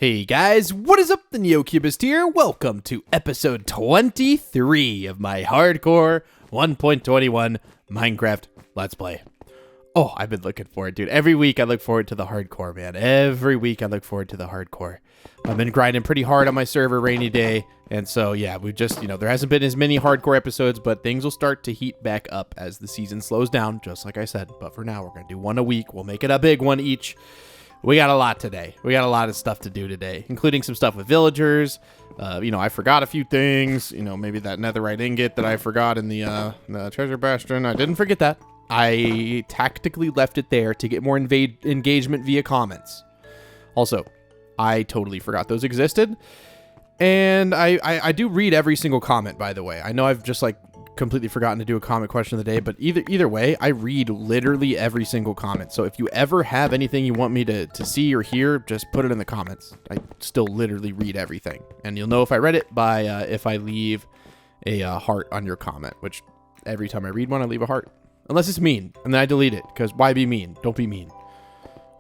Hey guys, what is up? The NeoCubist here. Welcome to episode 23 of my hardcore 1.21 Minecraft Let's Play. Oh, I've been looking forward, dude. Every week I look forward to the hardcore, man. Every week I look forward to the hardcore. I've been grinding pretty hard on my server, RainyDay, and so yeah, we've just, there hasn't been as many hardcore episodes, but things will start to heat back up as the season slows down, just like I said. But for now, we're going to do one a week. We'll make it a big one each. We got a lot today. We got a lot of stuff to do today, including some stuff with villagers. I forgot a few things. Maybe that Netherite ingot that I forgot in the treasure bastion. I didn't forget that. I tactically left it there to get more engagement via comments. Also, I totally forgot those existed. And I do read every single comment, by the way. I know I've just completely forgotten to do a comment question of the day, but either way, I read literally every single comment. So if you ever have anything you want me to see or hear, just put it in the comments. I still literally read everything, and you'll know if I read it by if I leave a heart on your comment, which every time I read one, I leave a heart, unless it's mean, and then I delete it, because why be mean? Don't be mean.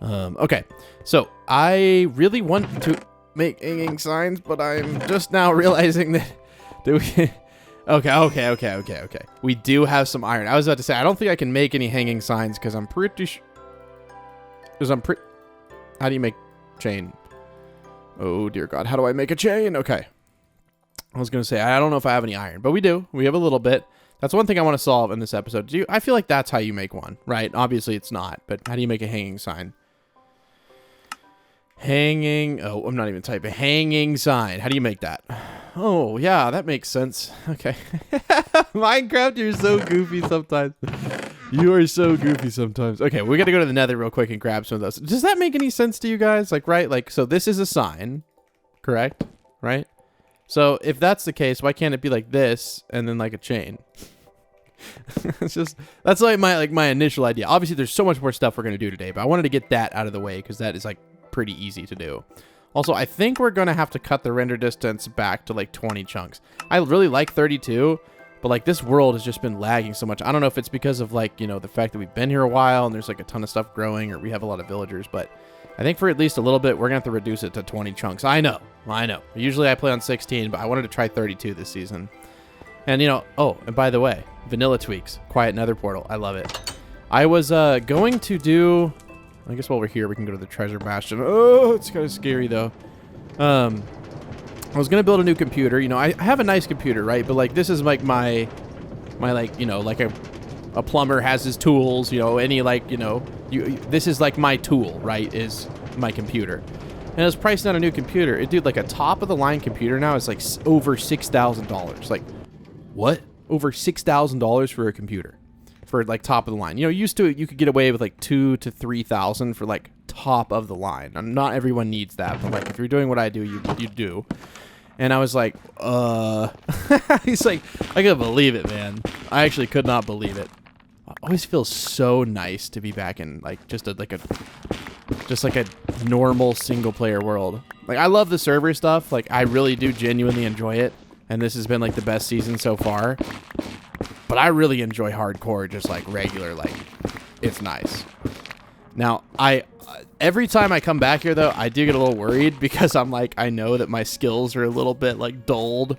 Okay, so I really want to make hanging signs, but I'm just now realizing that we Okay. We do have some iron. I was about to say, I don't think I can make any hanging signs because I'm pretty How do you make chain? Oh, dear God. How do I make a chain? Okay. I was going to say, I don't know if I have any iron, but we do. We have a little bit. That's one thing I want to solve in this episode. I feel like that's how you make one, right? Obviously, it's not, but how do you make a hanging sign? Oh, I'm not even typing. Hanging sign. How do you make that? Oh, yeah, that makes sense. Okay. Minecraft, you're so goofy sometimes. You are so goofy sometimes. Okay, we got to go to the Nether real quick and grab some of those. Does that make any sense to you guys? Right? So this is a sign, correct? Right? So if that's the case, why can't it be like this and then like a chain? That's my initial idea. Obviously, there's so much more stuff we're going to do today, but I wanted to get that out of the way because that is pretty easy to do. Also, I think we're going to have to cut the render distance back to 20 chunks. I really like 32, but this world has just been lagging so much. I don't know if it's because of the fact that we've been here a while and there's a ton of stuff growing, or we have a lot of villagers, but I think for at least a little bit, we're going to have to reduce it to 20 chunks. I know. Usually I play on 16, but I wanted to try 32 this season. And oh, and by the way, vanilla tweaks, quiet nether portal. I love it. I was going to do, I guess while we're here, we can go to the treasure bastion. Oh, it's kind of scary though. I was gonna build a new computer. I have a nice computer, right? But this is my a plumber has his tools. This is my tool, right? Is my computer. And I was pricing out a new computer. Dude, a top of the line computer now is over $6,000. What? Over $6,000 for a computer? For top of the line. Used to you could get away with $2,000 to $3,000 for top of the line. Not everyone needs that, but if you're doing what I do, you do. And I was he's I couldn't believe it, man. I actually could not believe it. It always feels so nice to be back in just a normal single player world. I love the server stuff. I really do genuinely enjoy it, and this has been the best season so far. But I really enjoy hardcore, just regular, it's nice. Now, every time I come back here, though, I do get a little worried because I'm I know that my skills are a little bit, dulled.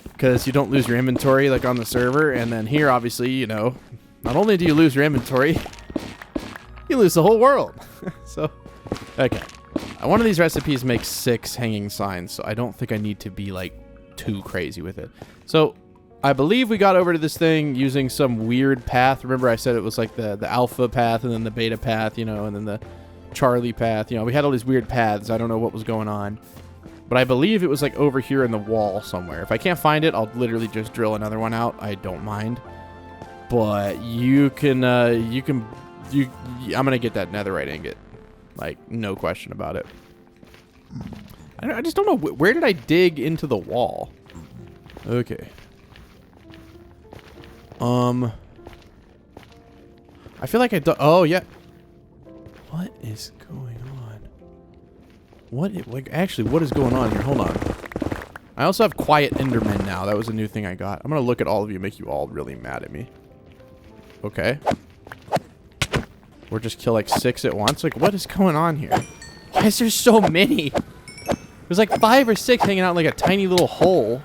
Because you don't lose your inventory, on the server. And then here, obviously, not only do you lose your inventory, you lose the whole world. So, okay. One of these recipes makes 6 hanging signs, so I don't think I need to be, too crazy with it. So I believe we got over to this thing using some weird path. Remember I said it was the alpha path and then the beta path, and then the Charlie path. We had all these weird paths. I don't know what was going on. But I believe it was over here in the wall somewhere. If I can't find it, I'll literally just drill another one out. I don't mind. But I'm going to get that Netherite ingot. No question about it. I just don't know. Where did I dig into the wall? Okay. I feel like oh, yeah. What is going on? Actually, what is going on here? Hold on. I also have quiet endermen now. That was a new thing I got. I'm going to look at all of you and make you all really mad at me. Okay. Or just kill 6 at once. What is going on here? Guys, there's so many. There's like 5 or 6 hanging out in like a tiny little hole.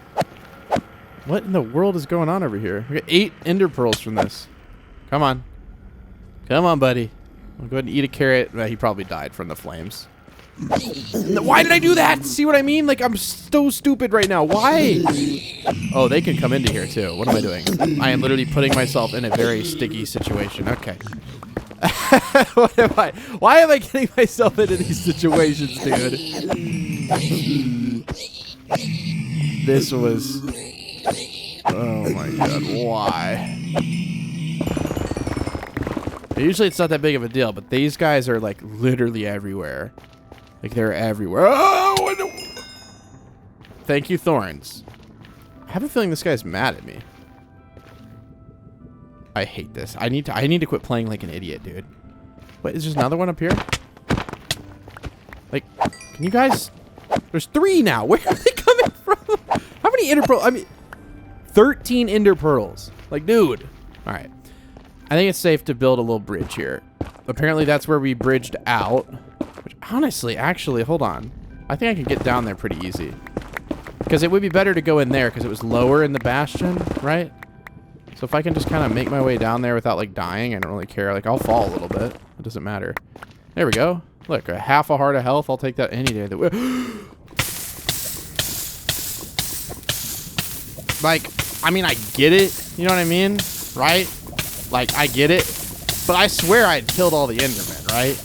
What in the world is going on over here? We got 8 ender pearls from this. Come on. Come on, buddy. I'll go ahead and eat a carrot. Well, he probably died from the flames. Why did I do that? See what I mean? Like, I'm so stupid right now. Why? Oh, they can come into here, too. What am I doing? I am literally putting myself in a very sticky situation. Okay. What am I? Why am I getting myself into these situations, dude? This was... Oh, my God. Why? Usually it's not that big of a deal, but these guys are, like, literally everywhere. Like, they're everywhere. Oh! Thank you, Thorns. I have a feeling this guy's mad at me. I hate this. I need to quit playing like an idiot, dude. Wait, is there another one up here? Like, can you guys... There's 3 now. Where are they coming from? How many ender pearls? I mean, 13 ender pearls. Like, dude. All right. I think it's safe to build a little bridge here. Apparently, that's where we bridged out. Which, honestly, actually, hold on. I think I can get down there pretty easy. Because it would be better to go in there because it was lower in the bastion, right? So if I can just kind of make my way down there without, like, dying, I don't really care. Like, I'll fall a little bit. It doesn't matter. There we go. Look, a half a heart of health. I'll take that any day. Like, I mean, I get it. You know what I mean? Right? Like, I get it. But I swear I had killed all the Endermen, right?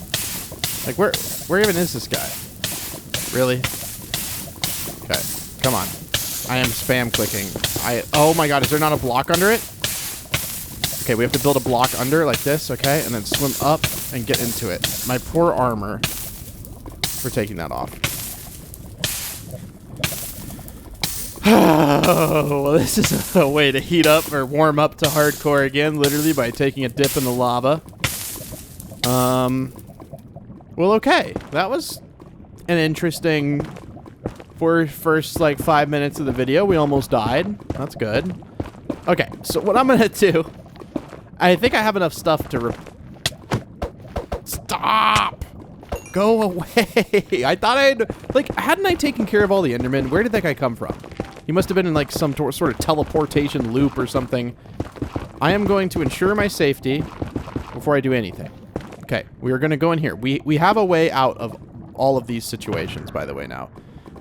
Like, where even is this guy? Really? Okay. Come on. I am spam clicking. Oh my God, is there not a block under it? Okay, we have to build a block under like this, okay? And then swim up and get into it. My poor armor. We're taking that off. Oh, well, this is a way to heat up or warm up to hardcore again, literally by taking a dip in the lava. Well, okay. That was an interesting first, like, 5 minutes of the video. We almost died. That's good. Okay, so what I'm gonna do... I think I have enough stuff to... Stop! Go away! I thought I'd... Like, hadn't I taken care of all the Endermen? Where did that guy come from? He must have been in, like, some sort of teleportation loop or something. I am going to ensure my safety before I do anything. Okay, we are going to go in here. We have a way out of all of these situations, by the way, now.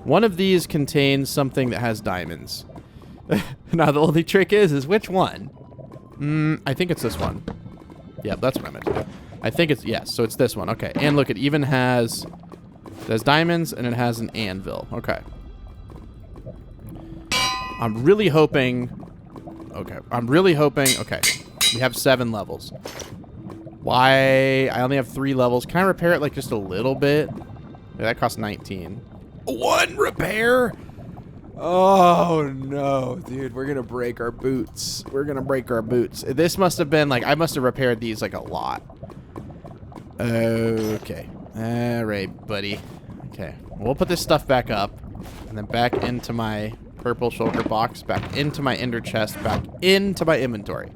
One of these contains something that has diamonds. Now, the only trick is which one? I think it's this one. Yep, that's what I meant to do. I think it's... Yes, so it's this one. Okay, and look, it even has... It has diamonds, and it has an anvil. Okay. I'm really hoping... Okay, I'm really hoping... Okay, we have 7 levels. Why? I only have 3 levels. Can I repair it, like, just a little bit? Yeah, that costs 19. 1 repair? Oh, no, dude. We're going to break our boots. We're going to break our boots. This must have been, like, I must have repaired these, like, a lot. Okay. All right, buddy. Okay. We'll put this stuff back up. And then back into my purple shulker box. Back into my ender chest. Back into my inventory.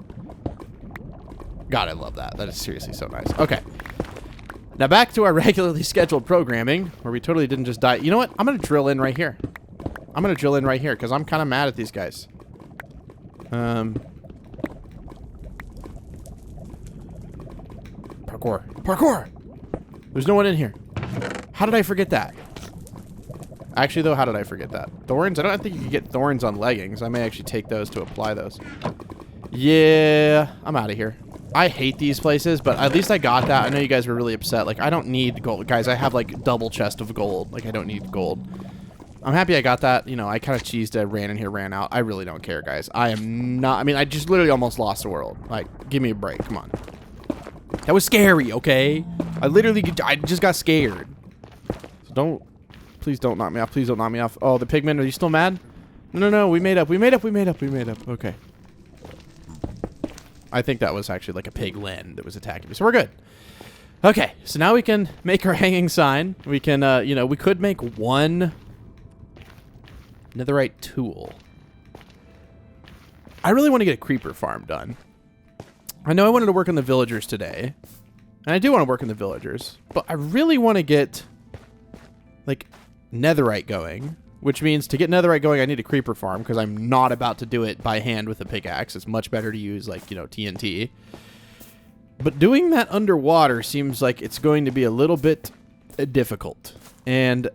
God, I love that. That is seriously so nice. Okay. Now back to our regularly scheduled programming, where we totally didn't just die. You know what? I'm going to drill in right here. I'm going to drill in right here, because I'm kind of mad at these guys. Parkour. Parkour! There's no one in here. How did I forget that? Actually, though, how did I forget that? Thorns? I don't think you can get thorns on leggings. I may actually take those to apply those. Yeah, I'm out of here. I hate these places, but at least I got that. I know you guys were really upset. Like, I don't need gold. Guys, I have, like, double chest of gold. Like, I don't need gold. I'm happy I got that. You know, I kind of cheesed. I ran in here, ran out. I really don't care, guys. I am not... I mean, I just literally almost lost the world. Like, give me a break. Come on. That was scary, okay? I just got scared. So don't... Please don't knock me off. Please don't knock me off. Oh, the pigmen, are you still mad? No, no, we made up. We made up. We made up. We made up. Okay. I think that was actually like a pig len that was attacking me. So we're good. Okay. So now we can make our hanging sign. We can, you know, we could make 1 netherite tool. I really want to get a creeper farm done. I know I wanted to work on the villagers today. And I do want to work on the villagers. But I really want to get, like, netherite going, which means to get netherite going, I need a creeper farm because I'm not about to do it by hand with a pickaxe. It's much better to use, like, you know, TNT. But doing that underwater seems like it's going to be a little bit difficult. And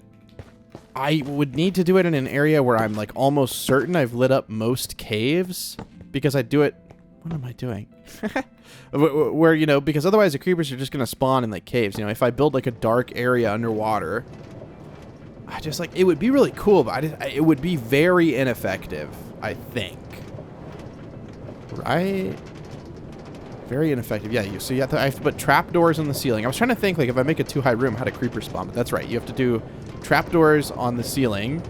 I would need to do it in an area where I'm, like, almost certain I've lit up most caves because I do it... What am I doing? Where, you know, because otherwise the creepers are just going to spawn in, like, caves. You know, if I build, like, a dark area underwater, I just, like, it would be really cool, but it would be very ineffective, I think. Right? Very ineffective. Yeah, so I have to put trapdoors on the ceiling. I was trying to think, like, if I make a too high room, how to creeper spawn, but that's right. You have to do trapdoors on the ceiling.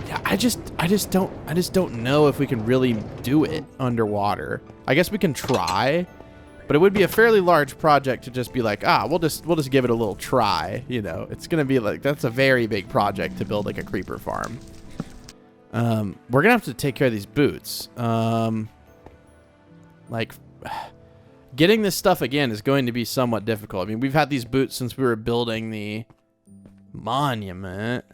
Yeah, I just don't know if we can really do it underwater. I guess we can try, but it would be a fairly large project to just be like, we'll just give it a little try, you know. It's going to be like, that's a very big project to build, like, a creeper farm. We're going to have to take care of these boots. Like, getting this stuff again is going to be somewhat difficult. I mean, we've had these boots since we were building the monument.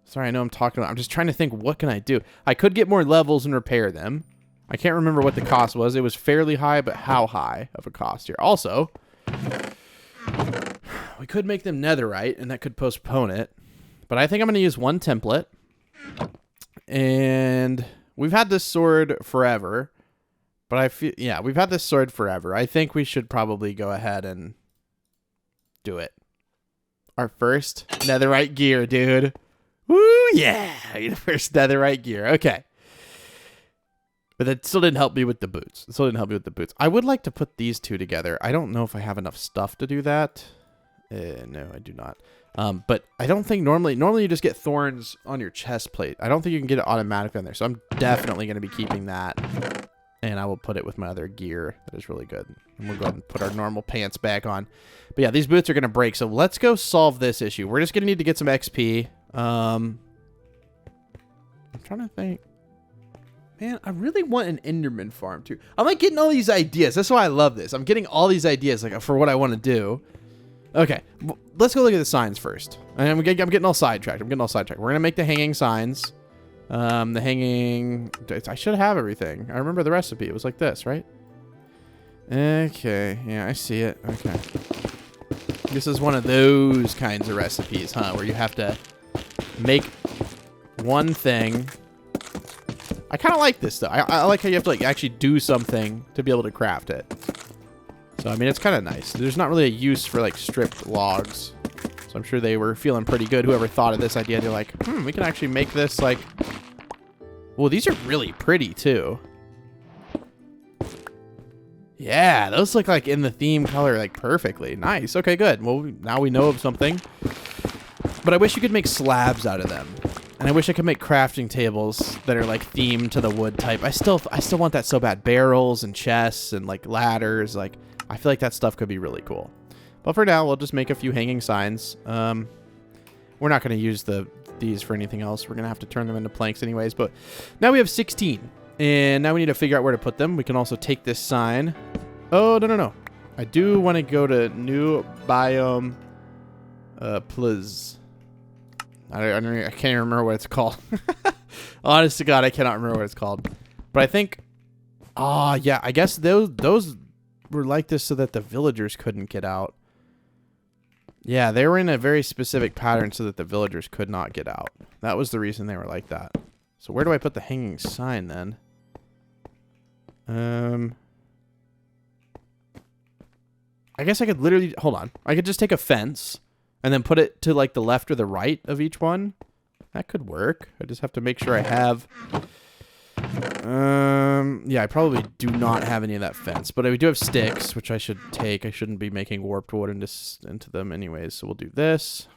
Sorry, I know I'm talking about... I'm just trying to think, what can I do? I could get more levels and repair them. I can't remember what the cost was. It was fairly high, but how high of a cost here? Also, we could make them netherite, and that could postpone it. But I think I'm going to use one template. And we've had this sword forever. But I feel... Yeah, we've had this sword forever. I think we should probably go ahead and do it. Our first netherite gear, dude. Woo, yeah! First netherite gear. Okay. But that still didn't help me with the boots. It still didn't help me with the boots. I would like to put these two together. I don't know if I have enough stuff to do that. No, I do not. But I don't think normally you just get thorns on your chest plate. I don't think you can get it automatically on there. So I'm definitely going to be keeping that. And I will put it with my other gear. That is really good. And we'll go ahead and put our normal pants back on. But yeah, these boots are going to break. So let's go solve this issue. We're just going to need to get some XP. I'm trying to think. Man, I really want an Enderman farm too. I'm like getting all these ideas. That's why I love this. I'm getting all these ideas like for what I want to do. Okay, let's go look at the signs first. I'm getting all sidetracked. We're going to make the hanging signs. The hanging... I should have everything. I remember the recipe. It was like this, right? Okay. Yeah, I see it. Okay. This is one of those kinds of recipes, huh? Where you have to make one thing. I kind of like this, though. I like how you have to like actually do something to be able to craft it. So, I mean, it's kind of nice. There's not really a use for, like, stripped logs. So I'm sure they were feeling pretty good. Whoever thought of this idea, they're like, we can actually make this, like... Well, these are really pretty, too. Yeah, those look like in the theme color, like, perfectly. Nice. Okay, good. Well, now we know of something. But I wish you could make slabs out of them. And I wish I could make crafting tables that are, like, themed to the wood type. I still want that so bad. Barrels and chests and, like, ladders. Like, I feel like that stuff could be really cool. But for now, we'll just make a few hanging signs. We're not going to use these for anything else. We're going to have to turn them into planks anyways. But now we have 16. And now we need to figure out where to put them. We can also take this sign. Oh, no. I do want to go to new biome. Please. I can't even remember what it's called. Honest to God, I cannot remember what it's called. But I think... Oh, yeah. I guess those were like this so that the villagers couldn't get out. Yeah, they were in a very specific pattern so that the villagers could not get out. That was the reason they were like that. So where do I put the hanging sign then? I guess I could literally... Hold on. I could just take a fence and then put it to like the left or the right of each one. That could work. I just have to make sure I have... Yeah, I probably do not have any of that fence, but we do have sticks, which I should take. I shouldn't be making warped wood into them anyways, so we'll do this.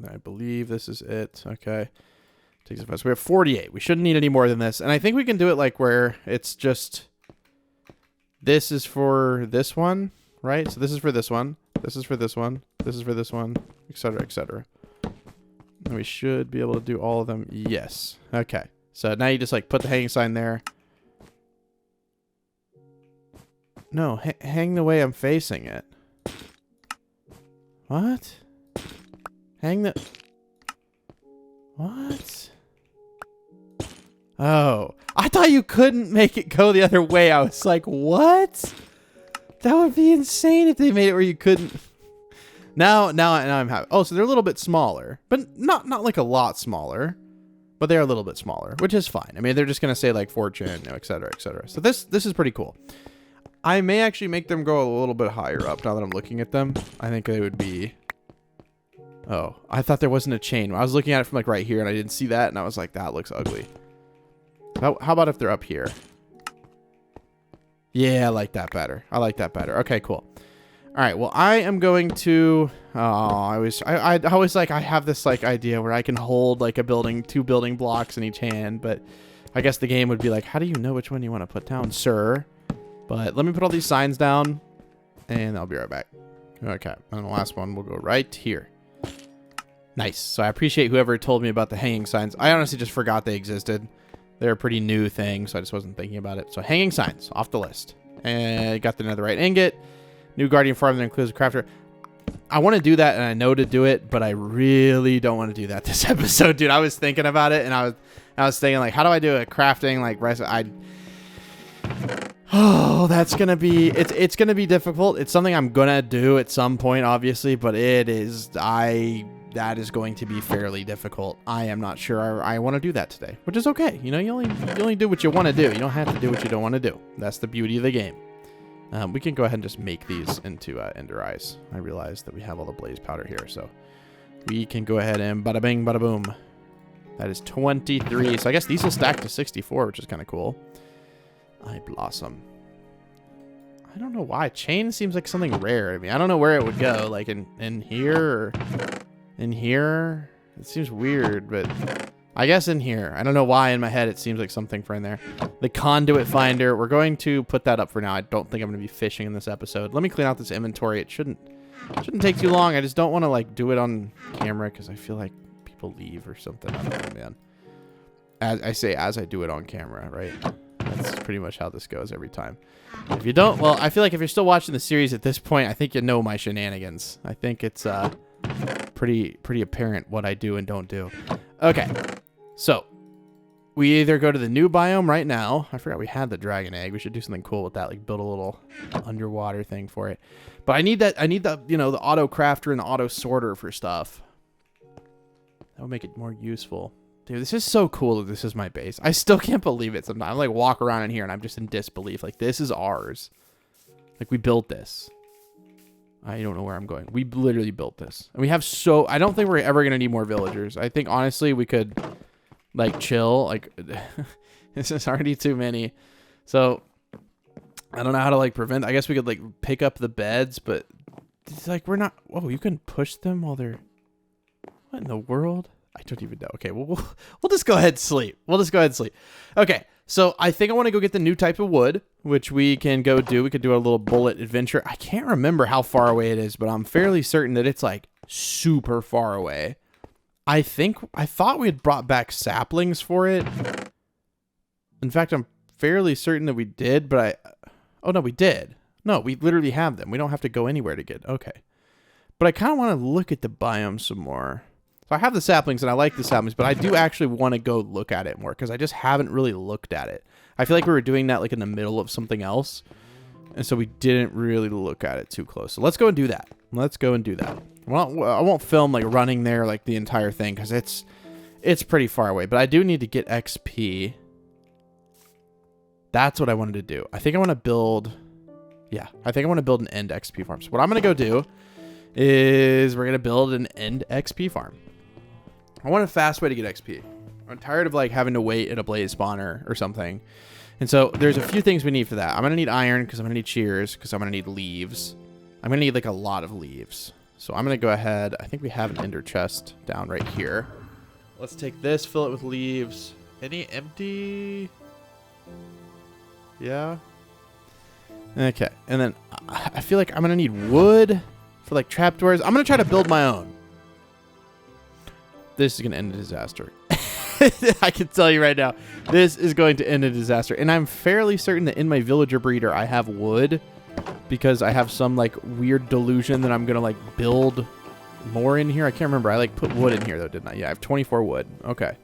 I believe this is it. Okay. Takes a fence. We have 48. We shouldn't need any more than this, and I think we can do it like where it's just... This is for this one, right? So this is for this one. This is for this one. This is for this one, etc., etc. And we should be able to do all of them. Yes. Okay. So now you just like put the hanging sign there. No, hang the way I'm facing it. What? Hang the... What? Oh. I thought you couldn't make it go the other way. I was like, what? That would be insane if they made it where you couldn't. Now I'm happy. Oh, so they're a little bit smaller. But not like a lot smaller. But they are a little bit smaller, which is fine. I mean, they're just going to say like fortune, you know, et cetera, et cetera. So this is pretty cool. I may actually make them go a little bit higher up now that I'm looking at them. I think they would be... Oh, I thought there wasn't a chain. I was looking at it from like right here and I didn't see that. And I was like, that looks ugly. How about if they're up here? Yeah, I like that better. I like that better. Okay, cool. All right, well, I am going to... Oh, I always like, I have this like idea where I can hold like two building blocks in each hand, but I guess the game would be like, how do you know which one you want to put down, sir? But let me put all these signs down and I'll be right back. Okay, and the last one will go right here. Nice. So I appreciate whoever told me about the hanging signs. I honestly just forgot they existed. They're a pretty new thing, so I just wasn't thinking about it. So hanging signs off the list. And got the netherite ingot. New guardian farm that includes a crafter. I want to do that, and I know to do it, but I really don't want to do that this episode, dude. I was thinking about it, and I was thinking, like, how do I do a crafting, like, recipe? Oh, that's going to be... It's going to be difficult. It's something I'm going to do at some point, obviously, but it is... That is going to be fairly difficult. I am not sure I want to do that today, which is okay. You know, you only do what you want to do. You don't have to do what you don't want to do. That's the beauty of the game. We can go ahead and just make these into ender eyes. I realize that we have all the blaze powder here, so we can go ahead and bada bing, bada boom. That is 23. So I guess these will stack to 64, which is kind of cool. I blossom. I don't know why. Chain seems like something rare to me. I don't know where it would go, like in here or in here. It seems weird, but I guess in here. I don't know why in my head it seems like something for in there. The conduit finder. We're going to put that up for now. I don't think I'm going to be fishing in this episode. Let me clean out this inventory. It shouldn't take too long. I just don't want to like do it on camera because I feel like people leave or something. I don't know, man. As I do it on camera, right? That's pretty much how this goes every time. If you don't, well, I feel like if you're still watching the series at this point, I think you know my shenanigans. I think it's pretty apparent what I do and don't do. Okay. So, we either go to the new biome right now. I forgot we had the dragon egg. We should do something cool with that, like build a little underwater thing for it. But I need the, you know, the auto crafter and the auto sorter for stuff. That would make it more useful. Dude, this is so cool that this is my base. I still can't believe it sometimes. I like walk around in here and I'm just in disbelief. Like, this is ours. Like, we built this. I don't know where I'm going. We literally built this. And we have so... I don't think we're ever going to need more villagers. I think, honestly, we could... like chill, like this is already too many. So I don't know how to like prevent. I guess we could like pick up the beds, but it's like we're not. Oh, you can push them while they're. What in the world? I don't even know. Okay, we'll just go ahead and sleep. We'll just go ahead and sleep. Okay, so I think I want to go get the new type of wood, which we can go do. We could do a little bullet adventure. I can't remember how far away it is, but I'm fairly certain that it's like super far away. I thought we had brought back saplings for it. In fact, I'm fairly certain that we did, but oh no, we did. No, we literally have them. We don't have to go anywhere to get, okay. But I kind of want to look at the biome some more. So I have the saplings and I like the saplings, but I do actually want to go look at it more because I just haven't really looked at it. I feel like we were doing that like in the middle of something else. And so we didn't really look at it too close. So let's go and do that. Let's go and do that. Well, I won't film like running there like the entire thing because it's pretty far away. But I do need to get XP. That's what I wanted to do. I think I want to build... Yeah, I think I want to build an end XP farm. So what I'm going to go do is we're going to build an end XP farm. I want a fast way to get XP. I'm tired of like having to wait at a blaze spawner or something. And so there's a few things we need for that. I'm going to need iron because I'm going to need shears because I'm going to need leaves. I'm going to need like a lot of leaves. So I'm going to go ahead. I think we have an ender chest down right here. Let's take this, fill it with leaves. Any empty? Yeah. Okay. And then I feel like I'm going to need wood for like trapdoors. I'm going to try to build my own. This is going to end a disaster. I can tell you right now, this is going to end a disaster. And I'm fairly certain that in my villager breeder, I have wood because I have some like weird delusion that I'm going to like build more in here? I can't remember. I like put wood in here though, didn't I? Yeah, I have 24 wood. Okay.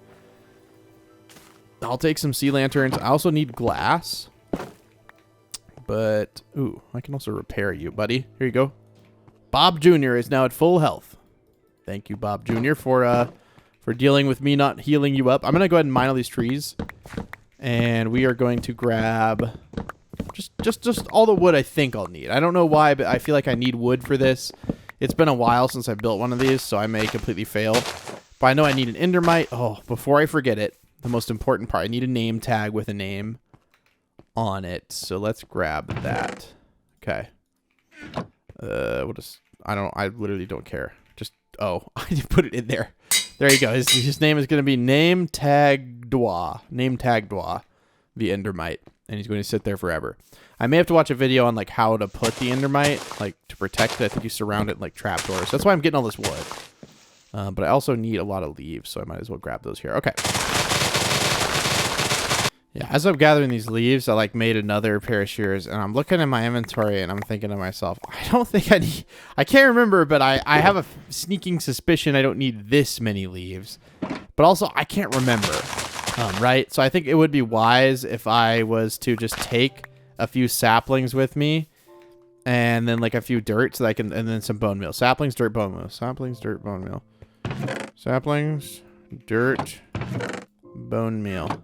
I'll take some sea lanterns. I also need glass. But, ooh, I can also repair you, buddy. Here you go. Bob Jr. is now at full health. Thank you, Bob Jr. for dealing with me not healing you up. I'm going to go ahead and mine all these trees. And we are going to grab just all the wood I think I'll need. I don't know why, but I feel like I need wood for this. It's been a while since I built one of these, so I may completely fail. But I know I need an endermite. Oh, before I forget it, the most important part, I need a name tag with a name on it. So let's grab that. Okay. We'll just, I literally don't care. Just, oh, I did put it in there. There you go. His name is going to be Name Tagdwa, the endermite. And he's going to sit there forever. I may have to watch a video on like how to put the endermite, like to protect it. I think you surround it like trapdoors. That's why I'm getting all this wood. But I also need a lot of leaves, so I might as well grab those here. Okay. Yeah, as I'm gathering these leaves, I like made another pair of shears, and I'm looking at my inventory, and I'm thinking to myself, I don't think I need, I can't remember, but I have a sneaking suspicion I don't need this many leaves. But also, I can't remember, right? So I think it would be wise if I was to just take a few saplings with me, and then like a few dirt, so that I can, and then some bone meal. Saplings, dirt, bone meal. Saplings, dirt, bone meal. Saplings, dirt, bone meal.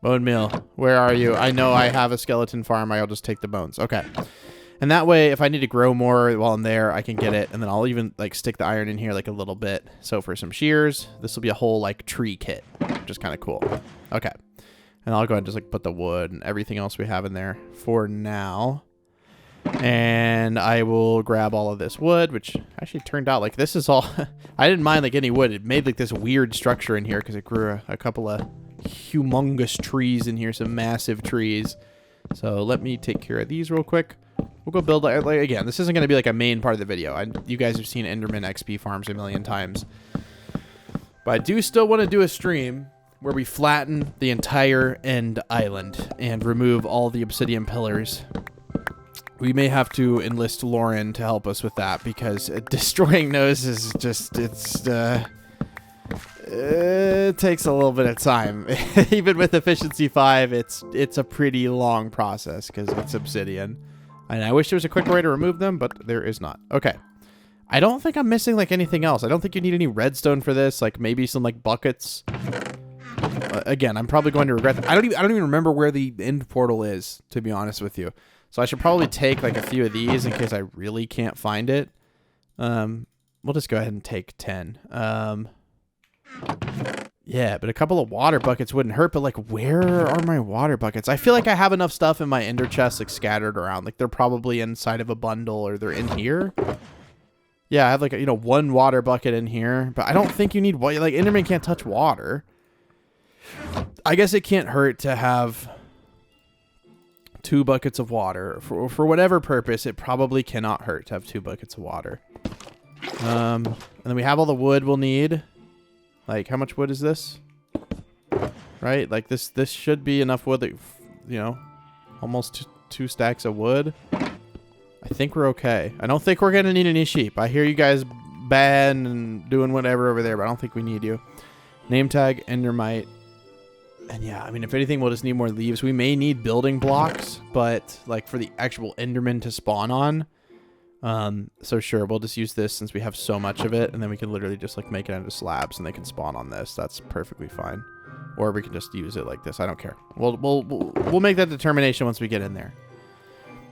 Bone meal, where are you? I know I have a skeleton farm. I'll just take the bones. Okay. And that way, if I need to grow more while I'm there, I can get it. And then I'll even like stick the iron in here like a little bit. So for some shears, this will be a whole like tree kit, which is kind of cool. Okay. And I'll go ahead and just like put the wood and everything else we have in there for now. And I will grab all of this wood, which actually turned out like this is all. I didn't mind like any wood. It made like this weird structure in here because it grew a couple of humongous trees in here, some massive trees. So let me take care of these real quick. We'll go build like again, this isn't going to be like a main part of the video. You guys have seen Enderman XP farms a million times, but I do still want to do a stream where we flatten the entire end island and remove all the obsidian pillars. We may have to enlist Lauren to help us with that because destroying those is just, it takes a little bit of time. Even with efficiency 5, it's a pretty long process because it's obsidian. And I wish there was a quicker way to remove them, but there is not. Okay. I don't think I'm missing like anything else. I don't think you need any redstone for this. Like maybe some like buckets. Again, I'm probably going to regret that. I don't even remember where the end portal is, to be honest with you. So I should probably take like a few of these in case I really can't find it. We'll just go ahead and take 10. Yeah, but a couple of water buckets wouldn't hurt, but like where are my water buckets? I feel like I have enough stuff in my ender chest like scattered around. Like they're probably inside of a bundle or they're in here. Yeah, I have like a, one water bucket in here, but I don't think you need water. Like Enderman can't touch water. I guess it can't hurt to have 2 buckets of water. For whatever purpose, it probably cannot hurt to have 2 buckets of water. And then we have all the wood we'll need. Like, how much wood is this? Right? Like, this should be enough wood that, almost 2 stacks of wood. I think we're okay. I don't think we're going to need any sheep. I hear you guys bad and doing whatever over there, but I don't think we need you. Name tag, endermite. And yeah, I mean, if anything, we'll just need more leaves. We may need building blocks, but like for the actual enderman to spawn on. So sure, we'll just use this since we have so much of it, and then we can literally just like make it into slabs and they can spawn on this. That's perfectly fine. Or we can just use it like this. I don't care. We'll make that determination once we get in there.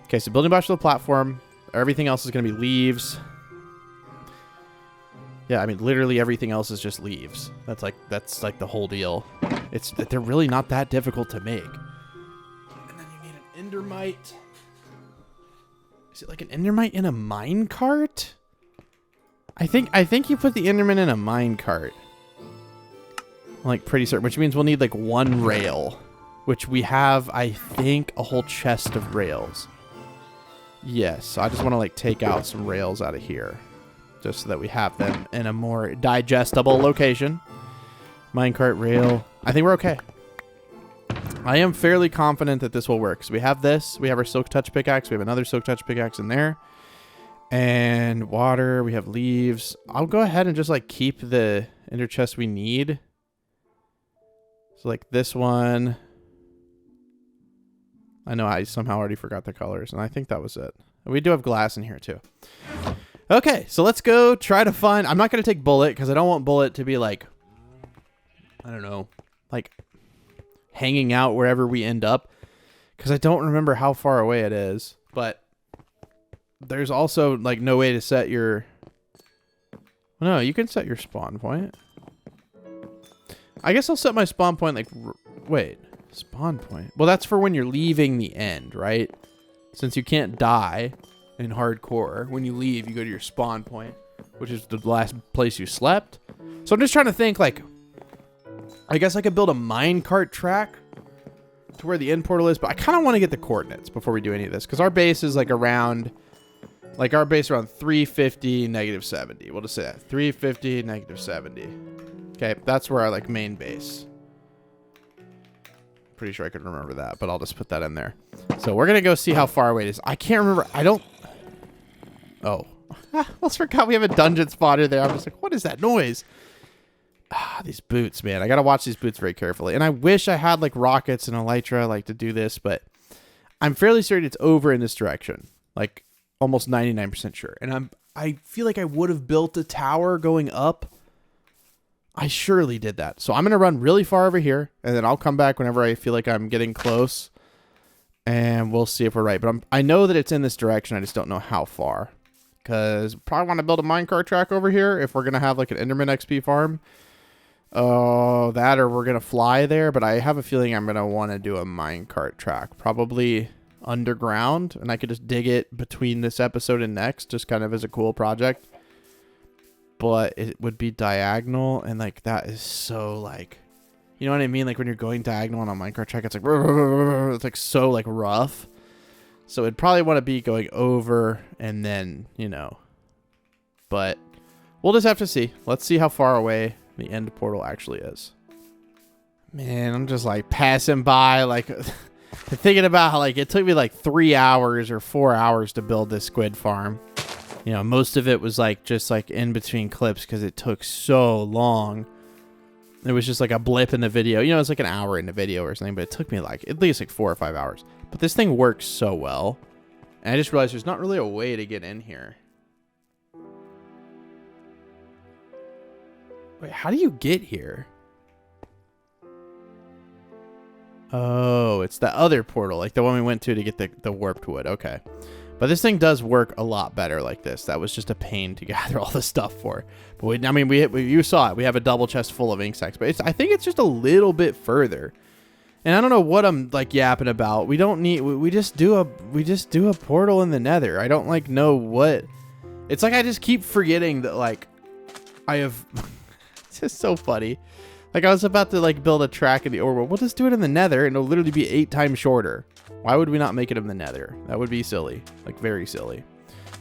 Okay, so building blocks for the platform. Everything else is going to be leaves. Yeah, I mean, literally everything else is just leaves. That's like the whole deal. They're really not that difficult to make. And then you need an endermite. Is it like an endermite in a mine cart? I think you put the enderman in a mine cart. I'm like pretty certain, which means we'll need like 1 rail, which we have, I think, a whole chest of rails. Yes, so I just want to like take out some rails out of here, just so that we have them in a more digestible location. Minecart rail. I think we're okay. I am fairly confident that this will work. So we have this. We have our silk touch pickaxe. We have another silk touch pickaxe in there. And water, we have leaves. I'll go ahead and just like keep the ender chest we need. So like this one. I know I somehow already forgot the colors, and I think that was it. We do have glass in here too. Okay, so let's go try to find... I'm not going to take bullet because I don't want bullet to be like, I don't know, like hanging out wherever we end up, because I don't remember how far away it is. But there's also like no way to set your... No, you can set your spawn point. I guess I'll set my spawn point like... Wait, spawn point? Well, that's for when you're leaving the end, right? Since you can't die in hardcore, when you leave, you go to your spawn point, which is the last place you slept. So I'm just trying to think, like, I guess I could build a minecart track to where the end portal is, but I kind of want to get the coordinates before we do any of this, because our base is like around, our base around 350, -70. We'll just say that 350, -70. Okay, that's where our like main base. Pretty sure I could remember that, but I'll just put that in there. So we're gonna go see how far away it is. I can't remember. I don't. Oh, I almost forgot we have a dungeon spotter there. I'm just like, what is that noise? Ah, these boots, man. I gotta watch these boots very carefully. And I wish I had like rockets and elytra like to do this, but I'm fairly certain it's over in this direction. Like almost 99% sure. And I feel like I would have built a tower going up. I surely did that. So I'm going to run really far over here, and then I'll come back whenever I feel like I'm getting close, and we'll see if we're right. But I know that it's in this direction. I just don't know how far, because probably want to build a minecart track over here if we're going to have like an Enderman XP farm. Oh, that or we're going to fly there, but I have a feeling I'm going to want to do a minecart track, probably underground, and I could just dig it between this episode and next, just kind of as a cool project. But it would be diagonal, and like that is so like, you know what I mean? Like when you're going diagonal on a minecart track, it's like it's like so like rough. So it'd probably want to be going over and then, you know. But we'll just have to see. Let's see how far away the end portal actually is. Man, I'm just like passing by, like thinking about how like it took me like 3 hours or 4 hours to build this squid farm. You know, most of it was like just like in between clips because it took so long. It was just like a blip in the video. You know, it's like an hour in the video or something, but it took me like at least like 4 or 5 hours. But this thing works so well. And I just realized there's not really a way to get in here. Wait, how do you get here? Oh, it's the other portal, like the one we went to get the warped wood. Okay. But this thing does work a lot better like this. That was just a pain to gather all the stuff for. But you saw it. We have a double chest full of ink sacks. But I think it's just a little bit further. And I don't know what I'm like yapping about. We don't need. We just do a portal in the Nether. I don't like know what. It's like I just keep forgetting that like I have. It's just so funny. Like I was about to like build a track in the overworld. We'll just do it in the Nether, and it'll literally be 8 times shorter. Why would we not make it in the Nether? That would be silly. Like, very silly.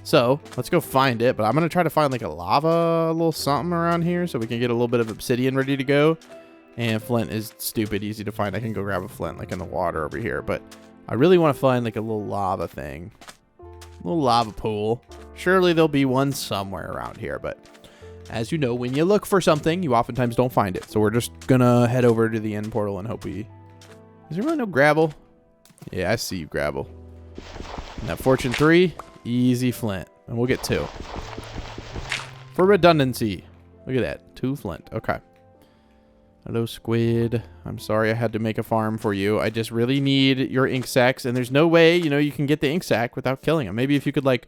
So, let's go find it. But I'm going to try to find, like, a little something around here so we can get a little bit of obsidian ready to go. And flint is stupid easy to find. I can go grab a flint, like, in the water over here. But I really want to find, like, a little lava thing. A little lava pool. Surely there'll be one somewhere around here. But, as you know, when you look for something, you oftentimes don't find it. So, we're just going to head over to the end portal and hope we... Is there really no gravel? Yeah, I see you, gravel. And that fortune 3, easy flint. And we'll get 2. For redundancy. Look at that. 2 flint. Okay. Hello, squid. I'm sorry I had to make a farm for you. I just really need your ink sacks. And there's no way, you know, you can get the ink sack without killing them. Maybe if you could, like,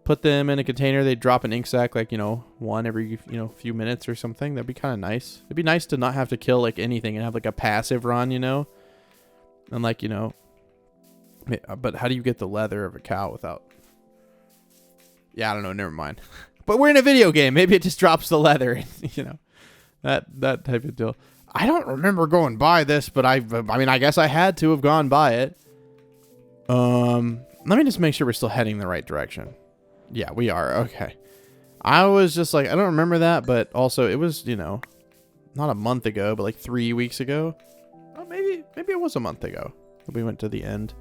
put them in a container, they'd drop an ink sack, like, you know, one every, you know, few minutes or something. That'd be kind of nice. It'd be nice to not have to kill, like, anything and have, like, a passive run, you know? And, like, you know... But how do you get the leather of a cow without... Yeah, I don't know. Never mind. But we're in a video game. Maybe it just drops the leather. You know, that type of deal. I don't remember going by this, but I mean, I guess I had to have gone by it. Let me just make sure we're still heading the right direction. Yeah, we are. Okay. I was just like, I don't remember that, but also it was, you know, not a month ago, but like 3 weeks ago. Oh, maybe it was a month ago. We went to the end.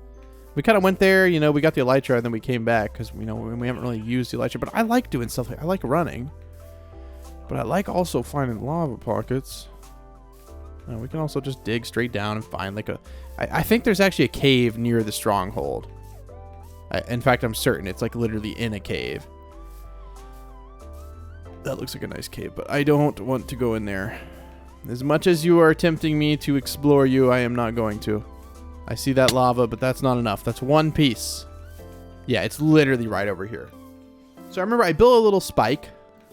We kind of went there, you know, we got the elytra and then we came back because, you know, we haven't really used the elytra. But I like doing stuff like, I like running. But I like also finding lava pockets. We can also just dig straight down and find like a... I think there's actually a cave near the stronghold. In fact, I'm certain it's like literally in a cave. That looks like a nice cave, but I don't want to go in there. As much as you are tempting me to explore you, I am not going to. I see that lava, but that's not enough. That's one piece. Yeah, it's literally right over here. So I remember I built a little spike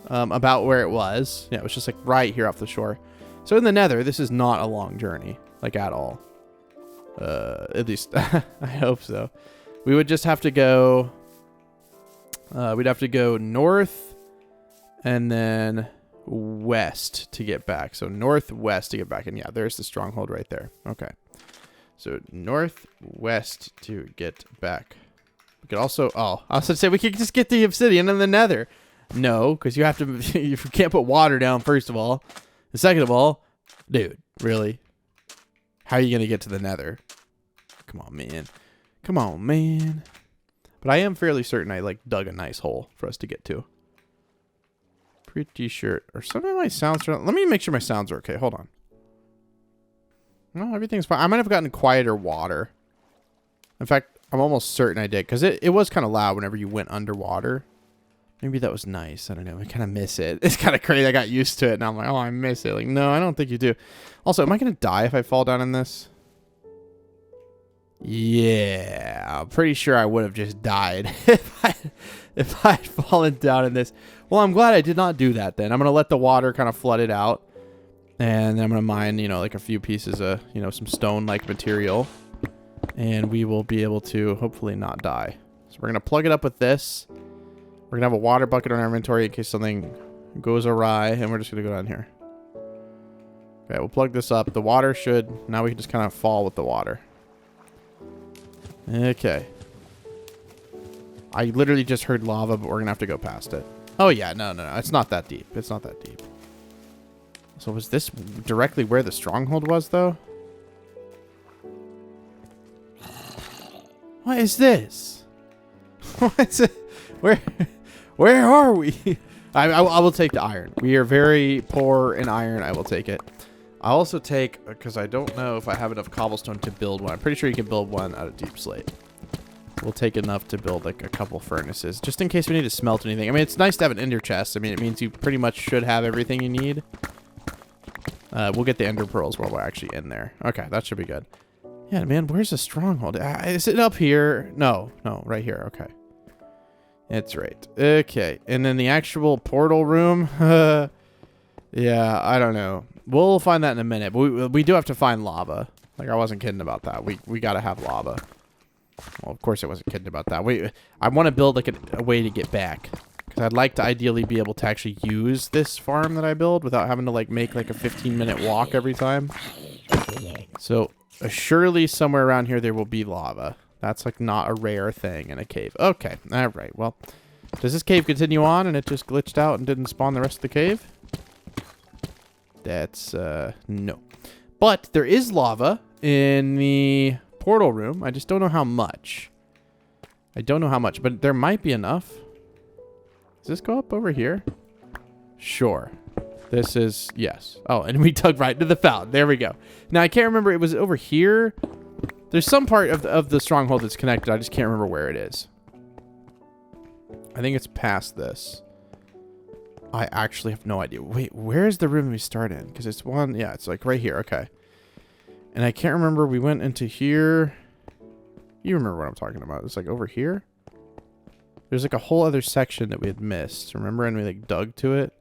about where it was. Yeah, it was just like right here off the shore. So in the Nether, this is not a long journey, like at all. At least I hope so. We would just have to go. We'd have to go north and then west to get back. So northwest to get back. And yeah, there's the stronghold right there. Okay. So northwest to get back. We could also, I was going to say we could just get the obsidian in the Nether. No, because you have to, you can't put water down, first of all. And second of all, dude, really? How are you going to get to the Nether? Come on, man. Come on, man. But I am fairly certain I like dug a nice hole for us to get to. Pretty sure. Or some of my sounds are... Let me make sure my sounds are okay. Hold on. No, everything's fine. I might have gotten quieter water. In fact, I'm almost certain I did. Because it was kind of loud whenever you went underwater. Maybe that was nice. I don't know. I kind of miss it. It's kind of crazy. I got used to it. And I'm like, oh, I miss it. Like, no, I don't think you do. Also, am I going to die if I fall down in this? Yeah. I'm pretty sure I would have just died if I had fallen down in this. Well, I'm glad I did not do that then. I'm going to let the water kind of flood it out. And then I'm going to mine, you know, like a few pieces of, you know, some stone-like material. And we will be able to hopefully not die. So we're going to plug it up with this. We're going to have a water bucket in our inventory in case something goes awry. And we're just going to go down here. Okay, we'll plug this up. The water should... Now we can just kind of fall with the water. Okay. I literally just heard lava, but we're going to have to go past it. Oh, yeah. No. It's not that deep. It's not that deep. So was this directly where the stronghold was, though? What is this? What is it? Where are we? I will take the iron. We are very poor in iron. I will take it. I'll also take, because I don't know if I have enough cobblestone to build one. I'm pretty sure you can build one out of deep slate. We'll take enough to build like a couple furnaces, just in case we need to smelt anything. I mean, it's nice to have an ender chest. I mean, it means you pretty much should have everything you need. We'll get the ender pearls while we're actually in there. Okay, that should be good. Yeah, man, where's the stronghold? Is it up here? No, right here. Okay. That's right. Okay, and then the actual portal room. Yeah, I don't know. We'll find that in a minute. But we do have to find lava. Like, I wasn't kidding about that. We got to have lava. Well, of course I wasn't kidding about that. I want to build like a way to get back. Because I'd like to ideally be able to actually use this farm that I build without having to like make like a 15-minute walk every time. So surely somewhere around here there will be lava. That's like not a rare thing in a cave. Okay, all right. Well, does this cave continue on and it just glitched out and didn't spawn the rest of the cave? That's no. But there is lava in the portal room. I just don't know how much. But there might be enough. Does this go up over here? Sure. This is, yes. Oh, and we dug right into the fountain. There we go. Now, I can't remember. It was over here. There's some part of the stronghold that's connected. I just can't remember where it is. I think it's past this. I actually have no idea. Wait, where's the room we start in? Because it's one, yeah, it's like right here. Okay. And I can't remember. We went into here. You remember what I'm talking about. It's like over here. There's like a whole other section that we had missed. Remember? And we like dug to it.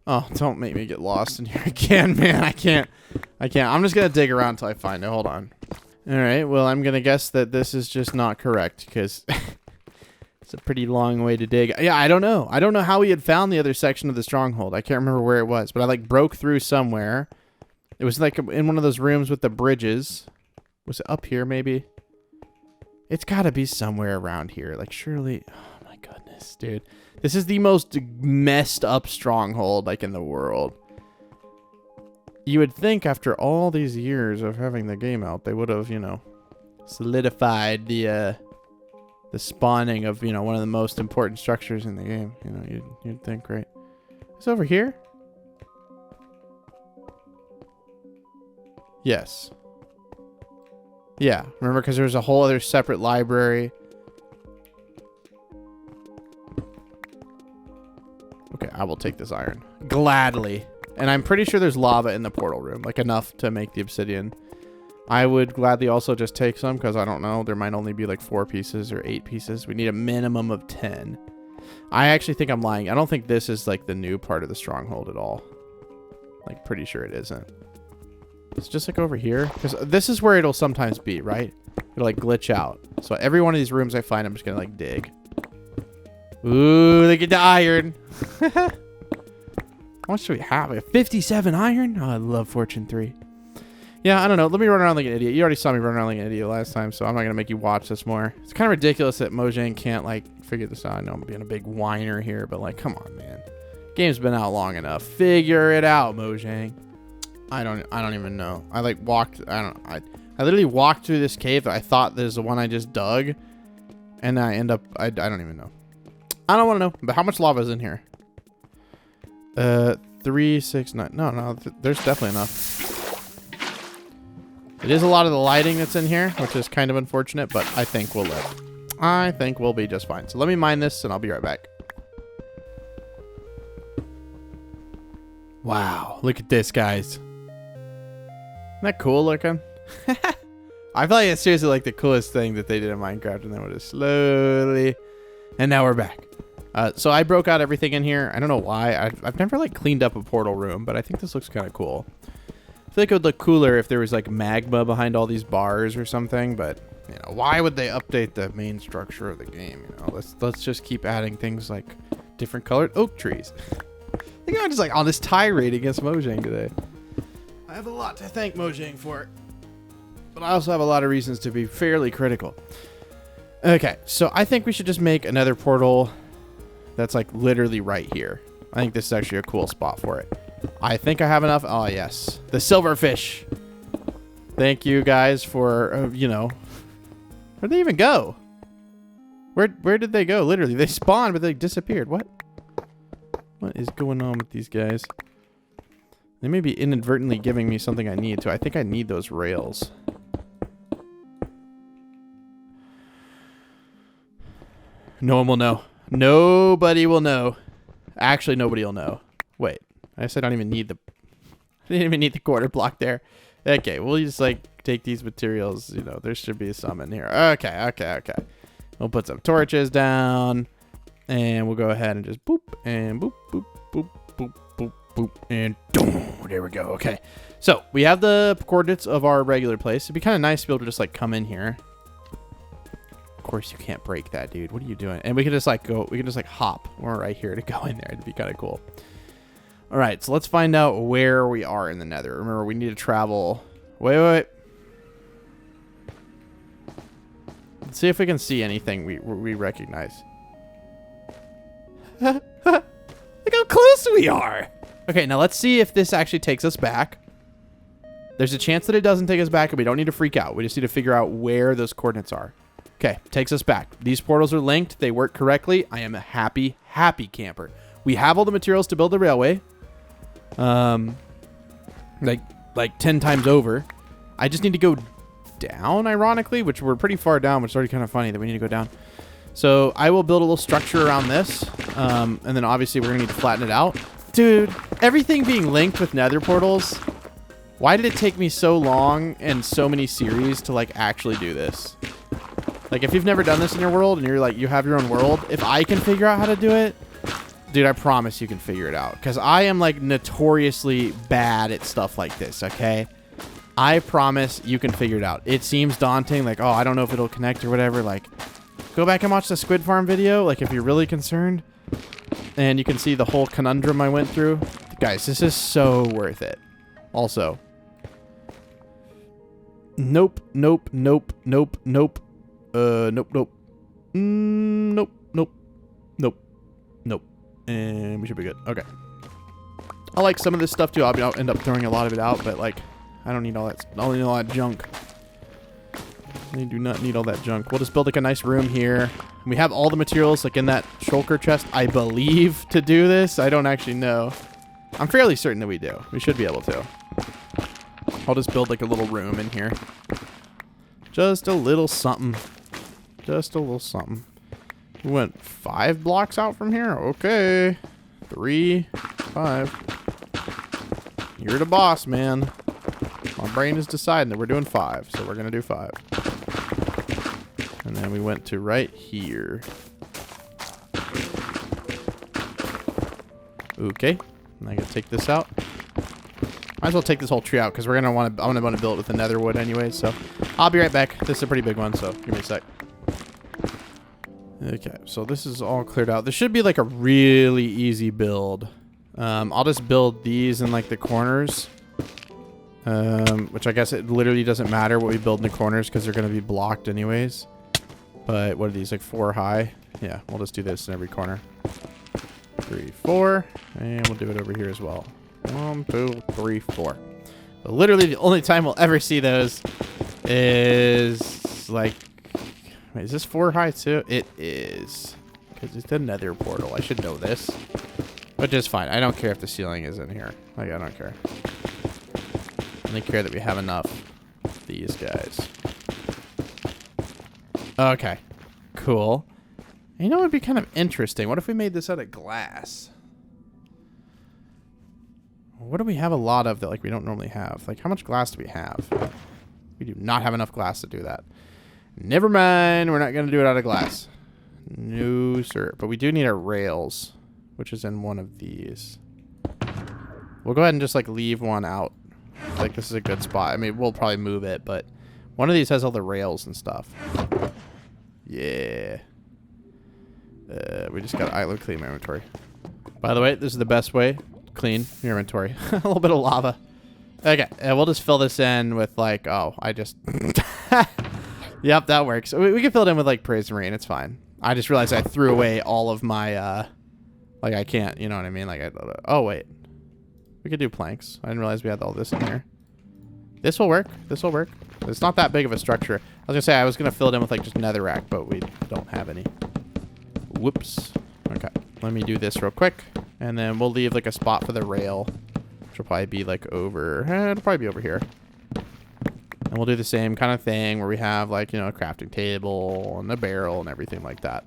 Oh, don't make me get lost in here again, man. I can't. I'm just going to dig around until I find it. Hold on. All right. Well, I'm going to guess that this is just not correct because it's a pretty long way to dig. Yeah, I don't know. I don't know how we had found the other section of the stronghold. I can't remember where it was, but I like broke through somewhere. It was like in one of those rooms with the bridges. Was it up here maybe? It's got to be somewhere around here. Like surely. Oh my goodness, dude. This is the most messed up stronghold like in the world. You would think after all these years of having the game out, they would have, you know, solidified the spawning of, you know, one of the most important structures in the game. You know, you'd think, right? It's over here? Yes. Yeah, remember, because there's a whole other separate library. Okay, I will take this iron. Gladly. And I'm pretty sure there's lava in the portal room, like enough to make the obsidian. I would gladly also just take some, because I don't know, there might only be like 4 pieces or 8 pieces. We need a minimum of 10. I actually think I'm lying. I don't think this is like the new part of the stronghold at all. Like, pretty sure it isn't. It's just like over here, because this is where it'll sometimes be, right? It'll like glitch out. So every one of these rooms I find, I'm just gonna like dig. Ooh, look at the iron. How much do we have? We have 57 iron. Oh, I love Fortune 3. Yeah, I don't know. Let me run around like an idiot. You already saw me run around like an idiot last time, so I'm not gonna make you watch this more. It's kind of ridiculous that Mojang can't like figure this out. I know I'm being a big whiner here, but like, come on, man. Game's been out long enough. Figure it out, Mojang. I don't even know. I like walked, I literally walked through this cave that I thought this is the one I just dug. And I end up, I don't even know. I don't want to know. But how much lava is in here? 3, 6, 9. No, there's definitely enough. It is a lot of the lighting that's in here, which is kind of unfortunate, but I think we'll live. I think we'll be just fine. So let me mine this and I'll be right back. Wow, look at this, guys. Isn't that cool looking? I feel like it's seriously like the coolest thing that they did in Minecraft, and then we'll just slowly... And now we're back. So I broke out everything in here. I don't know why. I've never like cleaned up a portal room, but I think this looks kind of cool. I feel like it would look cooler if there was like magma behind all these bars or something, but you know, why would they update the main structure of the game? You know, let's just keep adding things like different colored oak trees. I think I'm just like on this tirade against Mojang today. I have a lot to thank Mojang for, but I also have a lot of reasons to be fairly critical. Okay, so I think we should just make another portal that's like literally right here. I think this is actually a cool spot for it. I think I have enough. Oh, yes. The silverfish. Thank you guys for, you know, where'd they even go? Where did they go? Literally, they spawned, but they disappeared. What? What is going on with these guys? They may be inadvertently giving me something I need to. I think I need those rails. No one will know. Nobody will know. Actually, nobody will know. Wait. I said I don't even need the... I didn't even need the quarter block there. Okay, we'll just, like, take these materials. You know, there should be some in here. Okay. We'll put some torches down. And we'll go ahead and just boop. And boop, boop, boop, boop, boop, boop. And boom. There we go. Okay. So, we have the coordinates of our regular place. It'd be kind of nice to be able to just, like, come in here. Of course, you can't break that, dude. What are you doing? And we can just, like, go... We can just, like, hop. We're right here to go in there. It'd be kind of cool. All right, so let's find out where we are in the Nether. Remember, we need to travel. Wait. Let's see if we can see anything we recognize. Look how close we are. Okay, now let's see if this actually takes us back. There's a chance that it doesn't take us back, and we don't need to freak out. We just need to figure out where those coordinates are. Okay, takes us back. These portals are linked. They work correctly. I am a happy camper. We have all the materials to build the railway. Like 10 times over. I just need to go down, ironically, which we're pretty far down, which is already kind of funny that we need to go down. So I will build a little structure around this. And then obviously we're going to need to flatten it out. Dude, everything being linked with nether portals. Why did it take me so long and so many series to like actually do this? Like if you've never done this in your world and you're like, you have your own world, if I can figure out how to do it, dude, I promise you can figure it out. Because I am like notoriously bad at stuff like this, okay? I promise you can figure it out. It seems daunting, like, oh, I don't know if it'll connect or whatever. Like, go back and watch the Squid Farm video, like if you're really concerned. And you can see the whole conundrum I went through. Guys, this is so worth it. Also. Nope. Nope. Nope. Nope. Nope. Nope. And we should be good. Okay. I like some of this stuff too. I'll end up throwing a lot of it out, but like, I don't need all that. I don't need all that junk. We do not need all that junk. We'll just build like a nice room here. We have all the materials like in that shulker chest, I believe, to do this. I don't actually know. I'm fairly certain that we do. We should be able to. I'll just build like a little room in here. Just a little something. Just a little something. We went 5 blocks out from here. Okay. 3, 5. You're the boss, man. My brain is deciding that we're doing 5, so we're going to do 5. And then we went to right here. Okay. And I got to take this out. Might as well take this whole tree out because we're gonna want to. I'm gonna want to build it with the nether wood anyway. So I'll be right back. This is a pretty big one, so give me a sec. Okay, so this is all cleared out. This should be like a really easy build. I'll just build these in like the corners, which I guess it literally doesn't matter what we build in the corners because they're gonna be blocked anyways. But what are these, like 4 high? Yeah, we'll just do this in every corner. 3, 4, and we'll do it over here as well. 1, 2, 3, 4. So literally the only time we'll ever see those is like, wait, is this 4 high too? It is, because it's the nether portal. I should know this, but just fine. I don't care if the ceiling is in here. Like, I don't care. I only care that we have enough of these guys. Okay, cool. You know what would be kind of interesting? What if we made this out of glass? What do we have a lot of that like we don't normally have? Like, how much glass do we have? We do not have enough glass to do that. Never mind. We're not going to do it out of glass. No, sir. But we do need our rails, which is in one of these. We'll go ahead and just like leave one out. Like, this is a good spot. I mean, we'll probably move it, but one of these has all the rails and stuff. Yeah. We just got to clean my inventory. By the way, this is the best way. Clean your inventory. A little bit of lava. Okay, we'll just fill this in with like, oh, I just... Yep, that works. We can fill it in with like praise and rain. It's fine. I just realized I threw away all of my, like I can't, you know what I mean? Like, oh, wait. We could do planks. I didn't realize we had all this in here. This will work. This will work. It's not that big of a structure. I was going to say I was going to fill it in with like just netherrack, but we don't have any. Whoops. Okay, let me do this real quick. And then we'll leave like a spot for the rail, which will probably be like over, it'll probably be over here. And we'll do the same kind of thing where we have like, you know, a crafting table and a barrel and everything like that.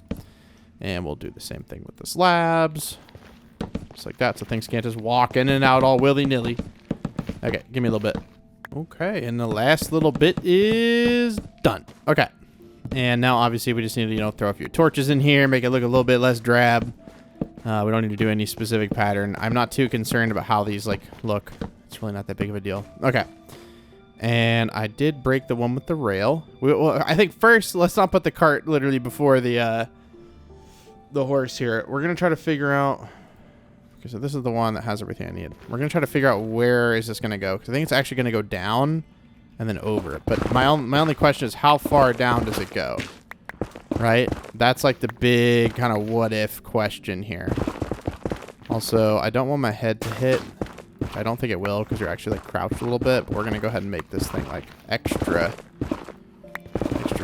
And we'll do the same thing with the slabs. Just like that, so things can't just walk in and out all willy-nilly. Okay, give me a little bit. Okay, and the last little bit is done. Okay. And now obviously we just need to, you know, throw a few torches in here, make it look a little bit less drab. We don't need to do any specific pattern. I'm not too concerned about how these like look. It's really not that big of a deal. Okay. And I did break the one with the rail. Well, I think first, let's not put the cart literally before the horse here. We're going to try to figure out... Okay, so this is the one that has everything I need. We're going to try to figure out where is this going to go. Because I think it's actually going to go down and then over. But my only question is how far down does it go? Right? That's like the big kind of what if question here. Also, I don't want my head to hit. I don't think it will because you're actually like crouched a little bit. But we're going to go ahead and make this thing like extra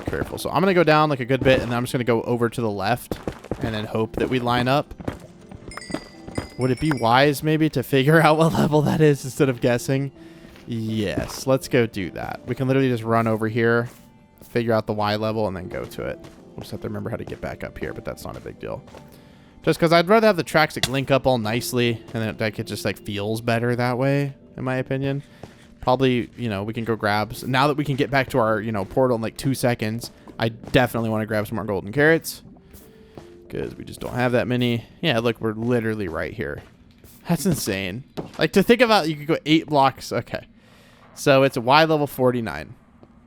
careful. So I'm going to go down like a good bit and then I'm just going to go over to the left and then hope that we line up. Would it be wise maybe to figure out what level that is instead of guessing? Yes, let's go do that. We can literally just run over here, figure out the Y level, and then go to it. We'll just have to remember how to get back up here, but that's not a big deal. Just because I'd rather have the tracks like link up all nicely, and then like it just like feels better that way, in my opinion. Probably, you know, we can go grab... Now that we can get back to our, you know, portal in like 2 seconds, I definitely want to grab some more golden carrots. Because we just don't have that many. Yeah, look, we're literally right here. That's insane. Like, to think about, you could go 8 blocks. Okay. So it's a Y level 49.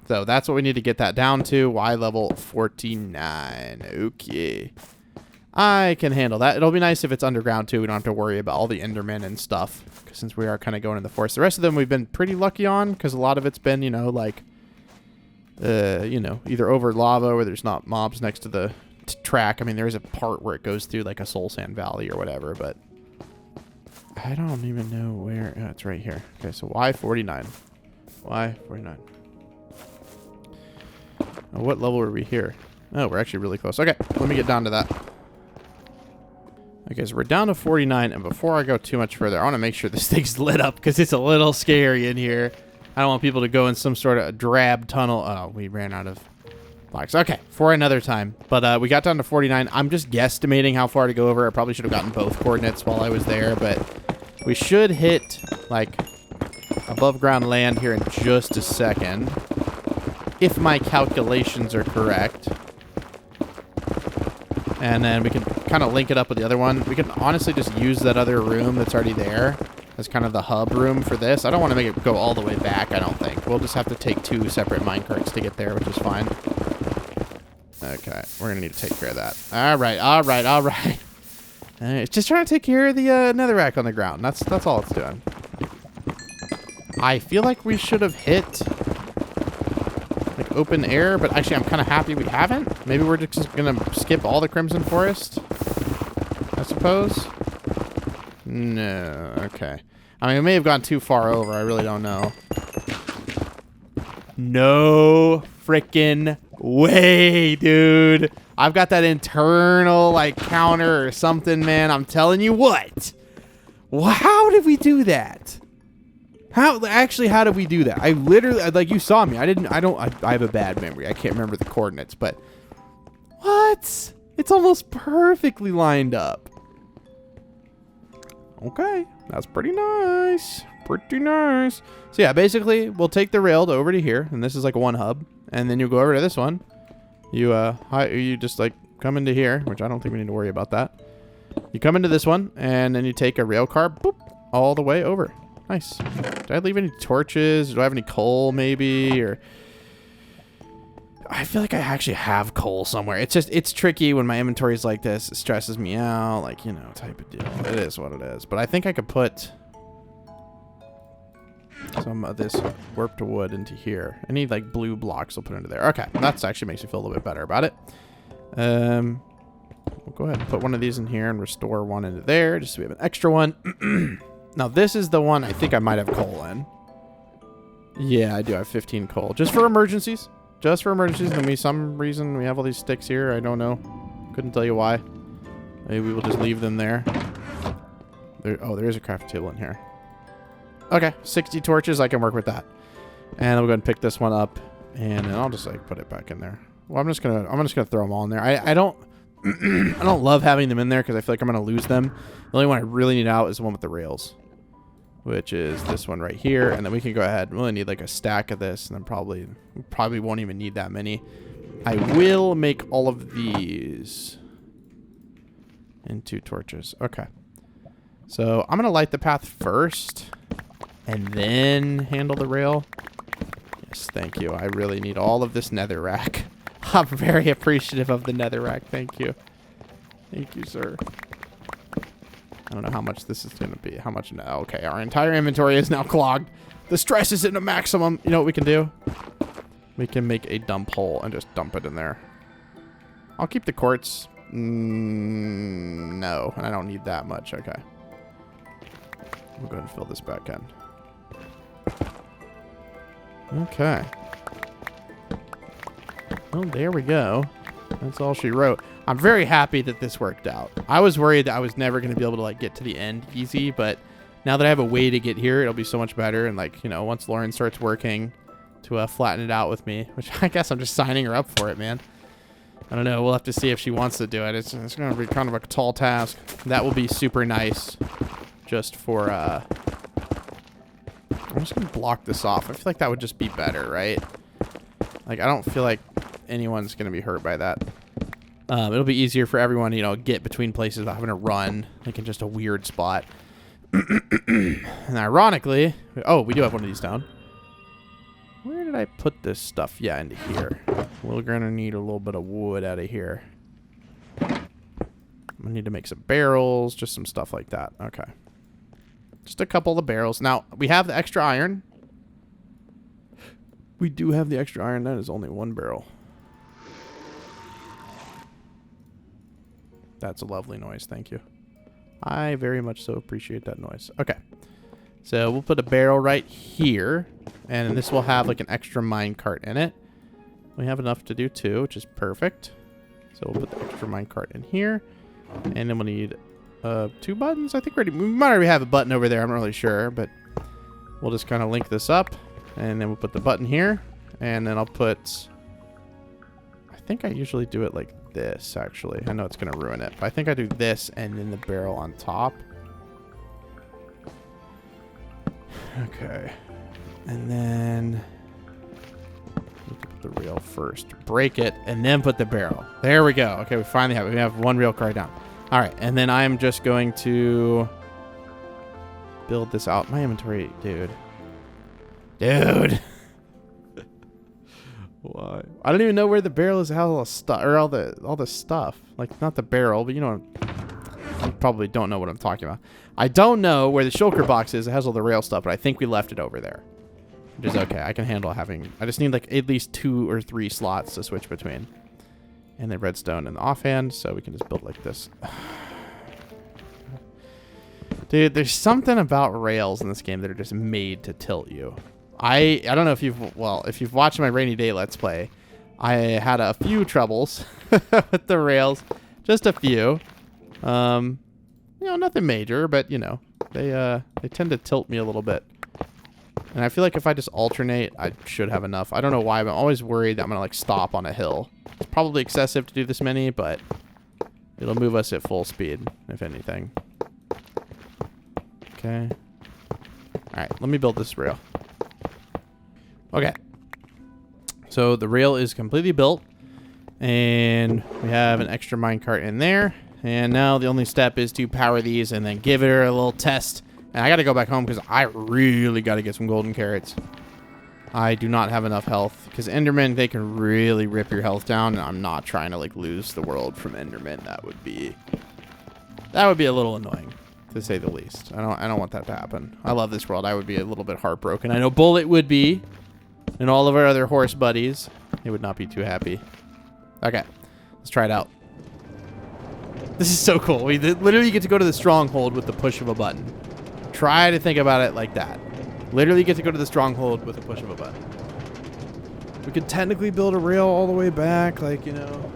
So that's what we need to get that down to. Y level 49. Okay. I can handle that. It'll be nice if it's underground, too. We don't have to worry about all the endermen and stuff. Since we are kind of going in the forest. The rest of them we've been pretty lucky on. Because a lot of it's been, you know, like... you know, either over lava where there's not mobs next to the... track. I mean, there is a part where it goes through like a soul sand valley or whatever, but I don't even know where. Oh, it's right here. Okay, so Y49. Y49. Oh, what level are we here? Oh, we're actually really close. Okay, let me get down to that. Okay, so we're down to 49, and before I go too much further, I want to make sure this thing's lit up because it's a little scary in here. I don't want people to go in some sort of drab tunnel. Oh, we ran out of blocks. Okay, for another time. But we got down to 49. I'm just guesstimating how far to go over. I probably should have gotten both coordinates while I was there, but we should hit, like, above ground land here in just a second, if my calculations are correct. And then we can kind of link it up with the other one. We can honestly just use that other room that's already there as kind of the hub room for this. I don't want to make it go all the way back, I don't think. We'll just have to take 2 separate minecarts to get there, which is fine. Okay, we're going to need to take care of that. All right, all right, all right. It's just trying to take care of the netherrack on the ground. That's all it's doing. I feel like we should have hit like open air, but actually I'm kind of happy we haven't. Maybe we're just going to skip all the Crimson Forest, I suppose. No, okay. I mean, we may have gone too far over. I really don't know. No frickin' way, dude. I've got that internal, like, counter or something, man. I'm telling you what. How did we do that? How did we do that? I literally, like, you saw me. I have a bad memory. I can't remember the coordinates, but what? It's almost perfectly lined up. Okay, that's pretty nice. Pretty nice. So yeah, basically, we'll take the rail over to here, and this is like one hub, and then you go over to this one. You just like come into here, which I don't think we need to worry about that. You come into this one, and then you take a rail car, boop, all the way over. Nice. Did I leave any torches? Do I have any coal, maybe? Or I feel like I actually have coal somewhere. It's tricky when my inventory is like this. It stresses me out, like, you know, type of deal. It is what it is. But I think I could put some of this warped wood into here. Any, like, blue blocks I'll put into there. Okay, that actually makes me feel a little bit better about it. We'll go ahead and put one of these in here and restore one into there, just so we have an extra one. Now, this is the one I think I might have coal in. Yeah, I do have 15 coal. Just for emergencies. Just for emergencies. And for some reason, we have all these sticks here. I don't know. Couldn't tell you why. Maybe we'll just leave them there. There is a crafting table in here. Okay, 60 torches. I can work with that. And I'll go ahead and pick this one up. And then I'll just, like, put it back in there. Well, I'm just gonna throw them all in there. I don't I don't love having them in there because I feel like I'm gonna lose them. The only one I really need out is the one with the rails, which is this one right here. And then we can go ahead. We only need like a stack of this, and then probably won't even need that many. I will make all of these into torches. Okay. So I'm gonna light the path first, and then handle the rail. Yes, thank you. I really need all of this netherrack. I'm very appreciative of the netherrack. Thank you. Thank you, sir. I don't know how much this is going to be. How much now? Okay, our entire inventory is now clogged. The stress is at a maximum. You know what we can do? We can make a dump hole and just dump it in there. I'll keep the quartz. No, I don't need that much. Okay. We'll go ahead and fill this back in. Okay. Well, there we go. That's all she wrote. I'm very happy that this worked out. I was worried that I was never going to be able to, like, get to the end easy, but now that I have a way to get here, it'll be so much better. And, like, you know, once Lauren starts working to flatten it out with me, which I guess I'm just signing her up for it, man. I don't know. We'll have to see if she wants to do it. It's going to be kind of a tall task. That will be super nice just for, I'm just going to block this off. I feel like that would just be better, right? Like, I don't feel like anyone's going to be hurt by that. It'll be easier for everyone, you know, get between places without having to run, like in just a weird spot. And ironically, oh, we do have one of these down. Where did I put this stuff? Yeah, into here. We're going to need a little bit of wood out of here. We need to make some barrels, just some stuff like that. Okay. Just a couple of barrels. Now, we have the extra iron. We do have the extra iron. That is only one barrel. That's a lovely noise. Thank you. I very much so appreciate that noise. Okay. So we'll put a barrel right here. And this will have like an extra mine cart in it. We have enough to do 2, which is perfect. So we'll put the extra minecart in here. And then we'll need 2 buttons. I think we might already have a button over there. I'm not really sure, but we'll just kind of link this up. And then we'll put the button here. And then I'll put... I think I usually do it like this, actually. I know it's going to ruin it, but I think I do this and then the barrel on top. Okay. And then... put the rail first. Break it, and then put the barrel. There we go. Okay, we finally have it. We have 1 rail car down. All right, and then I'm just going to build this out. My inventory, dude. Why? I don't even know where the barrel is. How all the stuff, or all the stuff. Like, not the barrel, but you know, you probably don't know what I'm talking about. I don't know where the shulker box is. It has all the rail stuff, but I think we left it over there. Which is okay. I can handle having... I just need like at least 2 or 3 slots to switch between. And then redstone in the offhand, so we can just build like this. Dude, there's something about rails in this game that are just made to tilt you. I don't know if you've... Well, if you've watched my RainyDay Let's Play, I had a few troubles with the rails. Just a few. You know, nothing major, but, you know, they tend to tilt me a little bit. And I feel like if I just alternate, I should have enough. I don't know why, but I'm always worried that I'm going to, like, stop on a hill. It's probably excessive to do this many, but it'll move us at full speed, if anything. Okay. Alright, let me build this rail. Okay. So the rail is completely built. And we have an extra minecart in there. And now the only step is to power these and then give it a little test. And I got to go back home because I really got to get some golden carrots. I do not have enough health. Because Endermen, they can really rip your health down. And I'm not trying to, like, lose the world from Endermen. That would be a little annoying, to say the least. I don't want that to happen. I love this world. I would be a little bit heartbroken. I know Bullet would be. And all of our other horse buddies. They would not be too happy. Okay. Let's try it out. This is so cool. We literally get to go to the stronghold with the push of a button. Try to think about it like that. Literally get to go to the stronghold with a push of a button. We could technically build a rail all the way back, like, you know.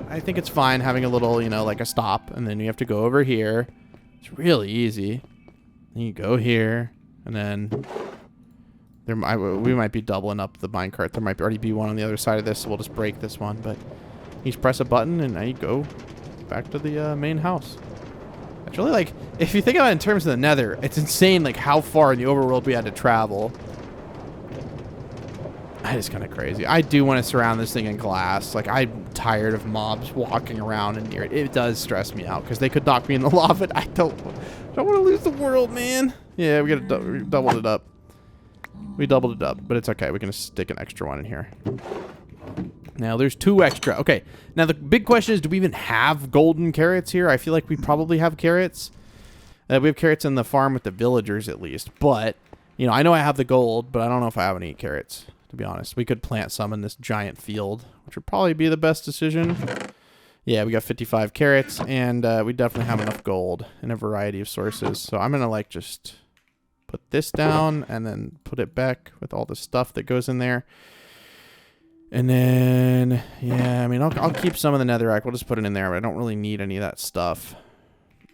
I think it's fine having a little, you know, like a stop, and then you have to go over here. It's really easy. Then you go here, and then we might be doubling up the minecart. There might already be one on the other side of this, so we'll just break this one. But you just press a button, and now you go back to the main house. It's really like, if you think about it in terms of the Nether, it's insane like how far in the overworld we had to travel. That is kind of crazy. I do want to surround this thing in glass. Like, I'm tired of mobs walking around and near it. It does stress me out because they could knock me in the lava. I don't want to lose the world, man. Yeah, we doubled it up. We doubled it up, but it's okay. We can just stick an extra one in here. Now, there's 2 extra. Okay, now the big question is, do we even have golden carrots here? I feel like we probably have carrots. We have carrots in the farm with the villagers, at least. But, you know, I know I have the gold, but I don't know if I have any carrots, to be honest. We could plant some in this giant field, which would probably be the best decision. Yeah, we got 55 carrots, and we definitely have enough gold in a variety of sources. So I'm going to, like, just put this down and then put it back with all the stuff that goes in there. And then, yeah, I mean, I'll keep some of the netherite. We'll just put it in there, but I don't really need any of that stuff.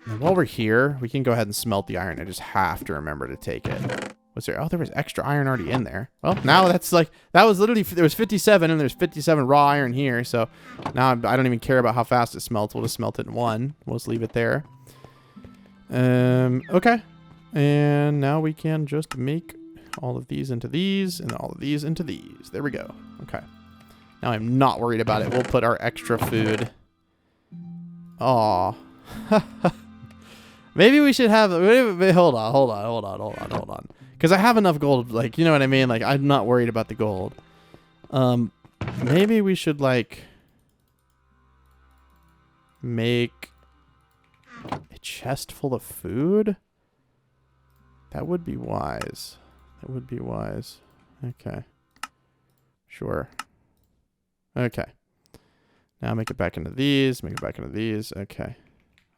And while we're here, we can go ahead and smelt the iron. I just have to remember to take it. Was there? Oh, there was extra iron already in there. Well, now that's like, that was literally, there was 57 and there's 57 raw iron here. So now I don't even care about how fast it smelts. We'll just smelt it in 1. We'll just leave it there. Okay. And now we can just make all of these into these and all of these into these. There we go. Okay. Now I'm not worried about it. We'll put our extra food. Aw. Maybe we should have... Hold on. Because I have enough gold. Like, you know what I mean? Like, I'm not worried about the gold. Maybe we should, like... make a chest full of food? That would be wise. That would be wise. Okay. Sure. Okay. Now make it back into these. Make it back into these. Okay.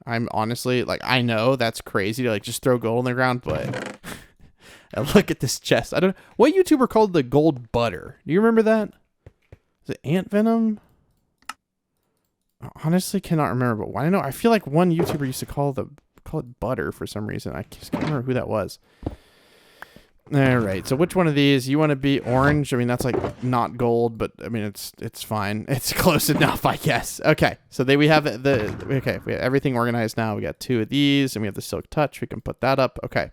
I'm honestly, like, I know that's crazy to, like, just throw gold on the ground, but... look at this chest. I don't know. What YouTuber called the gold butter? Do you remember that? Is it ant venom? I honestly cannot remember, but why? I feel like one YouTuber used to call it butter for some reason. I just can't remember who that was. All right, so which one of these? You want to be orange? I mean, that's like not gold, but I mean, it's fine. It's close enough, I guess. Okay, so we have we have everything organized now. We got 2 of these, and we have the silk touch. We can put that up. Okay,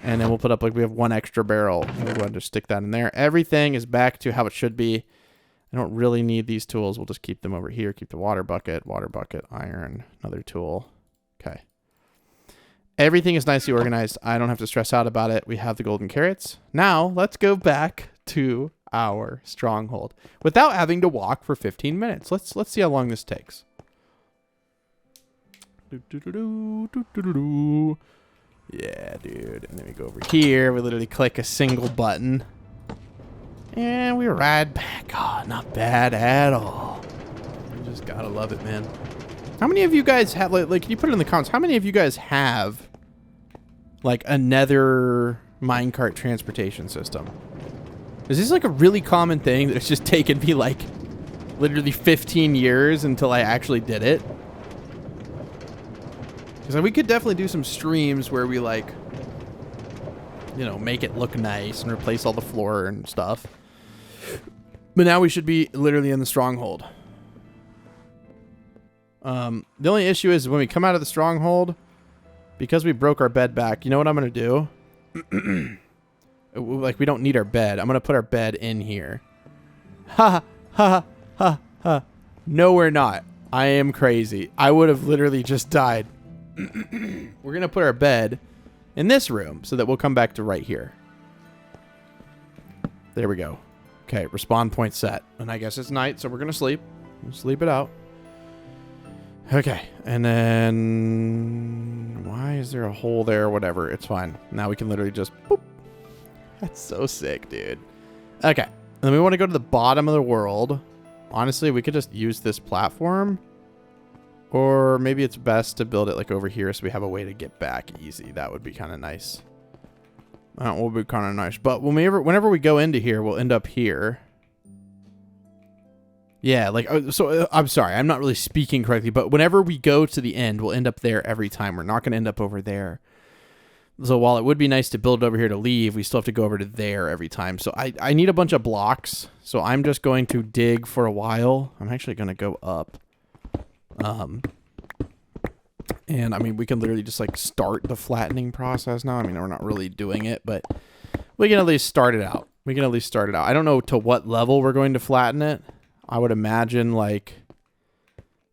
and then we'll put up we have 1 extra barrel. We'll go ahead and just stick that in there. Everything is back to how it should be. I don't really need these tools. We'll just keep them over here. Keep the water bucket, iron, another tool. Okay. Everything is nicely organized. I don't have to stress out about it. We have the golden carrots. Now, let's go back to our stronghold without having to walk for 15 minutes. Let's see how long this takes. Yeah, dude. And then we go over here. We literally click a single button. And we ride back. Oh, not bad at all. You just gotta love it, man. How many of you guys have, like, can you put it in the comments? How many of you guys have, like, a nether minecart transportation system? Is this, like, a really common thing that it's just taken me, like, literally 15 years until I actually did it? Because we could definitely do some streams where we, like, you know, make it look nice and replace all the floor and stuff. But now we should be literally in the stronghold. The only issue is when we come out of the stronghold, because we broke our bed back, you know what I'm going to do? Like, we don't need our bed. I'm going to put our bed in here. Ha, ha, ha, ha. No, we're not. I am crazy. I would have literally just died. We're going to put our bed in this room so that we'll come back to right here. There we go. Okay, respawn point set. And I guess it's night, so we're going to sleep. We'll sleep it out. Okay, and then why is there a hole there? Whatever, it's fine. Now we can literally just boop. That's so sick, dude. Okay, and then we want to go to the bottom of the world. Honestly, we could just use this platform, or maybe it's best to build it like over here so we have a way to get back easy. That would be kind of nice. That would be kind of nice. But whenever we go into here, we'll end up here. Yeah, like, so I'm sorry, I'm not really speaking correctly, but whenever we go to the end, we'll end up there every time. We're not going to end up over there. So while it would be nice to build over here to leave, we still have to go over to there every time. So I need a bunch of blocks. So I'm just going to dig for a while. I'm actually going to go up. And I mean, we can literally just like start the flattening process now. I mean, we're not really doing it, but we can at least start it out. I don't know to what level we're going to flatten it. I would imagine like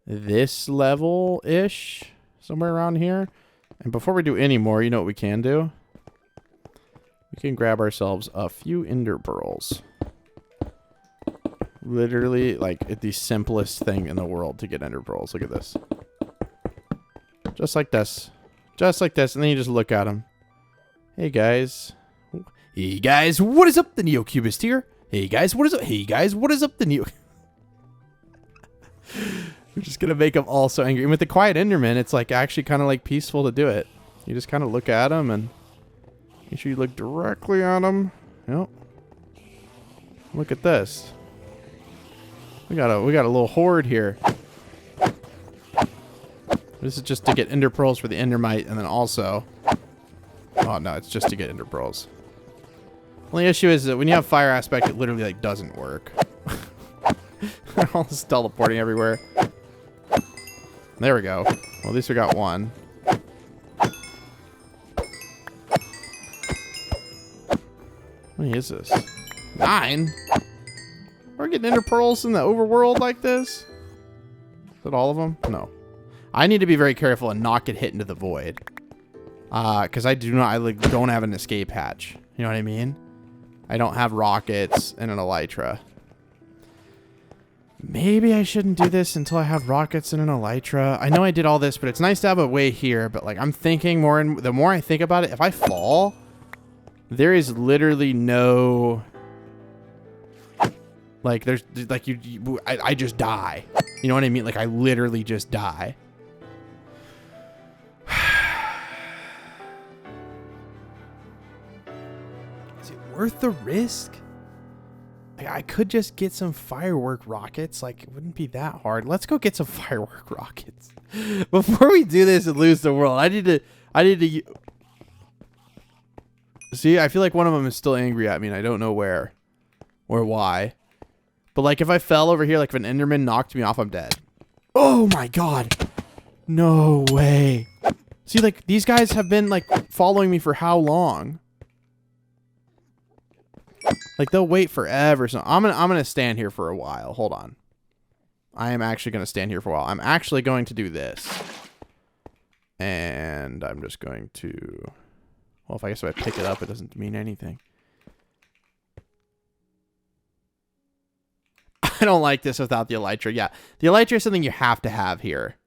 this level-ish, somewhere around here. And before we do any more, you know what we can do? We can grab ourselves a few ender pearls. Literally, like, the simplest thing in the world to get ender pearls. Look at this. Just like this. Just like this. And then you just look at them. Hey, guys. Hey, guys. What is up? The NeoCubist here. Hey, guys. What is up? Hey, guys. What is up? The Neo... We're just going to make them all so angry. And with the Quiet Enderman, it's like actually kind of like peaceful to do it. You just kind of look at them and make sure you look directly at them. Yep. Look at this. We got a little horde here. This is just to get ender pearls for the endermite, and then also... Oh, no, it's just to get ender pearls. Only issue is that when you have fire aspect, it literally like doesn't work. They're all just teleporting everywhere. There we go. Well, at least we got one. How many is this? 9? We're getting ender pearls in the overworld like this? Is that all of them? No. I need to be very careful and not get hit into the void. Because I don't have an escape hatch. You know what I mean? I don't have rockets and an elytra. Maybe I shouldn't do this until I have rockets and an elytra. I know I did all this, but it's nice to have a way here. But like, I'm thinking more, and the more I think about it, if I fall, there is literally no, like, there's like I just die. You know what I mean? Like, I literally just die. Is it worth the risk? I could just get some firework rockets. Like, it wouldn't be that hard. Let's go get some firework rockets. Before we do this and lose the world, I need to see, I feel like one of them is still angry at me and I don't know where or why. But like if I fell over here, like if an Enderman knocked me off, I'm dead. Oh my god. No way. See, like these guys have been like following me for how long? Like they'll wait forever. So I'm gonna stand here for a while. Hold on. I am actually gonna stand here for a while. I'm actually going to do this. And I'm just going to, well, if I pick it up, it doesn't mean anything. I don't like this without the elytra. Yeah, the elytra is something you have to have here.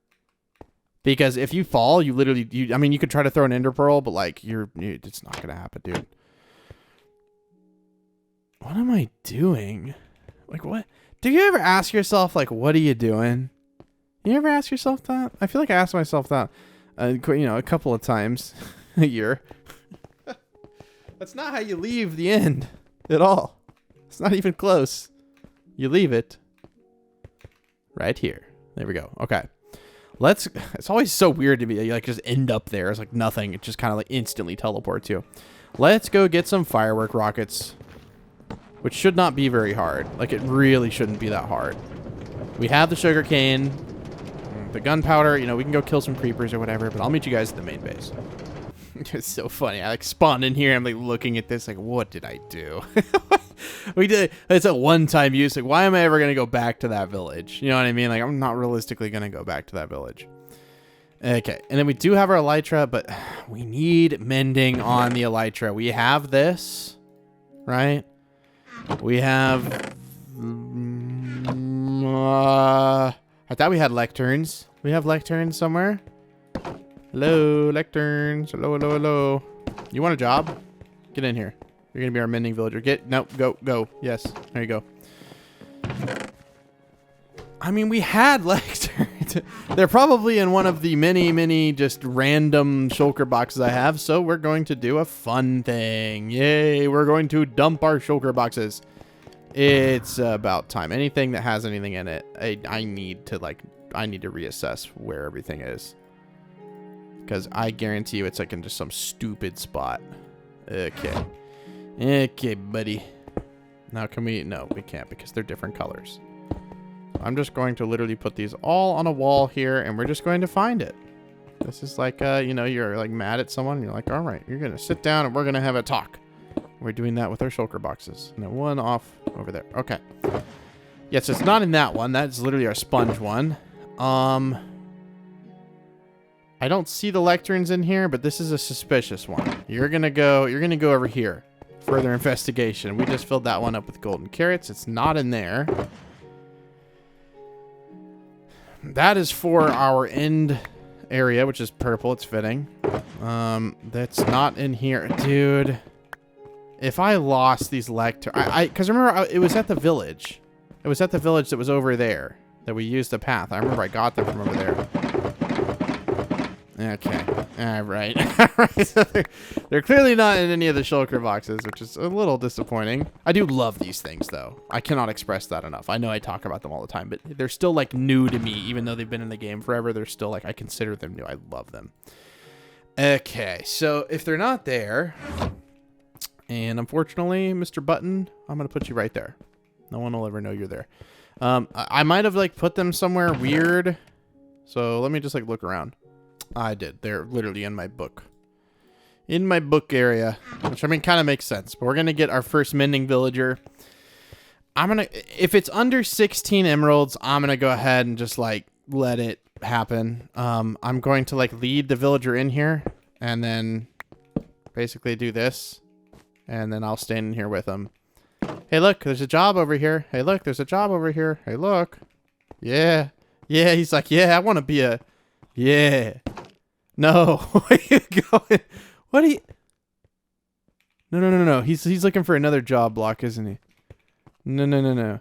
Because if you fall, you literally, I mean, you could try to throw an ender pearl, but like, it's not going to happen, dude. What am I doing? Like, what? Do you ever ask yourself, like, what are you doing? You ever ask yourself that? I feel like I ask myself that, you know, a couple of times a year. That's not how you leave the end at all. It's not even close. You leave it right here. There we go. Okay. It's always so weird to me. You like just end up there. It's like nothing. It just kind of like instantly teleports you. Let's go get some firework rockets, which should not be very hard. Like it really shouldn't be that hard. We have the sugar cane, the gunpowder. You know, we can go kill some creepers or whatever, but I'll meet you guys at the main base. It's so funny. I like spawned in here. I'm like looking at this like, what did I do? We did. It's a one-time use. Like, why am I ever going to go back to that village? You know what I mean? Like, I'm not realistically going to go back to that village. Okay. And then we do have our elytra, but we need mending on the elytra. We have this, right? We have, I thought we had lecterns. We have lecterns somewhere. Hello, lecterns. Hello, hello, hello. You want a job? Get in here. You're going to be our mending villager. Go. Yes. There you go. I mean, we had lecterns. They're probably in one of the many just random shulker boxes I have. So we're going to do a fun thing. Yay. We're going to dump our shulker boxes. It's about time. Anything that has anything in it, I need to reassess where everything is. Because I guarantee you it's like in just some stupid spot. Okay. Okay, buddy. Now can we... No, we can't because they're different colors. I'm just going to literally put these all on a wall here and we're just going to find it. This is like, you know, you're like mad at someone. And you're like, all right, you're going to sit down and we're going to have a talk. We're doing that with our shulker boxes. And then one off over there. Okay. Yes, it's not in that one. That's literally our sponge one. I don't see the lecterns in here, but this is a suspicious one. You're gonna go over here. Further investigation. We just filled that one up with golden carrots. It's not in there. That is for our end area, which is purple. It's fitting. That's not in here. Dude. If I lost these lecterns... Because remember, it was at the village. It was at the village that was over there that we used the path. I remember I got them from over there. Okay. All right. All right. So they're clearly not in any of the shulker boxes, which is a little disappointing. I do love these things, though. I cannot express that enough. I know I talk about them all the time, but they're still, like, new to me. Even though they've been in the game forever, they're still, like, I consider them new. I love them. Okay. So if they're not there, and unfortunately, Mr. Button, I'm going to put you right there. No one will ever know you're there. I might have, like, put them somewhere weird. So let me just, like, look around. I did. They're literally in my book. In my book area. Which, I mean, kind of makes sense. But we're going to get our first mending villager. I'm going to... If it's under 16 emeralds, I'm going to go ahead and just, like, let it happen. I'm going to, like, lead the villager in here. And then basically do this. And then I'll stand in here with him. Hey, look. There's a job over here. Hey, look. There's a job over here. Hey, look. Yeah. Yeah. He's like, yeah, I want to be a... Yeah. No. Where are you going? What are you... No. He's looking for another job block, isn't he? No. No.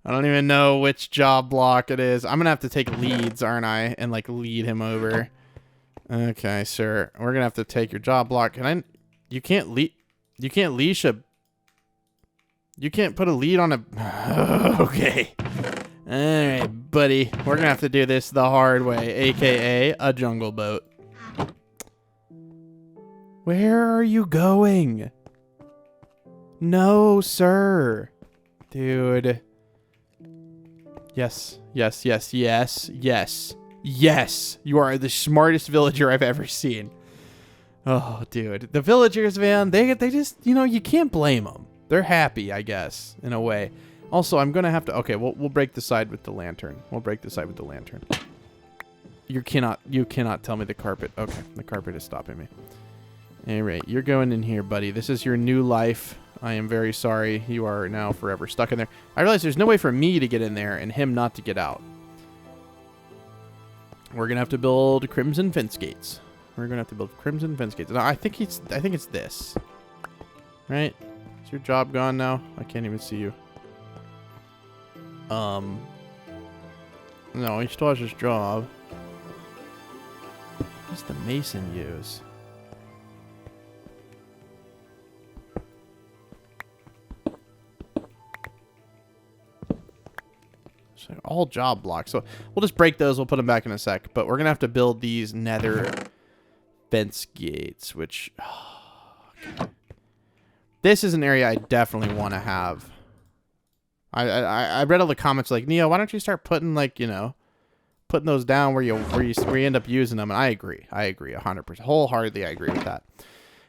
I don't even know which job block it is. I'm gonna have to take leads, aren't I? And like lead him over. Okay, sir. We're gonna have to take your job block. You can't leash a... You can't put a lead on a... Okay. Alright, buddy. We're gonna have to do this the hard way, aka a jungle boat. Where are you going? No, sir. Dude. Yes. Yes, yes, yes, yes. Yes. You are the smartest villager I've ever seen. Oh, dude. The villagers, man, they just, you know, you can't blame them. They're happy, I guess, in a way. Also, I'm going to have to... Okay, we'll break the side with the lantern. We'll break the side with the lantern. You cannot tell me the carpet... Okay, the carpet is stopping me. Alright, you're going in here, buddy. This is your new life. I am very sorry. You are now forever stuck in there. I realize there's no way for me to get in there and him not to get out. We're going to have to build crimson fence gates. We're going to have to build crimson fence gates. Now, I think it's this. Right? Is your job gone now? I can't even see you. No, he still has his job. What does the mason use? So all job blocks. So we'll just break those. We'll put them back in a sec. But we're going to have to build these nether fence gates, which... Okay. This is an area I definitely want to have. I read all the comments like, Neo, why don't you start putting, like, you know, putting those down where you end up using them? And I agree 100%, wholeheartedly. I agree with that,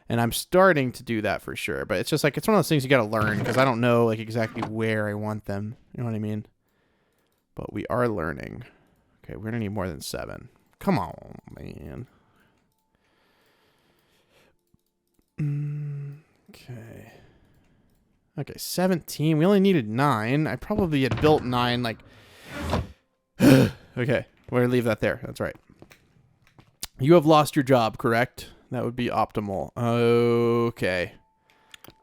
and I'm starting to do that for sure. But it's just like, it's one of those things you got to learn, because I don't know like exactly where I want them. You know what I mean? But we are learning. Okay, we're gonna need more than 7. Come on, man. Okay. Okay, 17. We only needed 9. I probably had built 9, like... Okay, we're going to leave that there. That's right. You have lost your job, correct? That would be optimal. Okay.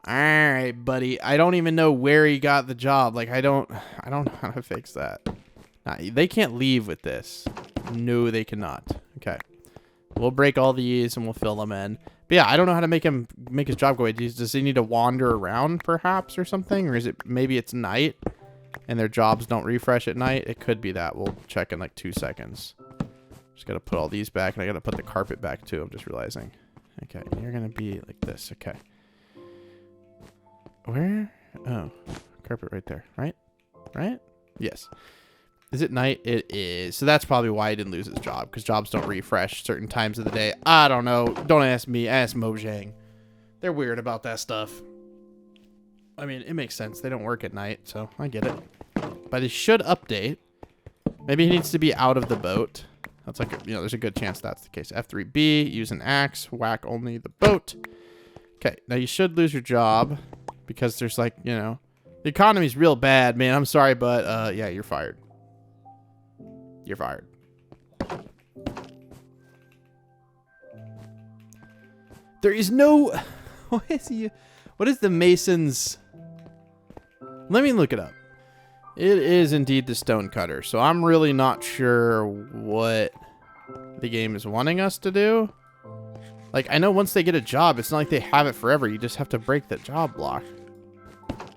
Alright, buddy. I don't even know where he got the job. Like, I don't know how to fix that. Nah, they can't leave with this. No, they cannot. Okay. We'll break all these and we'll fill them in. But yeah, I don't know how to make his job go away. Does he need to wander around perhaps or something? Or is it maybe it's night and their jobs don't refresh at night? It could be that. We'll check in like 2 seconds. Just got to put all these back, and I got to put the carpet back too. I'm just realizing. Okay, you're going to be like this. Okay. Where? Oh, carpet right there. Right? Right? Yes. Is it night? It is. So that's probably why he didn't lose his job, because jobs don't refresh certain times of the day. I don't know. Don't ask me. Ask Mojang. They're weird about that stuff. I mean, it makes sense. They don't work at night, so I get it. But it should update. Maybe he needs to be out of the boat. That's like, you know, there's a good chance that's the case. F3B, use an axe, whack only the boat. Okay, now you should lose your job because there's like, you know, the economy's real bad, man. I'm sorry, but yeah, you're fired. You're fired. There is no... What is he... What is the Mason's... Let me look it up. It is indeed the stone cutter. So I'm really not sure what the game is wanting us to do. Like, I know once they get a job, it's not like they have it forever. You just have to break that job block.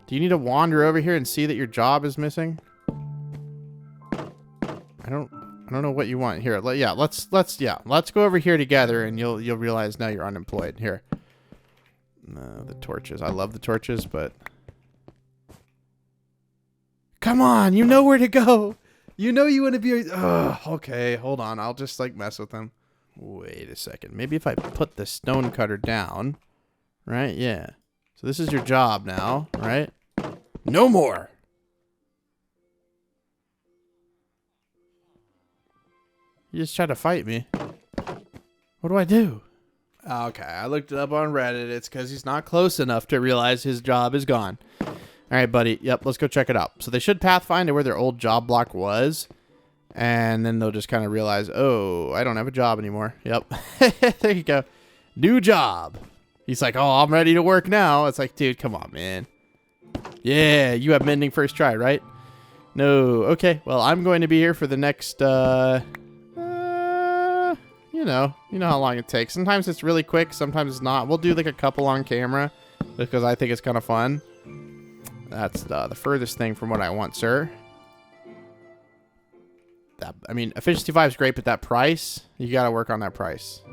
Do you need to wander over here and see that your job is missing? I don't know what you want here. Let's go over here together, and you'll realize now you're unemployed. Here. No, the torches. I love the torches, but come on, you know where to go. You know you want to be. Okay, hold on. I'll just like mess with them. Wait a second. Maybe if I put the stone cutter down, right? Yeah. So this is your job now, right? No more. You just tried to fight me. What do I do? Okay, I looked it up on Reddit. It's because he's not close enough to realize his job is gone. All right, buddy. Yep, let's go check it out. So they should pathfind to where their old job block was. And then they'll just kind of realize, oh, I don't have a job anymore. Yep. There you go. New job. He's like, oh, I'm ready to work now. It's like, dude, come on, man. Yeah, you have mending first try, right? No. Okay. Well, I'm going to be here for the next, you know how long it takes. Sometimes it's really quick. Sometimes it's not. We'll do like a couple on camera because I think it's kind of fun. That's the furthest thing from what I want, sir. I mean, efficiency 5 is great, but that price, you got to work on that price.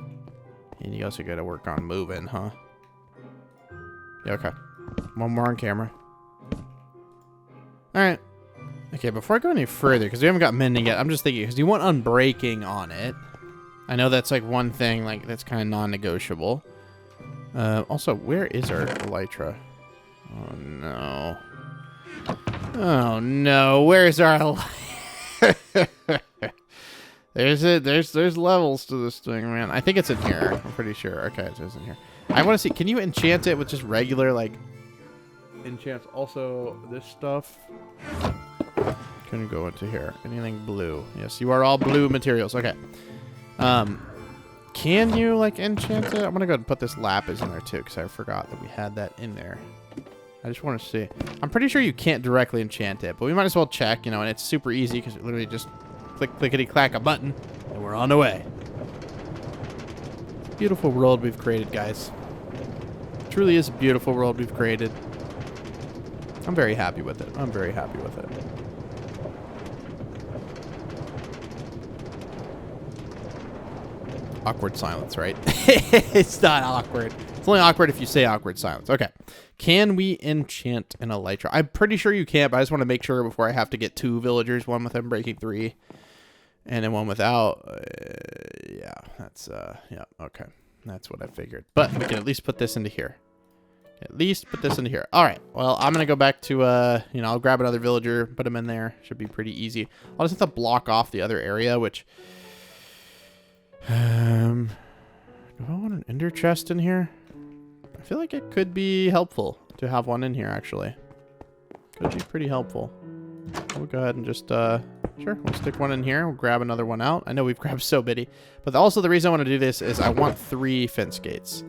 And you also got to work on moving, huh? Yeah, okay. One more on camera. All right. Okay, before I go any further, because we haven't got mending yet, I'm just thinking, because you want unbreaking on it. I know that's like one thing, like that's kind of non-negotiable. Also, where is our elytra? Oh, no. Oh, no. Where's our There's levels to this thing, man. I think it's in here. I'm pretty sure. Okay, it is in here. I want to see. Can you enchant it with just regular, like, enchants? Also, this stuff. Couldn't go into here. Anything blue? Yes, you are all blue materials. Okay. Can you, like, enchant it? I'm gonna go ahead and put this lapis in there too, because I forgot that we had that in there. I just want to see. I'm pretty sure you can't directly enchant it, but we might as well check, you know, and it's super easy because it literally just clickety-clack a button, and we're on the way. Beautiful world we've created, guys. It truly is a beautiful world we've created. I'm very happy with it. I'm very happy with it. Awkward silence, right? It's not awkward. It's only awkward if you say awkward silence. Okay. Can we enchant an elytra? I'm pretty sure you can't, but I just want to make sure before I have to get 2 villagers, one with them breaking 3, and then one without. Yeah, that's, yeah, okay. That's what I figured. But we can at least put this into here. At least put this into here. All right. Well, I'm going to go back to, you know, I'll grab another villager, put him in there. Should be pretty easy. I'll just have to block off the other area, which... do I want an ender chest in here? I feel like it could be helpful to have one in here, actually. Could be pretty helpful. We'll go ahead and just, sure, we'll stick one in here. We'll grab another one out. I know we've grabbed so many. But also the reason I want to do this is I want 3 fence gates.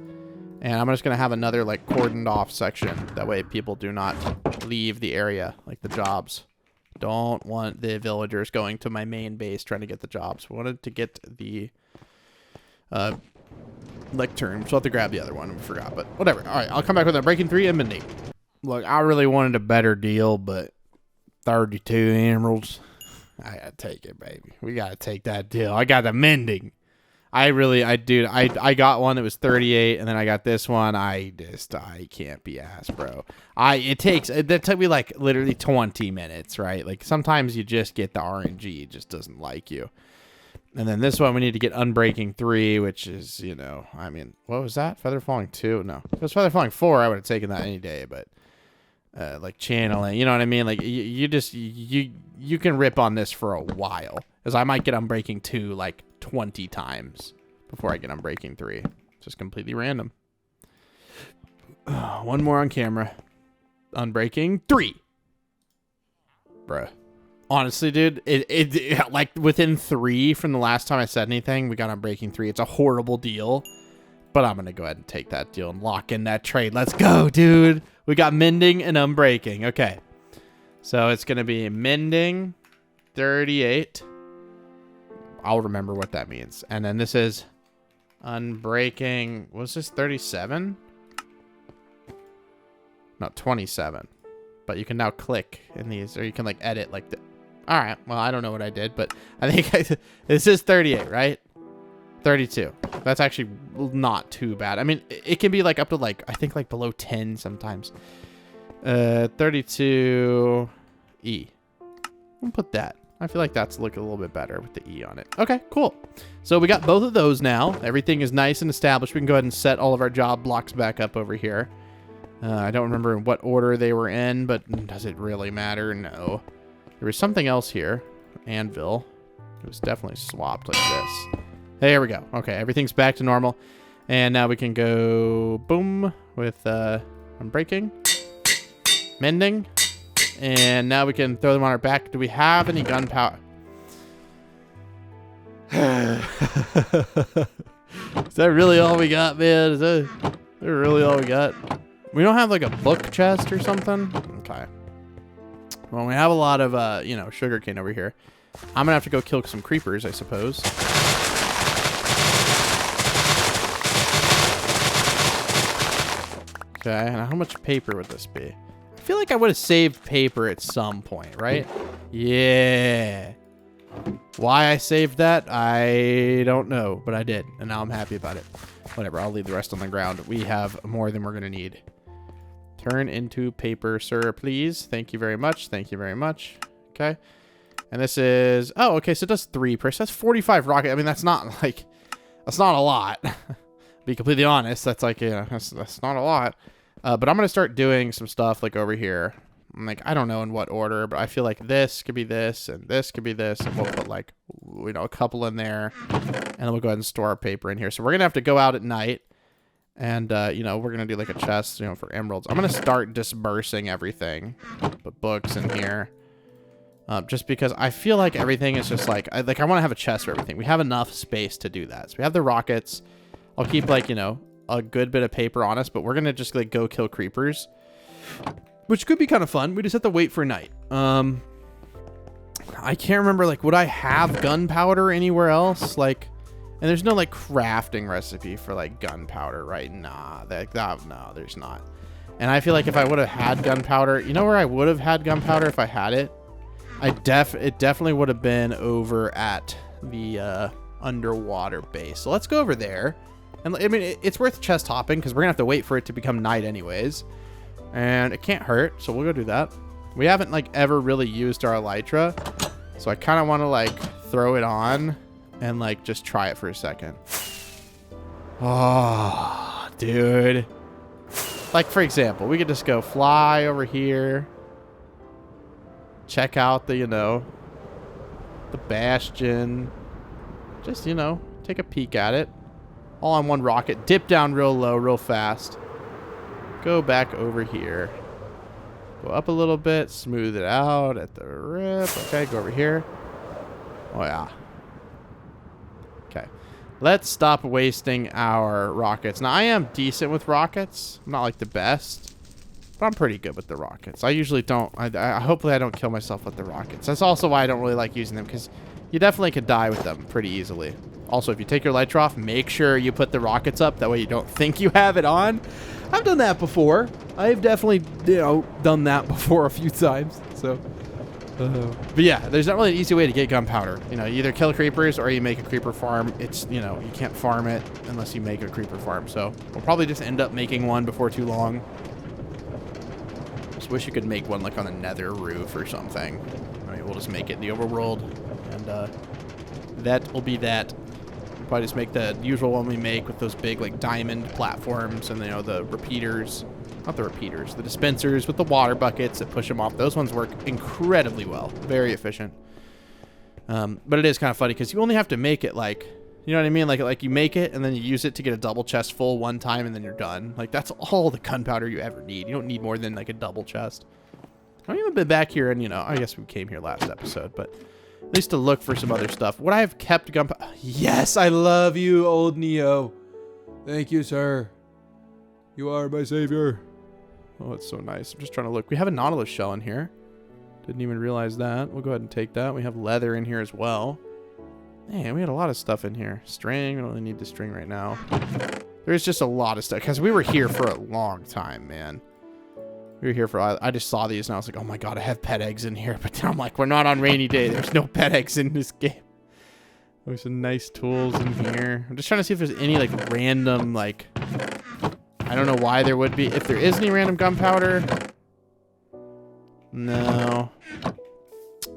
And I'm just going to have another, like, cordoned off section. That way people do not leave the area, like the jobs. Don't want the villagers going to my main base trying to get the jobs. We wanted to get the... lectern. So I'll have to grab the other one. We forgot, but whatever. All right, I'll come back with a breaking 3 and mending. Look, I really wanted a better deal, but 32 emeralds. I gotta take it, baby. We gotta take that deal. I got the mending. I got one that was 38, and then I got this one. I can't be asked, bro. That took me like literally 20 minutes, right? Like sometimes you just get the RNG, it just doesn't like you. And then this one, we need to get Unbreaking 3, which is, you know, I mean, what was that? Feather Falling 2? No. If it was Feather Falling 4, I would have taken that any day, but, like, channeling, you know what I mean? Like, you can rip on this for a while, because I might get Unbreaking 2, like, 20 times before I get Unbreaking 3. Just completely random. One more on camera. Unbreaking 3. Bruh. Honestly, dude, it like within 3 from the last time I said anything, we got Unbreaking 3. It's a horrible deal, but I'm going to go ahead and take that deal and lock in that trade. Let's go, dude. We got mending and unbreaking. Okay. So it's going to be mending 38. I'll remember what that means. And then this is unbreaking. Was this 37? No, 27. But you can now click in these, or you can like edit like the... All right. Well, I don't know what I did, but I think this is 38, right? 32. That's actually not too bad. I mean, it can be like up to like, I think like below 10 sometimes. 32 E. We'll put that. I feel like that's looking a little bit better with the E on it. Okay, cool. So we got both of those now. Everything is nice and established. We can go ahead and set all of our job blocks back up over here. I don't remember in what order they were in, but does it really matter? No. There was something else here. Anvil. It was definitely swapped like this. There we go. Okay, everything's back to normal. And now we can go boom with unbreaking, mending, and now we can throw them on our back. Do we have any gunpowder? Is that really all we got, man? Is that really all we got? We don't have like a book chest or something? Okay. Well, we have a lot of, you know, sugarcane over here. I'm going to have to go kill some creepers, I suppose. Okay, and how much paper would this be? I feel like I would have saved paper at some point, right? Yeah. Why I saved that, I don't know, but I did, and now I'm happy about it. Whatever, I'll leave the rest on the ground. We have more than we're going to need. Turn into paper, sir, please. Thank you very much. Thank you very much. Okay. And this is... Oh, okay, so it does 3 per... So that's 45 rocket. I mean, that's not, like... That's not a lot. Be completely honest. That's like, yeah, that's not a lot. But I'm going to start doing some stuff, like, over here. Like, I don't know in what order, but I feel like this could be this, and this could be this, and we'll put, like, you know, a couple in there, and then we'll go ahead and store our paper in here. So we're going to have to go out at night, and, you know, we're going to do, like, a chest, you know, for emeralds. I'm going to start dispersing everything, put books in here, just because I feel like everything is just, like, I want to have a chest for everything. We have enough space to do that. So we have the rockets. I'll keep, like, you know, a good bit of paper on us, but we're going to just, like, go kill creepers. Which could be kind of fun. We just have to wait for night. I can't remember, like, would I have gunpowder anywhere else? Like, and there's no, like, crafting recipe for, like, gunpowder, right? Nah, no, there's not. And I feel like if I would have had gunpowder, you know where I would have had gunpowder if I had it? It definitely would have been over at the underwater base. So let's go over there. And, I mean, it's worth chest hopping because we're going to have to wait for it to become night anyways. And it can't hurt, so we'll go do that. We haven't, like, ever really used our elytra, so I kind of want to, like, throw it on and, like, just try it for a second. Oh, dude. Like, for example, we could just go fly over here. Check out the, you know, the bastion. Just, you know, take a peek at it. All on one rocket. Dip down real low, real fast. Go back over here. Go up a little bit. Smooth it out at the rip. Okay, go over here. Oh, yeah. Okay. Let's stop wasting our rockets. Now, I am decent with rockets. I'm not, like, the best. But I'm pretty good with the rockets. I usually don't... hopefully, I don't kill myself with the rockets. That's also why I don't really like using them. Because you definitely could die with them pretty easily. Also, if you take your elytra off, make sure you put the rockets up. That way you don't think you have it on. I've done that before. I've definitely, you know, done that before a few times. So, but yeah, there's not really an easy way to get gunpowder. You know, you either kill creepers or you make a creeper farm. It's, you know, you can't farm it unless you make a creeper farm. So we'll probably just end up making one before too long. Just wish you could make one like on the nether roof or something. I mean, we'll just make it in the overworld, and that will be that. Probably just make the usual one we make with those big, like, diamond platforms and, you know, the repeaters. Not the repeaters. The dispensers with the water buckets that push them off. Those ones work incredibly well. Very efficient. But it is kind of funny because you only have to make it, like, you know what I mean? Like you make it and then you use it to get a double chest full one time and then you're done. Like, that's all the gunpowder you ever need. You don't need more than, like, a double chest. I've even been back here and, you know, I guess we came here last episode, but... At least to look for some other stuff. Would I have kept gunpowder? Yes, I love you, old Neo. Thank you, sir. You are my savior. Oh, it's so nice. I'm just trying to look. We have a nautilus shell in here. Didn't even realize that. We'll go ahead and take that. We have leather in here as well. Man, we had a lot of stuff in here. String. We don't really need the string right now. There's just a lot of stuff. Because we were here for a long time, man. We were here for... I just saw these and I was like, oh my god, I have pet eggs in here. But then I'm like, we're not on rainy day. There's no pet eggs in this game. There's some nice tools in here. I'm just trying to see if there's any, like, random, like... I don't know why there would be. If there is any random gunpowder... No.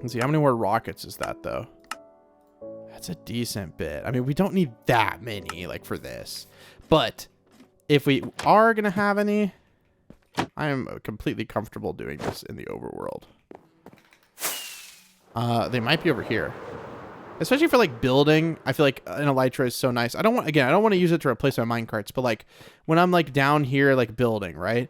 Let's see, how many more rockets is that, though? That's a decent bit. I mean, we don't need that many, like, for this. But if we are going to have any... I am completely comfortable doing this in the overworld. They might be over here. Especially for, like, building. I feel like an elytra is so nice. I don't want to use it to replace my minecarts, but, like, when I'm, like, down here, like, building, right?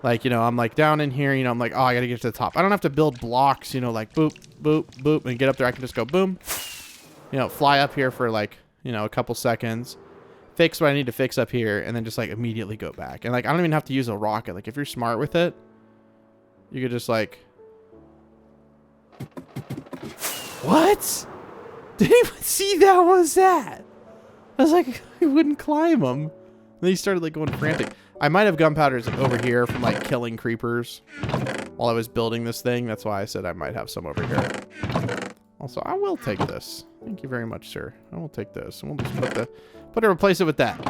Like, you know, I'm, like, down in here, you know, I'm like, oh, I gotta get to the top. I don't have to build blocks, you know, like, boop, boop, boop, and get up there. I can just go boom. You know, fly up here for, like, you know, a couple seconds. Fix what I need to fix up here, and then just, like, immediately go back. And, like, I don't even have to use a rocket. Like, if you're smart with it, you could just, like, What? Didn't even see that. What was that? I was like, I wouldn't climb them. Then he started like going frantic. I might have gunpowders over here from like killing creepers while I was building this thing. That's why I said I might have some over here. Also, I will take this. Thank you very much, sir. I will take this. And we'll just replace it with that.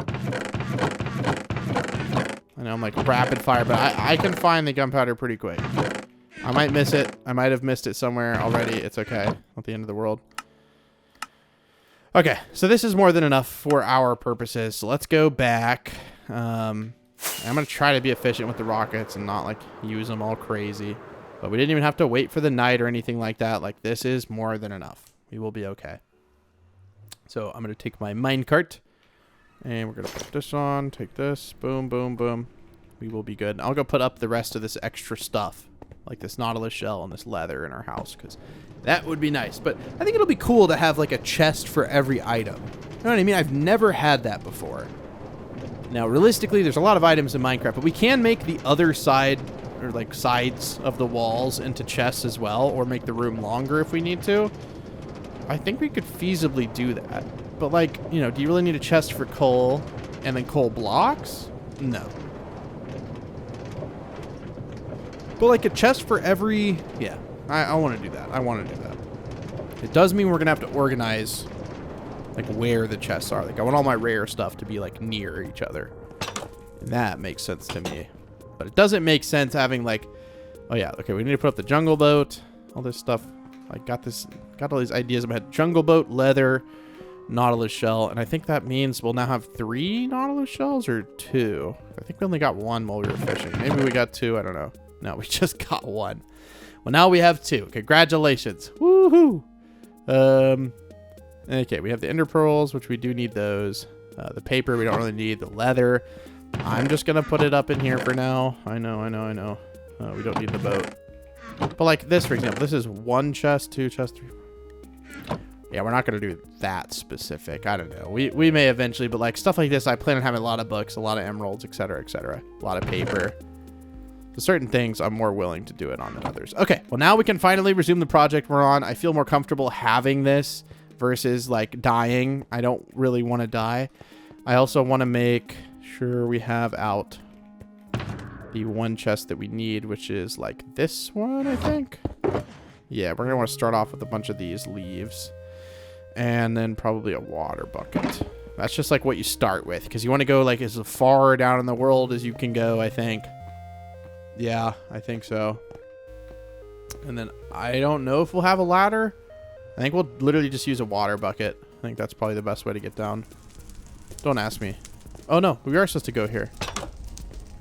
I know I'm like rapid fire, but I can find the gunpowder pretty quick. I might miss it. I might have missed it somewhere already. It's okay. Not the end of the world. Okay, so this is more than enough for our purposes. So let's go back. I'm going to try to be efficient with the rockets and not like use them all crazy. But we didn't even have to wait for the night or anything like that. Like this is more than enough. We will be okay. So I'm going to take my minecart and we're going to put this on. Take this. Boom, boom, boom. We will be good. I'll go put up the rest of this extra stuff. Like this nautilus shell and this leather in our house, because that would be nice. But I think it'll be cool to have like a chest for every item. You know what I mean? I've never had that before. Now, realistically, there's a lot of items in Minecraft, but we can make the other side, or like sides of the walls into chests as well, or make the room longer if we need to. I think we could feasibly do that. But like, you know, do you really need a chest for coal and then coal blocks? No. But like a chest for every... Yeah, I want to do that. I want to do that. It does mean we're going to have to organize like where the chests are. Like I want all my rare stuff to be like near each other. And that makes sense to me. But it doesn't make sense having like... Oh yeah, okay, we need to put up the jungle boat. All this stuff. I got all these ideas in my head. Jungle boat, leather, nautilus shell. And I think that means we'll now have 3 nautilus shells or 2. I think we only got 1 while we were fishing. Maybe we got 2, I don't know. No, we just got 1. Well, now we have 2. Congratulations. Woohoo! Okay, we have the ender pearls, which we do need those. The paper we don't really need. The leather. I'm just going to put it up in here for now. I know. We don't need the boat. But like this, for example, this is 1 chest, 2 chests, 3. Yeah, we're not going to do that specific. I don't know. We may eventually, but like stuff like this, I plan on having a lot of books, a lot of emeralds, etc., etc. A lot of paper. So certain things I'm more willing to do it on than others. Okay, well now we can finally resume the project we're on. I feel more comfortable having this versus like dying. I don't really want to die. I also want to make sure we have out the 1 chest that we need, which is like this one, I think. Yeah, we're going to want to start off with a bunch of these leaves. And then probably a water bucket. That's just like what you start with, because you want to go like as far down in the world as you can go, I think. Yeah, I think so. And then I don't know if we'll have a ladder. I think we'll literally just use a water bucket. I think that's probably the best way to get down. Don't ask me. Oh no, we are supposed to go here.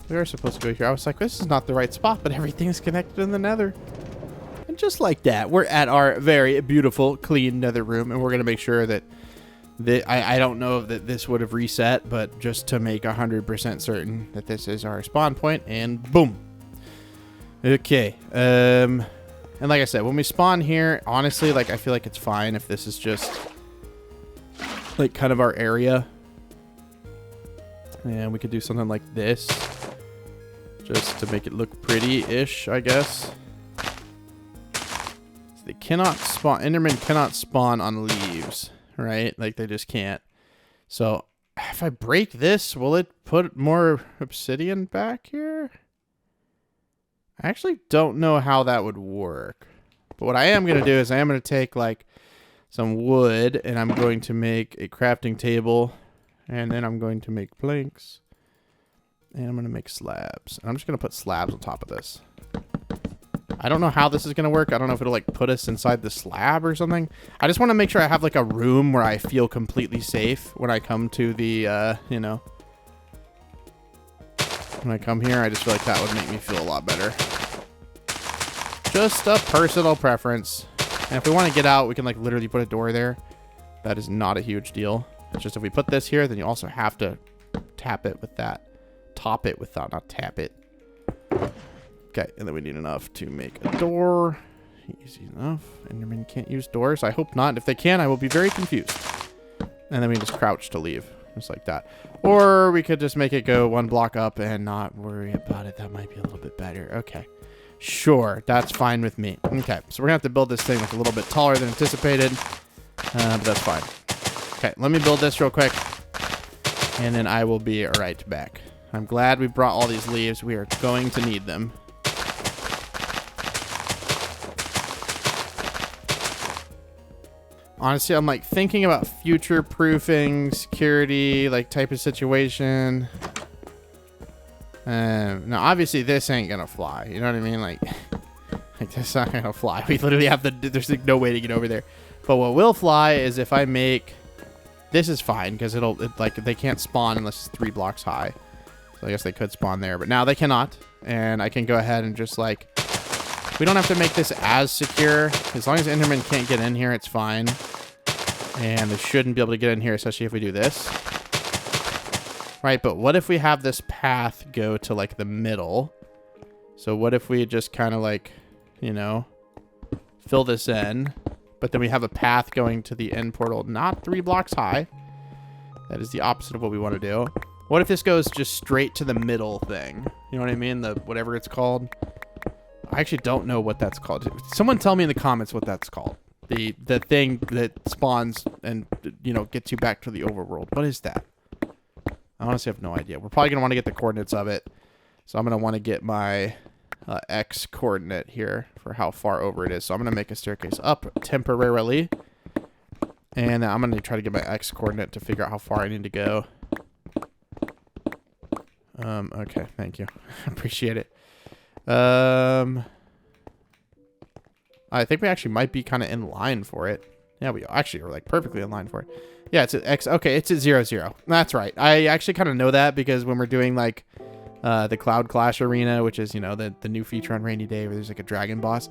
We are supposed to go here. I was like, this is not the right spot, but everything's connected in the nether. And just like that, we're at our very beautiful, clean nether room, and we're going to make sure that I don't know that this would have reset, but just to make 100% certain that this is our spawn point, and boom. Okay. And like I said, when we spawn here, honestly, like I feel like it's fine if this is just like kind of our area. And we could do something like this just to make it look pretty-ish, I guess. So they cannot spawn, Endermen cannot spawn on leaves, right? Like they just can't. So if I break this, will it put more obsidian back here? I actually don't know how that would work. But what I am going to do is I am going to take like some wood and I'm going to make a crafting table. And then I'm going to make planks. And I'm going to make slabs. And I'm just going to put slabs on top of this. I don't know how this is going to work. I don't know if it'll like put us inside the slab or something. I just want to make sure I have like a room where I feel completely safe when I come to the, you know. When I come here, I just feel like that would make me feel a lot better. Just a personal preference. And if we want to get out, we can like literally put a door there. That is not a huge deal. It's just if we put this here, then you also have to tap it with that. Top it with that, not tap it. Okay, and then we need enough to make a door. Easy enough. Endermen can't use doors. I hope not. If they can, I will be very confused. And then we just crouch to leave. Just like that. Or we could just make it go 1 block up and not worry about it. That might be a little bit better. Okay. Sure, that's fine with me. Okay, so we're gonna have to build this thing like a little bit taller than anticipated, but that's fine. Okay, let me build this real quick, and then I will be right back. I'm glad we brought all these leaves. We are going to need them. Honestly, I'm like thinking about future-proofing, security, like type of situation. Now, obviously, this ain't gonna fly. You know what I mean? Like this not gonna fly. We literally have to. There's like no way to get over there. But what will fly is if I make. This is fine because like they can't spawn unless it's 3 blocks high. So I guess they could spawn there, but now they cannot. And I can go ahead and just like. We don't have to make this as secure. As long as Enderman can't get in here, it's fine. And they shouldn't be able to get in here, especially if we do this. Right, but what if we have this path go to, like, the middle? So what if we just kind of, like, you know, fill this in, but then we have a path going to the end portal, not 3 blocks high. That is the opposite of what we want to do. What if this goes just straight to the middle thing? You know what I mean? The whatever it's called. I actually don't know what that's called. Someone tell me in the comments what that's called. The thing that spawns and, you know, gets you back to the overworld. What is that? I honestly have no idea. We're probably going to want to get the coordinates of it. So I'm going to want to get my X coordinate here for how far over it is. So I'm going to make a staircase up temporarily. And I'm going to try to get my X coordinate to figure out how far I need to go. Okay, thank you. Appreciate it. I think we actually might be kind of in line for it. Yeah, we actually are like perfectly in line for it. Yeah, it's at X. Okay, it's at 0, 0. That's right. I actually kind of know that because when we're doing like the Cloud Clash Arena, which is, you know, the new feature on RainyDay where there's like a dragon boss.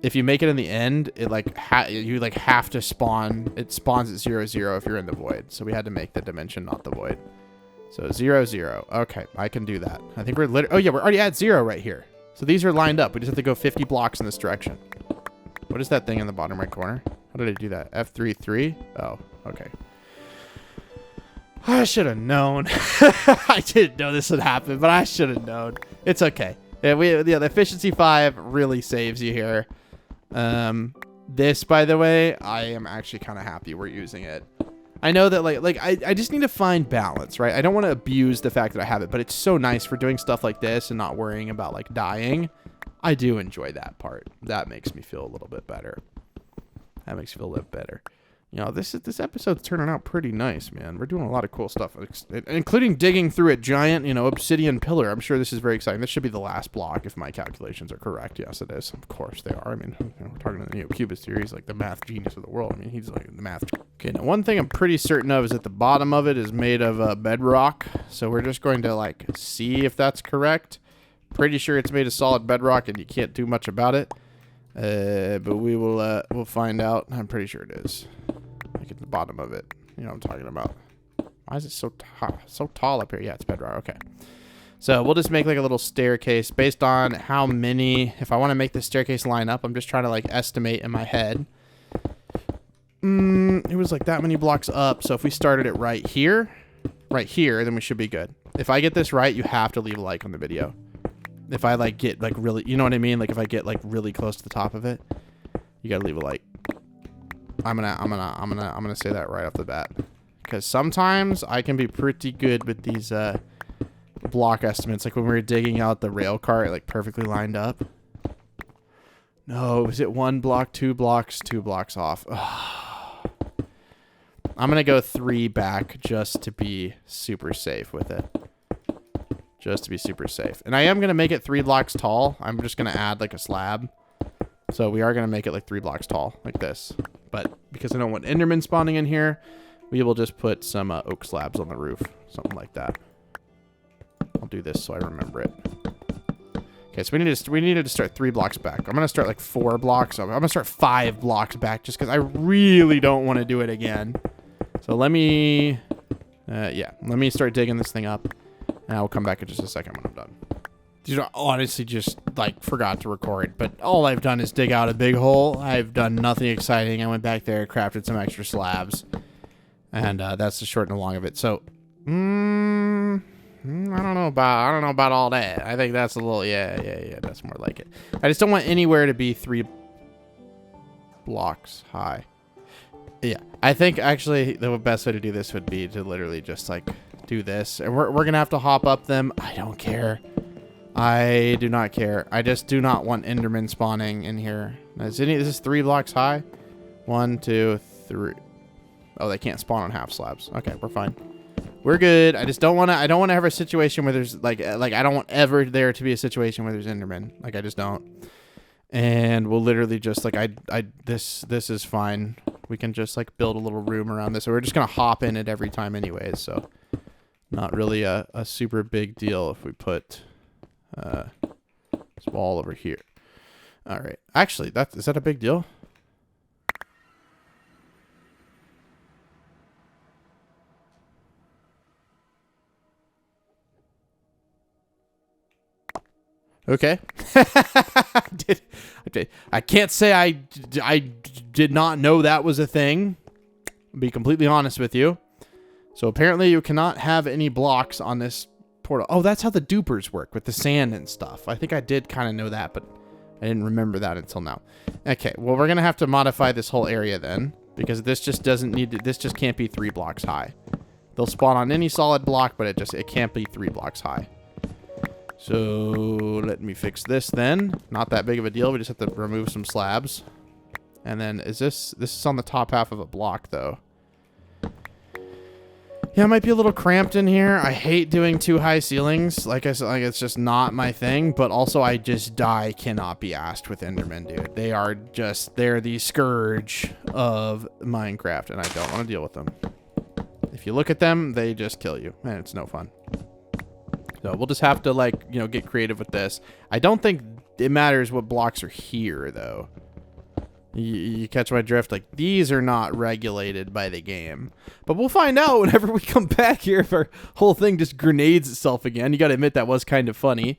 If you make it in the end, it like you like have to spawn. It spawns at 0, 0 if you're in the void. So we had to make the dimension, not the void. So 0, 0. Okay, I can do that. I think we're literally. Oh yeah, we're already at 0 right here. So these are lined up. We just have to go 50 blocks in this direction. What is that thing in the bottom right corner? How did I do that? F3, 3? Oh, okay. I should have known. I didn't know this would happen, but I should have known. It's okay. Yeah, the efficiency 5 really saves you here. This, by the way, I am actually kind of happy we're using it. I know that I just need to find balance, right? I don't want to abuse the fact that I have it, but it's so nice for doing stuff like this and not worrying about like dying. I do enjoy that part. That makes me feel a little bit better. That makes me feel a little better. You know, this episode's turning out pretty nice, man. We're doing a lot of cool stuff, including digging through a giant, you know, obsidian pillar. I'm sure this is very exciting. This should be the last block if my calculations are correct. Yes, it is. Of course they are. I mean, we're talking to the Neo-Cubist here. He's like the math genius of the world. I mean, he's like the math. Okay, now one thing I'm pretty certain of is that the bottom of it is made of bedrock. So we're just going to like see if that's correct. Pretty sure it's made of solid bedrock and you can't do much about it. But we'll find out. I'm pretty sure it is. Like at the bottom of it. You know what I'm talking about. Why is it so tall up here? Yeah, it's bedrock. Okay. So we'll just make like a little staircase based on how many. If I want to make this staircase line up, I'm just trying to like estimate in my head. It was like that many blocks up. So if we started it right here, then we should be good. If I get this right, you have to leave a like on the video. If I like get like really, you know what I mean? Like if I get like really close to the top of it, you gotta leave a like. I'm gonna say that right off the bat, because sometimes I can be pretty good with these block estimates. Like when we were digging out the rail car, it like perfectly lined up. No, was it 1 block, 2 blocks, 2 blocks off? I'm gonna go 3 back just to be super safe with it. Just to be super safe. And I am going to make it 3 blocks tall. I'm just going to add like a slab. So we are going to make it like 3 blocks tall, like this. But because I don't want Enderman spawning in here, we will just put some oak slabs on the roof. Something like that. I'll do this so I remember it. Okay, so we needed to start 3 blocks back. I'm going to start like 4 blocks. I'm going to start 5 blocks back just because I really don't want to do it again. So let me... let me start digging this thing up. And I'll come back in just a second when I'm done. You know, honestly, just like forgot to record, but all I've done is dig out a big hole. I've done nothing exciting. I went back there, crafted some extra slabs, and that's the short and the long of it. So, I don't know about all that. I think that's a little, yeah, that's more like it. I just don't want anywhere to be 3 blocks high. Yeah, I think actually the best way to do this would be to literally just like do this. And we're going to have to hop up them. I don't care. I do not care. I just do not want Enderman spawning in here. This is 3 blocks high. 1, 2, 3. Oh, they can't spawn on half slabs. Okay, we're fine. We're good. I just don't want to. I don't want to have a situation where there's like I don't want ever there to be a situation where there's Enderman. Like I just don't. And we'll literally just like this is fine. We can just like build a little room around this. So we're just gonna hop in it every time anyways. So not really a super big deal if we put this wall over here. All right. Actually, is that a big deal? Okay. I can't say I did not know that was a thing. I'll be completely honest with you. So apparently you cannot have any blocks on this portal. Oh, that's how the dupers work with the sand and stuff. I think I did kind of know that, but I didn't remember that until now. Okay, well, we're going to have to modify this whole area then, because this just doesn't need to, this just can't be 3 blocks high. They'll spawn on any solid block, but it can't be 3 blocks high. So let me fix this then. Not that big of a deal. We just have to remove some slabs. And then this is on the top half of a block though. Yeah, it might be a little cramped in here. I hate doing too high ceilings. Like I said, like it's just not my thing. But also I cannot be asked with Endermen, dude. They're the scourge of Minecraft and I don't want to deal with them. If you look at them, they just kill you and it's no fun. So we'll just have to like, you know, get creative with this. I don't think it matters what blocks are here though. You catch my drift? Like these are not regulated by the game, but we'll find out whenever we come back here if our whole thing just grenades itself again. You got to admit that was kind of funny.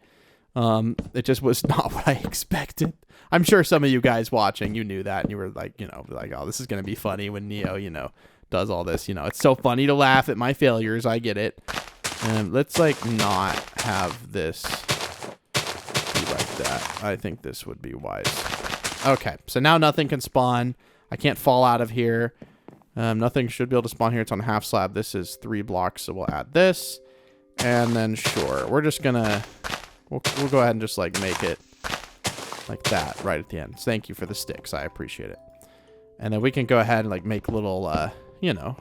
It just was not what I expected. I'm sure some of you guys watching, you knew that and you were like, you know, like, oh, this is going to be funny when Neo, you know, does all this. You know, it's so funny to laugh at my failures. I get it. And let's like not have this be like that. I think this would be wise. Okay, so now nothing can spawn. I can't fall out of here. Nothing should be able to spawn here. It's on a half slab. This is 3 blocks, so we'll add this. And then sure, we're just gonna we'll go ahead and just like make it like that right at the end. Thank you for the sticks. I appreciate it. And then we can go ahead and like make little you know,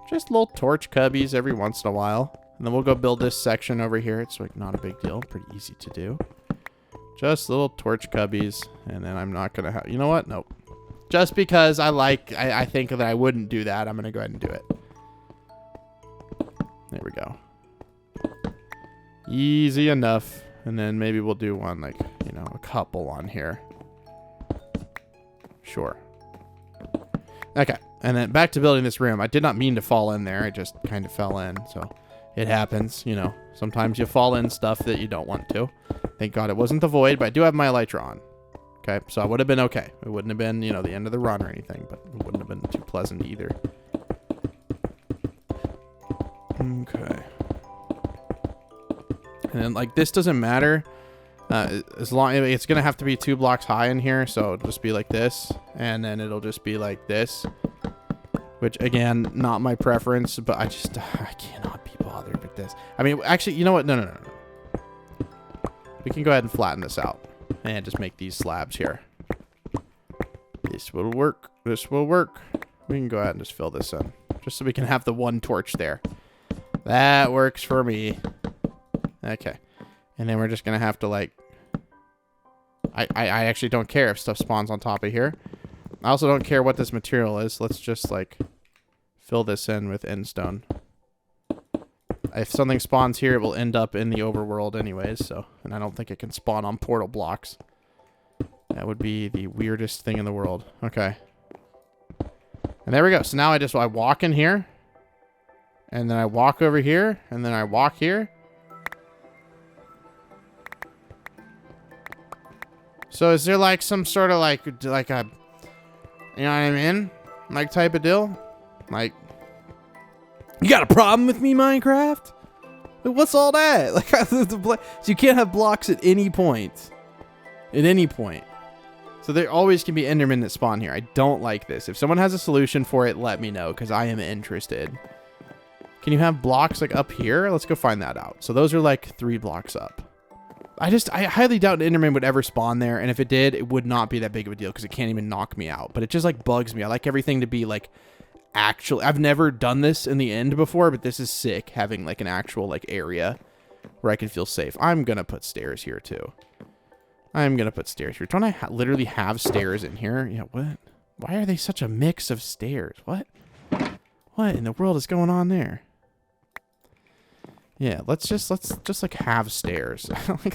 just little torch cubbies every once in a while. And then we'll go build this section over here. It's like not a big deal. Pretty easy to do. Just little torch cubbies. And then I'm not going to have... You know what? Nope. Just because I think that I wouldn't do that, I'm going to go ahead and do it. There we go. Easy enough. And then maybe we'll do one like, you know, a couple on here. Sure. Okay. And then back to building this room. I did not mean to fall in there. I just kind of fell in. So it happens, you know. Sometimes you fall in stuff that you don't want to. Thank God it wasn't the void, but I do have my elytra on. Okay, so I would have been okay. It wouldn't have been, you know, the end of the run or anything, but it wouldn't have been too pleasant either. Okay. And then, like, this doesn't matter. As long it's going to have to be 2 blocks high in here, so it'll just be like this. And then it'll just be like this. Which, again, not my preference, but I cannot be bothered with this. I mean, actually, you know what? No. We can go ahead and flatten this out. And just make these slabs here. This will work. This will work. We can go ahead and just fill this in. Just so we can have the 1 torch there. That works for me. Okay. And then we're just going to have to, like... I actually don't care if stuff spawns on top of here. I also don't care what this material is. Let's just, like, fill this in with endstone. If something spawns here, it will end up in the overworld anyways, so... And I don't think it can spawn on portal blocks. That would be the weirdest thing in the world. Okay. And there we go. So now I walk in here. And then I walk over here. And then I walk here. So is there like some sort of like a, you know what I mean? Like type of deal? Like, You got a problem with me, Minecraft? What's all that? Like, so you can't have blocks at any point. At any point. So there always can be Endermen that spawn here. I don't like this. If someone has a solution for it, let me know, because I am interested. Can you have blocks like up here? Let's go find that out. So those are like 3 blocks up. I highly doubt an Enderman would ever spawn there, and if it did, it would not be that big of a deal because it can't even knock me out. But it just like bugs me. I like everything to be like actual. I've never done this in the end before, but this is sick, having like an actual like area where I can feel safe. I'm gonna put stairs here too. I'm gonna put stairs here. Don't I literally have stairs in here? Yeah, what? Why are they such a mix of stairs? What in the world is going on there? Yeah, let's just like have stairs.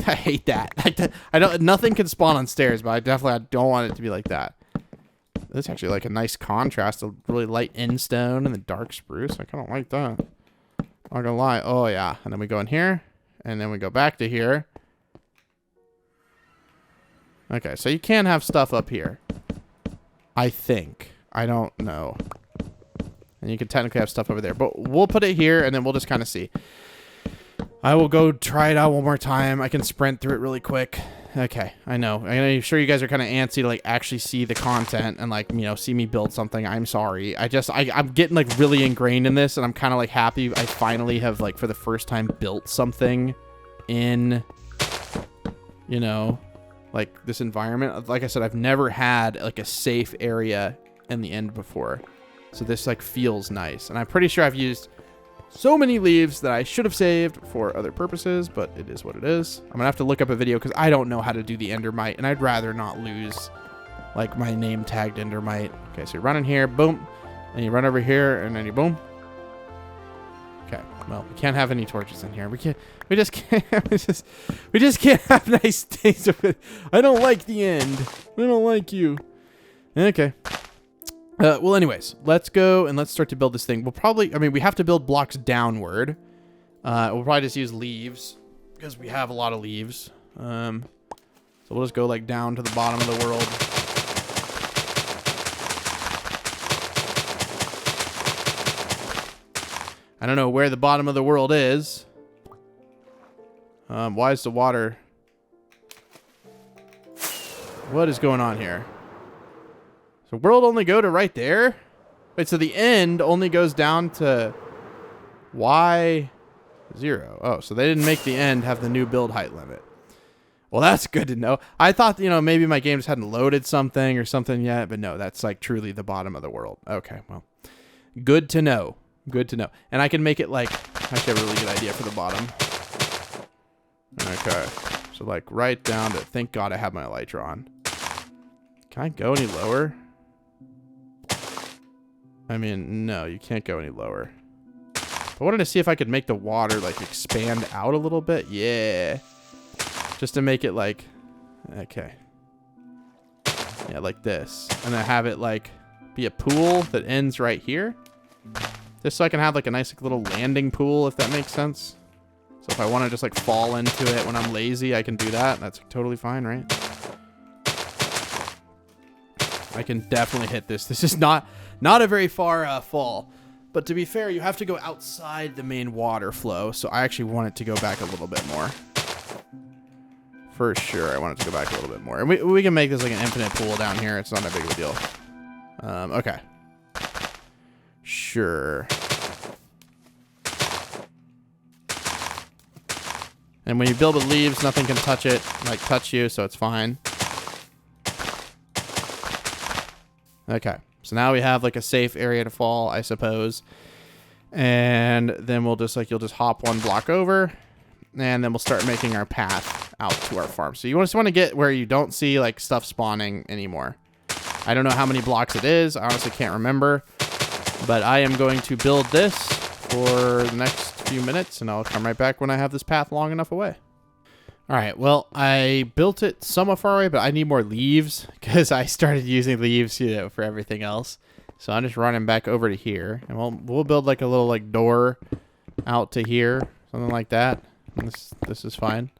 I hate that. Nothing can spawn on stairs, but I don't want it to be like that. This is actually like a nice contrast, a really light end stone and the dark spruce. I kind of like that. Not gonna lie. Oh yeah, and then we go in here, and then we go back to here. Okay, so you can have stuff up here. I think. I don't know. And you can technically have stuff over there, but we'll put it here, and then we'll just kind of see. I will go try it out one more time. I can sprint through it really quick. Okay, I know. I'm sure you guys are kind of antsy to like actually see the content and like, you know, see me build something. I'm sorry. I'm getting like really ingrained in this, and I'm kind of like happy I finally have like for the first time built something in, you know, like this environment. Like I said, I've never had like a safe area in the end before. So this like feels nice. And I'm pretty sure I've used so many leaves that I should have saved for other purposes, but it is what it is. I'm gonna have to look up a video because I don't know how to do the endermite, and I'd rather not lose like my name tagged endermite. Okay, so you run in here, boom, and you run over here, and then you boom. Okay, well, we can't have any torches in here. We just can't have nice things with it. I don't like the end. I don't like you. Okay. Well, anyways, let's go and let's start to build this thing. We'll probably, I mean, we have to build blocks downward. We'll probably just use leaves because we have a lot of leaves. So we'll just go like down to the bottom of the world. I don't know where the bottom of the world is. Why is the water? What is going on here? So world only go to right there? Wait, so the end only goes down to Y0. Oh, so they didn't make the end have the new build height limit. Well, that's good to know. I thought, you know, maybe my game just hadn't loaded something or something yet, but no, that's like truly the bottom of the world. Okay, well, good to know. Good to know. And I can make it like, actually I have a really good idea for the bottom. Okay, so like right down to, thank God I have my elytra on. Can I go any lower? I mean, no, you can't go any lower. I wanted to see if I could make the water like expand out a little bit. Yeah. Just to make it like, okay. Yeah, like this. And then have it like be a pool that ends right here. Just so I can have like a nice like, little landing pool, if that makes sense. So if I want to just like fall into it when I'm lazy, I can do that. That's totally fine, right? I can definitely hit this. This is not a very far fall. But to be fair, you have to go outside the main water flow. So I actually want it to go back a little bit more. For sure, I want it to go back a little bit more. And we can make this like an infinite pool down here. It's not that big of a deal. Okay. Sure. And when you build with leaves, nothing can touch it, like touch you, so it's fine. Okay, so now we have like a safe area to fall, I suppose. And then we'll just like, you'll just hop one block over, and then we'll start making our path out to our farm. So you just want to get where you don't see like stuff spawning anymore. I don't know how many blocks it is. I honestly can't remember. But I am going to build this for the next few minutes, and I'll come right back when I have this path long enough away. All right, well, I built it somewhat far away, but I need more leaves because I started using leaves, you know, for everything else. So I'm just running back over to here, and we'll build like a little like door out to here, something like that. And this is fine.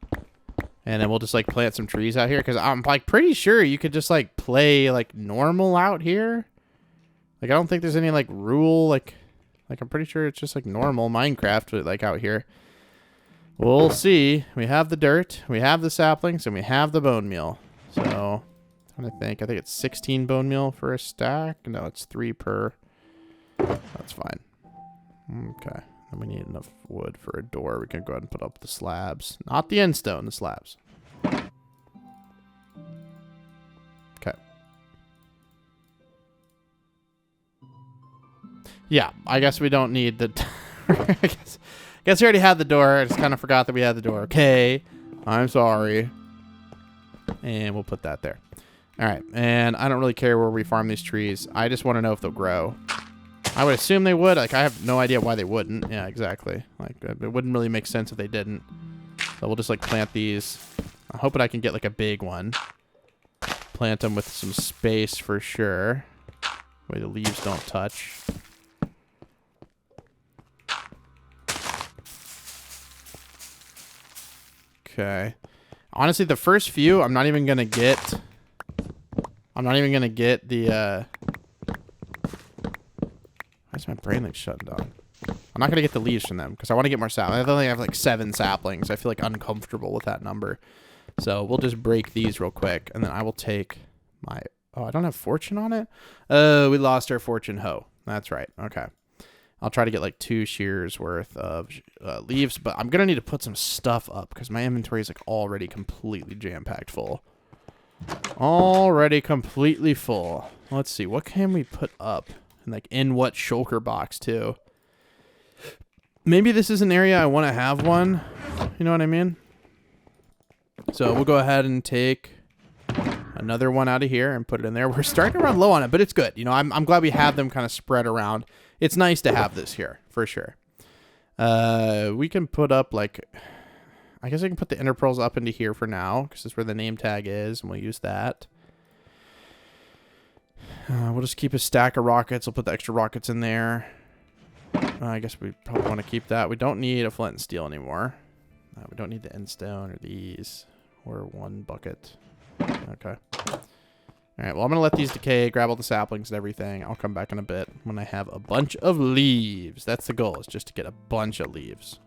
And then we'll just like plant some trees out here because I'm like pretty sure you could just like play like normal out here. Like I don't think there's any like rule like Like, I'm pretty sure it's just like normal Minecraft, like out here. We'll see. We have the dirt, we have the saplings, and we have the bone meal. So, I'm trying to think. I think it's 16 bone meal for a stack. No, it's 3 per. That's fine. Okay. And we need enough wood for a door. We can go ahead and put up the slabs. Not the end stone, the slabs. Okay. Yeah, I guess we don't need the... I guess we already had the door. I just kind of forgot that we had the door. Okay. I'm sorry. And we'll put that there. All right. And I don't really care where we farm these trees. I just want to know if they'll grow. I would assume they would. Like, I have no idea why they wouldn't. Yeah, exactly. Like, it wouldn't really make sense if they didn't. So we'll just, like, plant these. I'm hoping I can get, like, a big one. Plant them with some space for sure. Where the leaves don't touch. Okay. Honestly, the first few, I'm not even going to get... the, Why is my brain like shutting down? I'm not going to get the leaves from them because I want to get more saplings. I only have like 7 saplings. I feel like uncomfortable with that number. So we'll just break these real quick. And then I will take my... Oh, I don't have fortune on it? We lost our fortune hoe. That's right. Okay. I'll try to get like 2 shears worth of leaves. But I'm going to need to put some stuff up because my inventory is like already completely jam-packed full. Already completely full. Let's see. What can we put up? And like in what shulker box too? Maybe this is an area I want to have one. You know what I mean? So we'll go ahead and take another one out of here and put it in there. We're starting to run low on it, but it's good. You know, I'm glad we have them kind of spread around. It's nice to have this here for sure. We can put up like, I guess I can put the ender pearls up into here for now because that's where the name tag is, and we'll use that. We'll just keep a stack of rockets. We'll put the extra rockets in there. I guess we probably want to keep that. We don't need a flint and steel anymore. We don't need the end stone or these or 1 bucket. Okay. All right. Well, I'm going to let these decay, grab all the saplings and everything. I'll come back in a bit when I have a bunch of leaves. That's the goal, is just to get a bunch of leaves.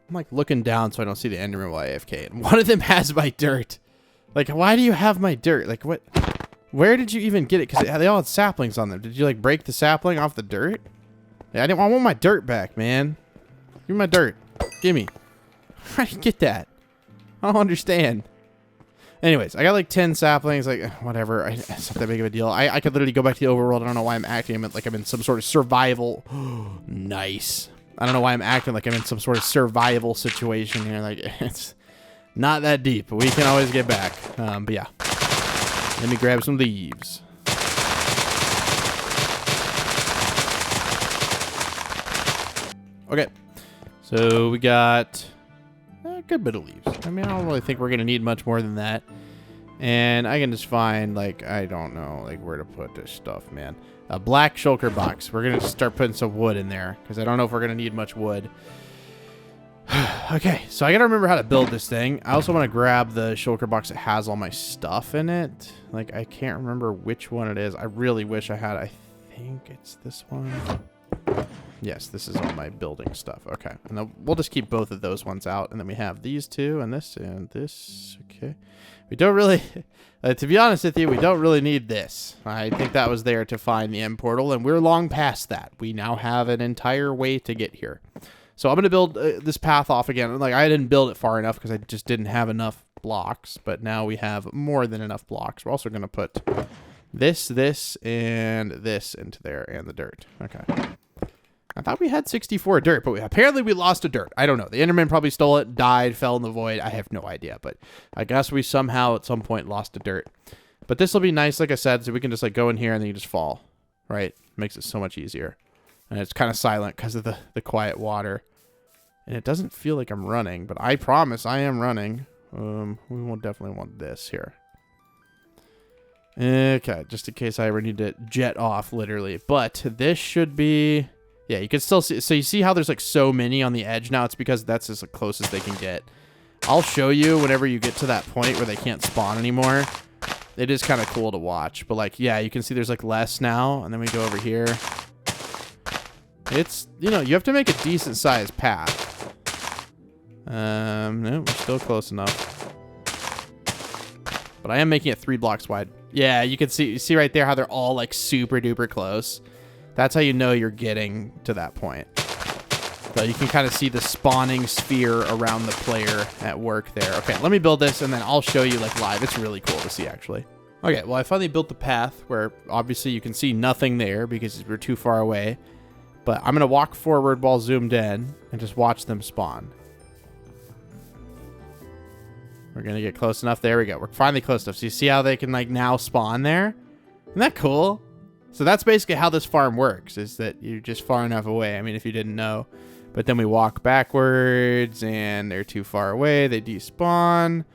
I'm like looking down so I don't see the enderman while AFK. And one of them has my dirt. Like, why do you have my dirt? Like, what? Where did you even get it? Because they all had saplings on them. Did you, like, break the sapling off the dirt? Yeah, I want my dirt back, man. Give me my dirt. Gimme. How do you get that? I don't understand. Anyways, I got, like, 10 saplings. Like, whatever. It's not that big of a deal. I could literally go back to the overworld. I don't know why I'm acting like I'm in some sort of survival. Nice. I don't know why I'm acting like I'm in some sort of survival situation here. Like, it's not that deep. We can always get back. But, yeah. Let me grab some leaves. Okay. So we got a good bit of leaves. I mean, I don't really think we're going to need much more than that. And I can just find, like, I don't know, like, where to put this stuff, man. A black shulker box. We're going to start putting some wood in there because I don't know if we're going to need much wood. Okay, so I gotta remember how to build this thing. I also want to grab the shulker box that has all my stuff in it. Like, I can't remember which one it is. I really wish I had. I think it's this one. Yes, this is all my building stuff. Okay, and then we'll just keep both of those ones out. And then we have these two and this and this. Okay. We don't really, to be honest with you, we don't really need this. I think that was there to find the end portal, and we're long past that. We now have an entire way to get here. So I'm going to build this path off again. Like, I didn't build it far enough because I just didn't have enough blocks. But now we have more than enough blocks. We're also going to put this, and this into there and the dirt. Okay. I thought we had 64 dirt, but apparently we lost a dirt. I don't know. The Enderman probably stole it, died, fell in the void. I have no idea. But I guess we somehow at some point lost a dirt. But this will be nice, like I said, so we can just like go in here and then you just fall. Right? Makes it so much easier. And it's kind of silent because of the quiet water. And it doesn't feel like I'm running, but I promise I am running. We will definitely want this here. Okay, just in case I ever need to jet off, literally. But this should be... Yeah, you can still see... So you see how there's like so many on the edge now? It's because that's as close as they can get. I'll show you whenever you get to that point where they can't spawn anymore. It is kind of cool to watch. But like, yeah, you can see there's like less now. And then we go over here. It's, you know, you have to make a decent sized path. No, we're still close enough. But I am making it 3 blocks wide. Yeah, you can see right there how they're all like super duper close. That's how you know you're getting to that point. So you can kind of see the spawning sphere around the player at work there. Okay, let me build this and then I'll show you like live. It's really cool to see actually. Okay, well I finally built the path where obviously you can see nothing there because we're too far away. But I'm going to walk forward while zoomed in and just watch them spawn. We're going to get close enough. There we go. We're finally close enough. So you see how they can like now spawn there? Isn't that cool? So that's basically how this farm works, is that you're just far enough away. I mean, if you didn't know. But then we walk backwards and they're too far away. They despawn.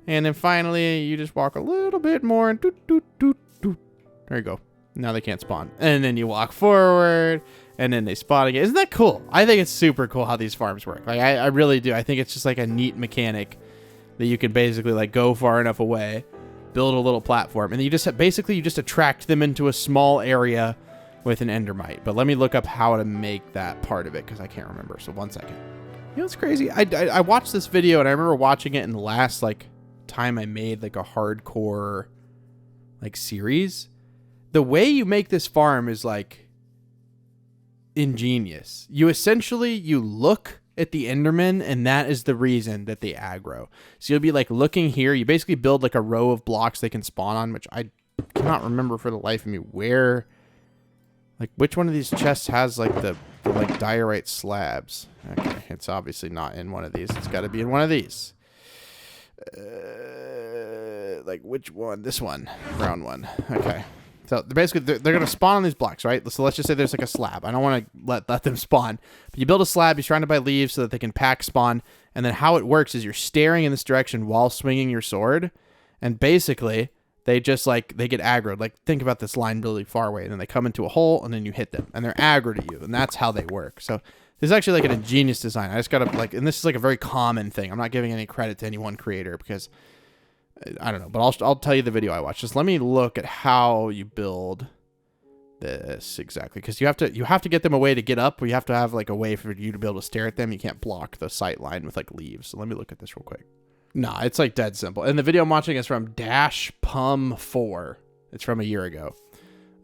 And then finally you just walk a little bit more and doot, doot, doot, doot. There you go. Now they can't spawn. And then you walk forward and then they spawn again. Isn't that cool? I think it's super cool how these farms work. Like I really do. I think it's just like a neat mechanic that you can basically like go far enough away, build a little platform, and then you just basically you just attract them into a small area with an endermite. But let me look up how to make that part of it because I can't remember. So 1 second. You know what's crazy? I watched this video and I remember watching it in the last like time I made like a hardcore like series. The way you make this farm is like ingenious. You essentially you look at the endermen and that is the reason that they aggro. So you'll be like looking here. You basically build like a row of blocks they can spawn on, which I cannot remember for the life of me where. Like, which one of these chests has, like, the like, diorite slabs? Okay, it's obviously not in one of these. It's got to be in one of these. Like, which one? This one. Brown one. Okay. So, basically, they're going to spawn on these blocks, right? So, let's just say there's, like, a slab. I don't want to let them spawn. But you build a slab. You're trying to buy leaves so that they can pack spawn. And then how it works is you're staring in this direction while swinging your sword. And basically they just like, they get aggroed. Like, think about this line really far away, and then they come into a hole, and then you hit them, and they're aggroed at you, and that's how they work. So this is actually like an ingenious design. I just gotta like, and this is like a very common thing. I'm not giving any credit to any one creator because I don't know, but I'll tell you the video I watched. Just let me look at how you build this exactly, because you have to get them a way to get up, or you have to have like a way for you to be able to stare at them. You can't block the sight line with like leaves. So let me look at this real quick. Nah, it's like dead simple. And the video I'm watching is from Dash Pum 4. It's from a year ago.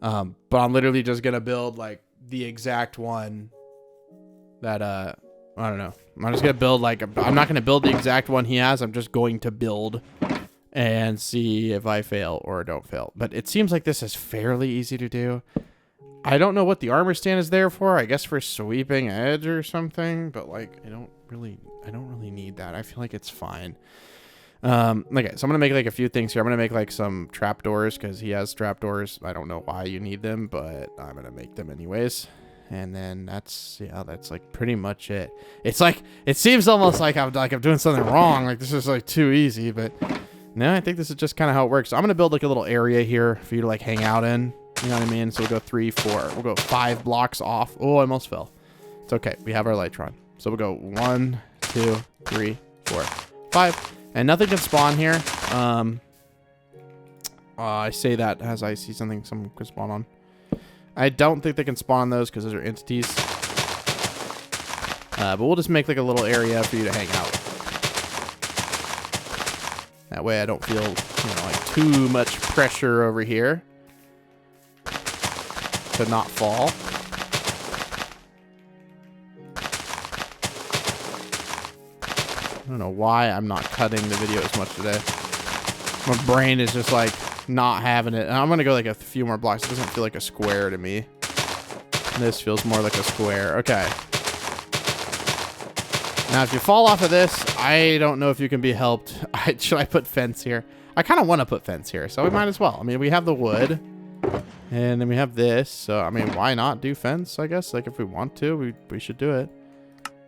But I'm literally just going to build like the exact one that, I don't know. I'm just going to build like, I'm not going to build the exact one he has. I'm just going to build and see if I fail or don't fail. But it seems like this is fairly easy to do. I don't know what the armor stand is there for. I guess for sweeping edge or something, but like, I don't really need that. I feel like it's fine. Okay, so I'm gonna make like a few things here. I'm gonna make like some trapdoors because he has trapdoors. I don't know why you need them, but I'm gonna make them anyways. And then that's like pretty much it. It's like, it seems almost like I'm doing something wrong. Like this is like too easy, but no, I think this is just kind of how it works. So I'm gonna build like a little area here for you to like hang out in. You know what I mean? So we'll go 3, 4. We'll go 5 blocks off. Oh, I almost fell. It's okay. We have our Elytron. So we'll go 1, 2, 3, 4, 5. And nothing can spawn here. I say that as I see something someone could spawn on. I don't think they can spawn on those because those are entities. But we'll just make like a little area for you to hang out. That way I don't feel, like too much pressure over here to not fall. I don't know why I'm not cutting the video as much today. My brain is just like not having it. And I'm going to go like a few more blocks. It doesn't feel like a square to me. This feels more like a square. Okay. Now, if you fall off of this, I don't know if you can be helped. Should I put fence here? I kind of want to put fence here, so we might as well. I mean, we have the wood. And then we have this. So, I mean, why not do fence, I guess? Like, if we want to, we should do it.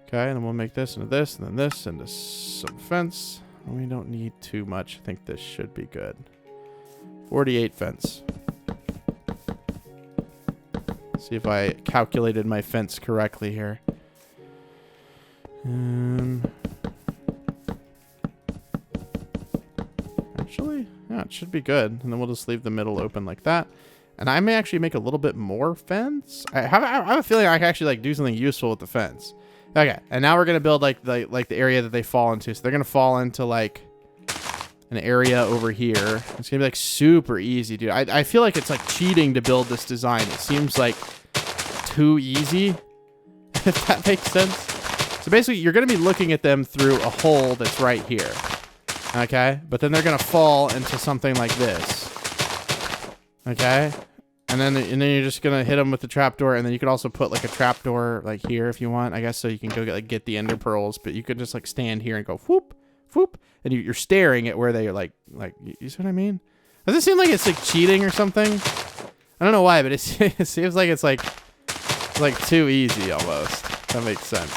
Okay, and then we'll make this into this, and then this, into some fence. We don't need too much. I think this should be good. 48 fence. See if I calculated my fence correctly here. Actually, yeah, it should be good. And then we'll just leave the middle open like that. And I may actually make a little bit more fence. I have a feeling I can actually like do something useful with the fence. Okay, and now we're gonna build like the area that they fall into. So they're gonna fall into like an area over here. It's gonna be like super easy, dude. I feel like it's like cheating to build this design. It seems like too easy, if that makes sense. So basically, you're gonna be looking at them through a hole that's right here. Okay, but then they're gonna fall into something like this. Okay, and then you're just gonna hit them with the trapdoor, and then you could also put like a trapdoor like here if you want, I guess, so you can go get the ender pearls. But you could just like stand here and go whoop, whoop, and you're staring at where they are like you see what I mean? Does it seem like it's like cheating or something? I don't know why, but it seems like it's like too easy almost. That makes sense.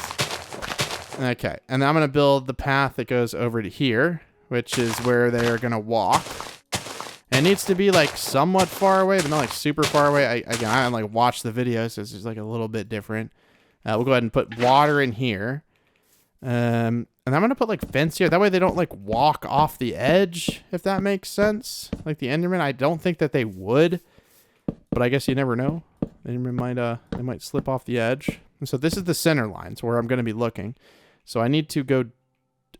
Okay, and I'm gonna build the path that goes over to here, which is where they're gonna walk. And it needs to be like somewhat far away, but not like super far away. I like watch the video, so it's just like a little bit different. We'll go ahead and put water in here. And I'm gonna put like fence here. That way they don't like walk off the edge, if that makes sense. Like the Enderman, I don't think that they would, but I guess you never know. The Enderman they might slip off the edge. And so this is the center line, so where I'm gonna be looking. So I need to go.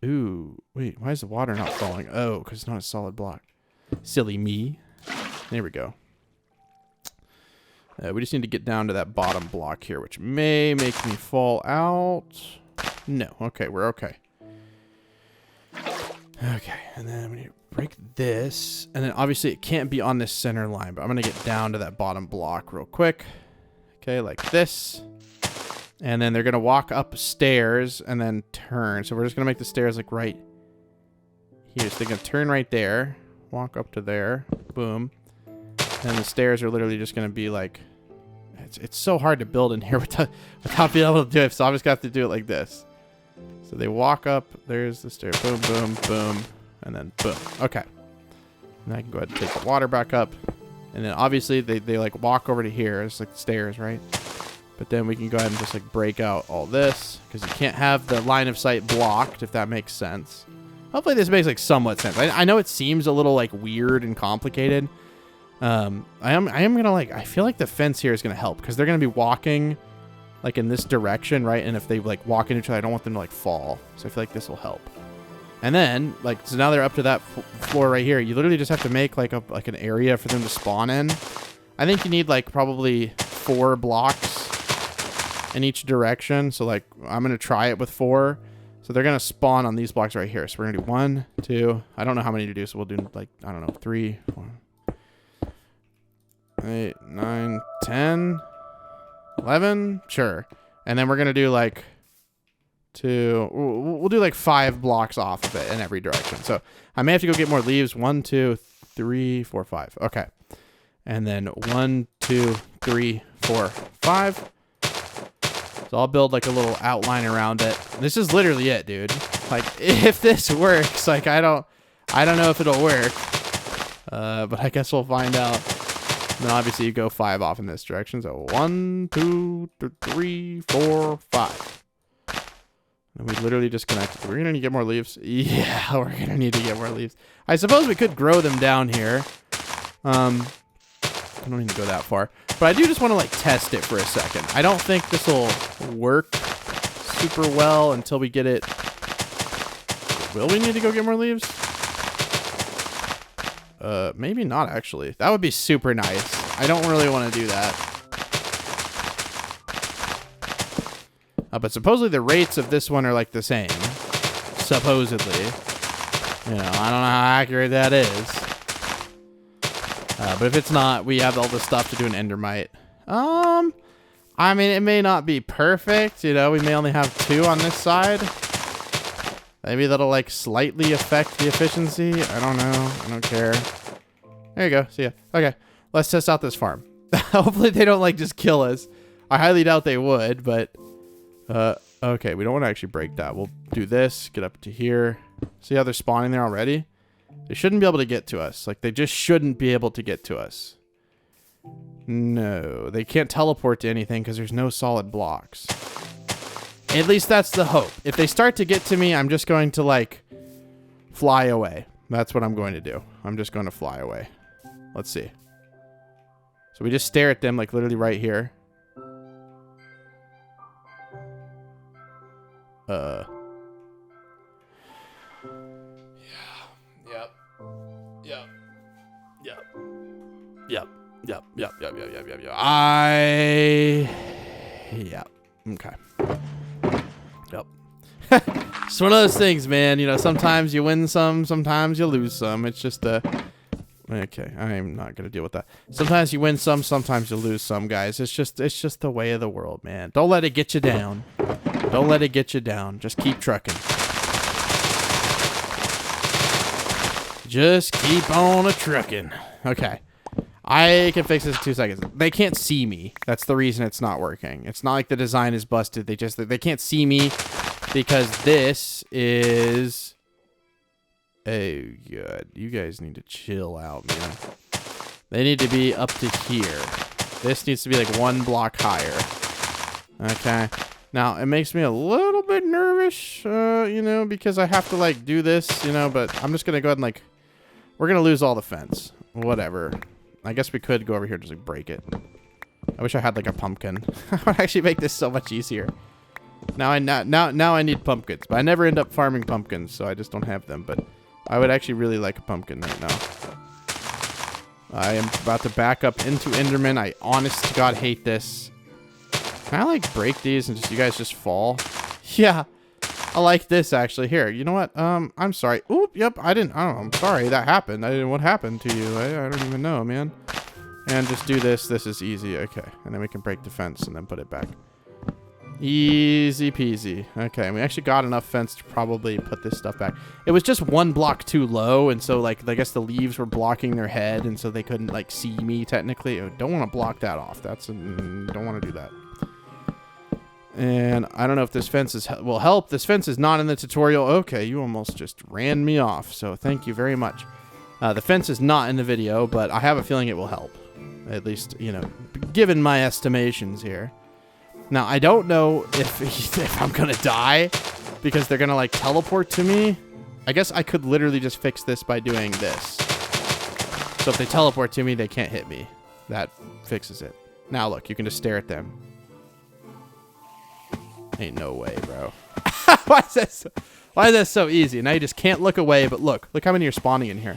Ooh, wait, why is the water not falling? Oh, because it's not a solid block. Silly me. There we go. We just need to get down to that bottom block here, which may make me fall out. No. Okay, we're okay. Okay, and then we need to break this. And then obviously it can't be on this center line, but I'm going to get down to that bottom block real quick. Okay, like this. And then they're going to walk upstairs and then turn. So we're just going to make the stairs like right here. So they're going to turn right there. Walk up to there. Boom. And the stairs are literally just going to be like... It's so hard to build in here without being able to do it. So I'm just going to have to do it like this. So they walk up. There's the stair. Boom, boom, boom. And then boom. Okay. And I can go ahead and take the water back up. And then obviously they like walk over to here. It's like stairs, right? But then we can go ahead and just like break out all this. Because you can't have the line of sight blocked, if that makes sense. Hopefully this makes like somewhat sense. I know it seems a little like weird and complicated. I am gonna like, I feel like the fence here is gonna help because they're gonna be walking like in this direction, right? And if they like walk into each other, I don't want them to like fall. So I feel like this will help. And then like, so now they're up to that floor right here. You literally just have to make like an area for them to spawn in. I think you need like probably 4 blocks in each direction. So like, I'm gonna try it with 4. So they're going to spawn on these blocks right here. So we're going to do 1, 2. I don't know how many to do. So we'll do like, I don't know, 3, 4, 8, 9, 10, 11. Sure. And then we're going to do like 2. We'll do like 5 blocks off of it in every direction. So I may have to go get more leaves. 1, 2, 3, 4, 5. Okay. And then 1, 2, 3, 4, 5. So I'll build like a little outline around it. This is literally it, dude. Like if this works, like I don't know if it'll work. But I guess we'll find out. And then obviously you go 5 off in this direction. So 1, 2, 3, 4, 5. And we literally just connected. We're gonna need to get more leaves. Yeah, we're gonna need to get more leaves. I suppose we could grow them down here. I don't need to go that far. But I do just want to like test it for a second. I don't think this will work super well until we get it. Will we need to go get more leaves? Maybe not actually. That would be super nice. I don't really want to do that. But supposedly the rates of this one are like the same. Supposedly. You know, I don't know how accurate that is. But if it's not, we have all the stuff to do an endermite. I mean, it may not be perfect. You know, we may only have 2 on this side. Maybe that'll like slightly affect the efficiency. I don't know. I don't care. There you go. See ya. Okay, let's test out this farm. Hopefully they don't like just kill us. I highly doubt they would, but okay, we don't want to actually break that. We'll do this. Get up to here. See how they're spawning there already? They shouldn't be able to get to us. Like, they just shouldn't be able to get to us. No, they can't teleport to anything because there's no solid blocks. At least that's the hope. If they start to get to me, I'm just going to, like, fly away. That's what I'm going to do. I'm just going to fly away. Let's see. So we just stare at them like literally right here. Yeah. Yep. Yep. Yep. Yep. Yep. Yep. Yep. Yep. Yep. Yep. Yeah. Okay. Yep. It's one of those things, man. You know, sometimes you win some, sometimes you lose some. It's just okay, I am not gonna deal with that. Sometimes you win some, sometimes you lose some, guys. It's just the way of the world, man. Don't let it get you down. Don't let it get you down. Just keep trucking. Just keep on a trucking. Okay. I can fix this in 2 seconds. They can't see me. That's the reason it's not working. It's not like the design is busted. They can't see me because this is... Oh, God. You guys need to chill out, man. They need to be up to here. This needs to be like 1 block higher. Okay. Now, it makes me a little bit nervous, you know, because I have to, like, do this, you know, but I'm just going to go ahead and, like... We're going to lose all the fence. Whatever. I guess we could go over here and just like break it. I wish I had like a pumpkin. I would actually make this so much easier. Now I need pumpkins, but I never end up farming pumpkins, so I just don't have them. But I would actually really like a pumpkin right now. I am about to back up into Enderman. I honest to God hate this. Can I like break these and just you guys just fall? Yeah. I like this actually. Here, you know what? I'm sorry. Oop, yep, I don't know. I'm sorry that happened. I didn't what happened to you. I don't even know, man. And just do this. This is easy. Okay. And then we can break the fence and then put it back. Easy peasy. Okay, and we actually got enough fence to probably put this stuff back. It was just 1 block too low, and so like I guess the leaves were blocking their head, and so they couldn't like see me technically. I don't want to block that off. Don't want to do that. And I don't know if this fence will help. This fence is not in the tutorial. Okay, you almost just ran me off. So thank you very much. The fence is not in the video, but I have a feeling it will help. At least, you know, given my estimations here. Now, I don't know if I'm going to die because they're going to like teleport to me. I guess I could literally just fix this by doing this. So if they teleport to me, they can't hit me. That fixes it. Now look, you can just stare at them. Ain't no way, bro. Why is that so easy? Now you just can't look away, but look how many are spawning in here.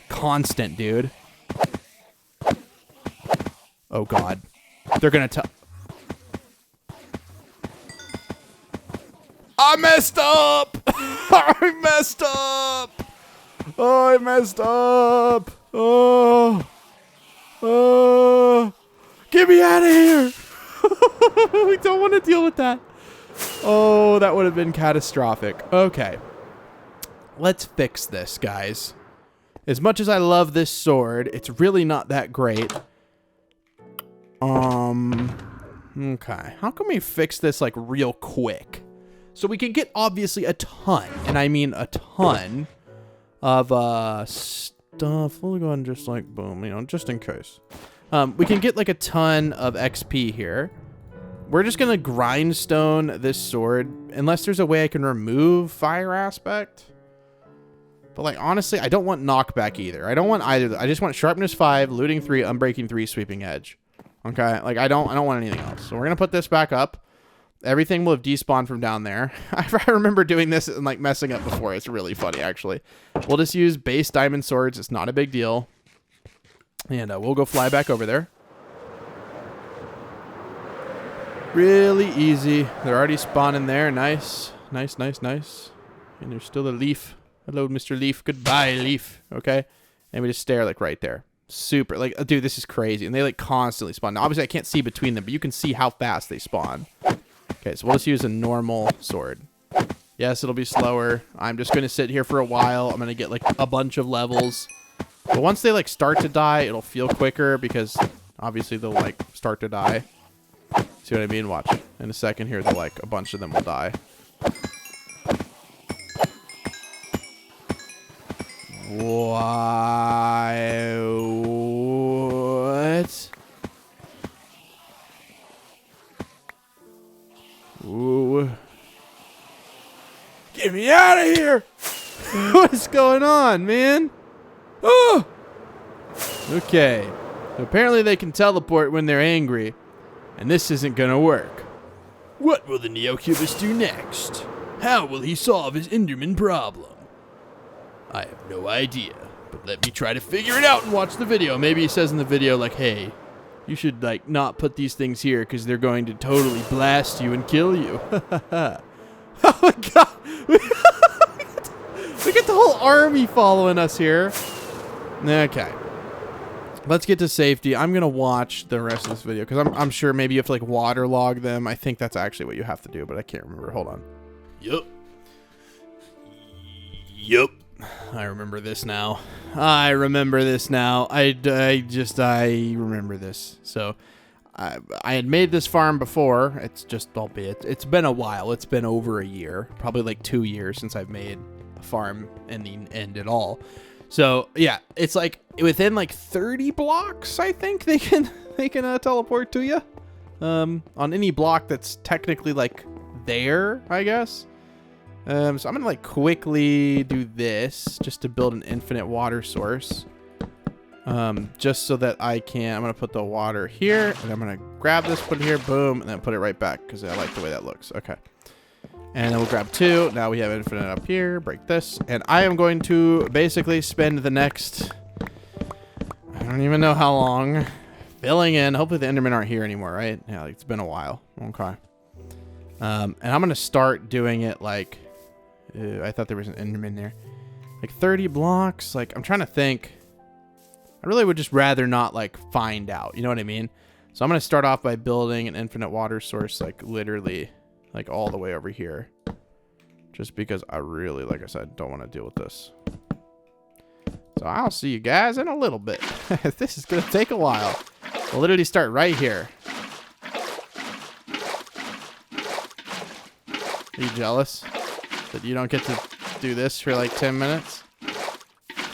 Constant, dude. Oh God, they're gonna tell. I messed up. I messed up. Oh, I messed up. Oh, get me out of here. We don't want to deal with that. Oh, that would have been catastrophic. Okay. Let's fix this, guys. As much as I love this sword, it's really not that great. Okay. How can we fix this, like, real quick? So we can get, obviously, a ton, and I mean a ton, of, stuff. We'll go ahead and just, like, boom, you know, just in case. We can get, like, a ton of XP here. We're just going to grindstone this sword, unless there's a way I can remove fire aspect. But, like, honestly, I don't want knockback either. I don't want either. I just want sharpness 5, looting 3, unbreaking 3, sweeping edge. Okay? Like, I don't want anything else. So we're going to put this back up. Everything will have despawned from down there. I remember doing this and, like, messing up before. It's really funny, actually. We'll just use base diamond swords. It's not a big deal. And we'll go fly back over there. Really easy. They're already spawning there. Nice. Nice, nice, nice. And there's still a leaf. Hello, Mr. Leaf. Goodbye, Leaf. Okay? And we just stare, like, right there. Super. Like, dude, this is crazy. And they, like, constantly spawn. Now, obviously, I can't see between them, but you can see how fast they spawn. Okay, so we'll just use a normal sword. Yes, it'll be slower. I'm just going to sit here for a while. I'm going to get, like, a bunch of levels. But once they, like, start to die, it'll feel quicker because, obviously, they'll, like, start to die. See what I mean? Watch. In a second here, they'll, like, a bunch of them will die. Why? What? Ooh. Get me out of here! What is going on, man? Oh! Okay. So apparently they can teleport when they're angry, and this isn't gonna work. What will the Neocubist do next? How will he solve his Enderman problem? I have no idea, but let me try to figure it out and watch the video. Maybe he says in the video, like, hey, you should, like, not put these things here because they're going to totally blast you and kill you. Oh, my God. We get the whole army following us here. Okay. Let's get to safety. I'm going to watch the rest of this video because I'm sure maybe you have to, like, waterlog them. I think that's actually what you have to do, but I can't remember. Hold on. Yup. I remember this now. I remember this. So I had made this farm before. It's just, albeit, it's been a while. It's been over a year, probably like 2 years since I've made a farm in the end at all. So yeah, it's like within like 30 blocks, I think they can teleport to you. On any block that's technically like there, I guess. So I'm gonna like quickly do this just to build an infinite water source. Just so that I'm gonna put the water here, and I'm gonna grab this, put it here, boom, and then put it right back because I like the way that looks. Okay. And then we'll grab 2. Now we have infinite up here. Break this. And I am going to basically spend the next, I don't even know how long, filling in. Hopefully the Endermen aren't here anymore, right? Yeah, like, it's been a while. Okay. And I'm going to start doing it like, I thought there was an Enderman there. Like 30 blocks. Like, I'm trying to think. I really would just rather not, like, find out. You know what I mean? So I'm going to start off by building an infinite water source, like, literally, like, all the way over here. Just because I really, like I said, don't want to deal with this. So I'll see you guys in a little bit. This is going to take a while. We'll literally start right here. Are you jealous that you don't get to do this for like 10 minutes?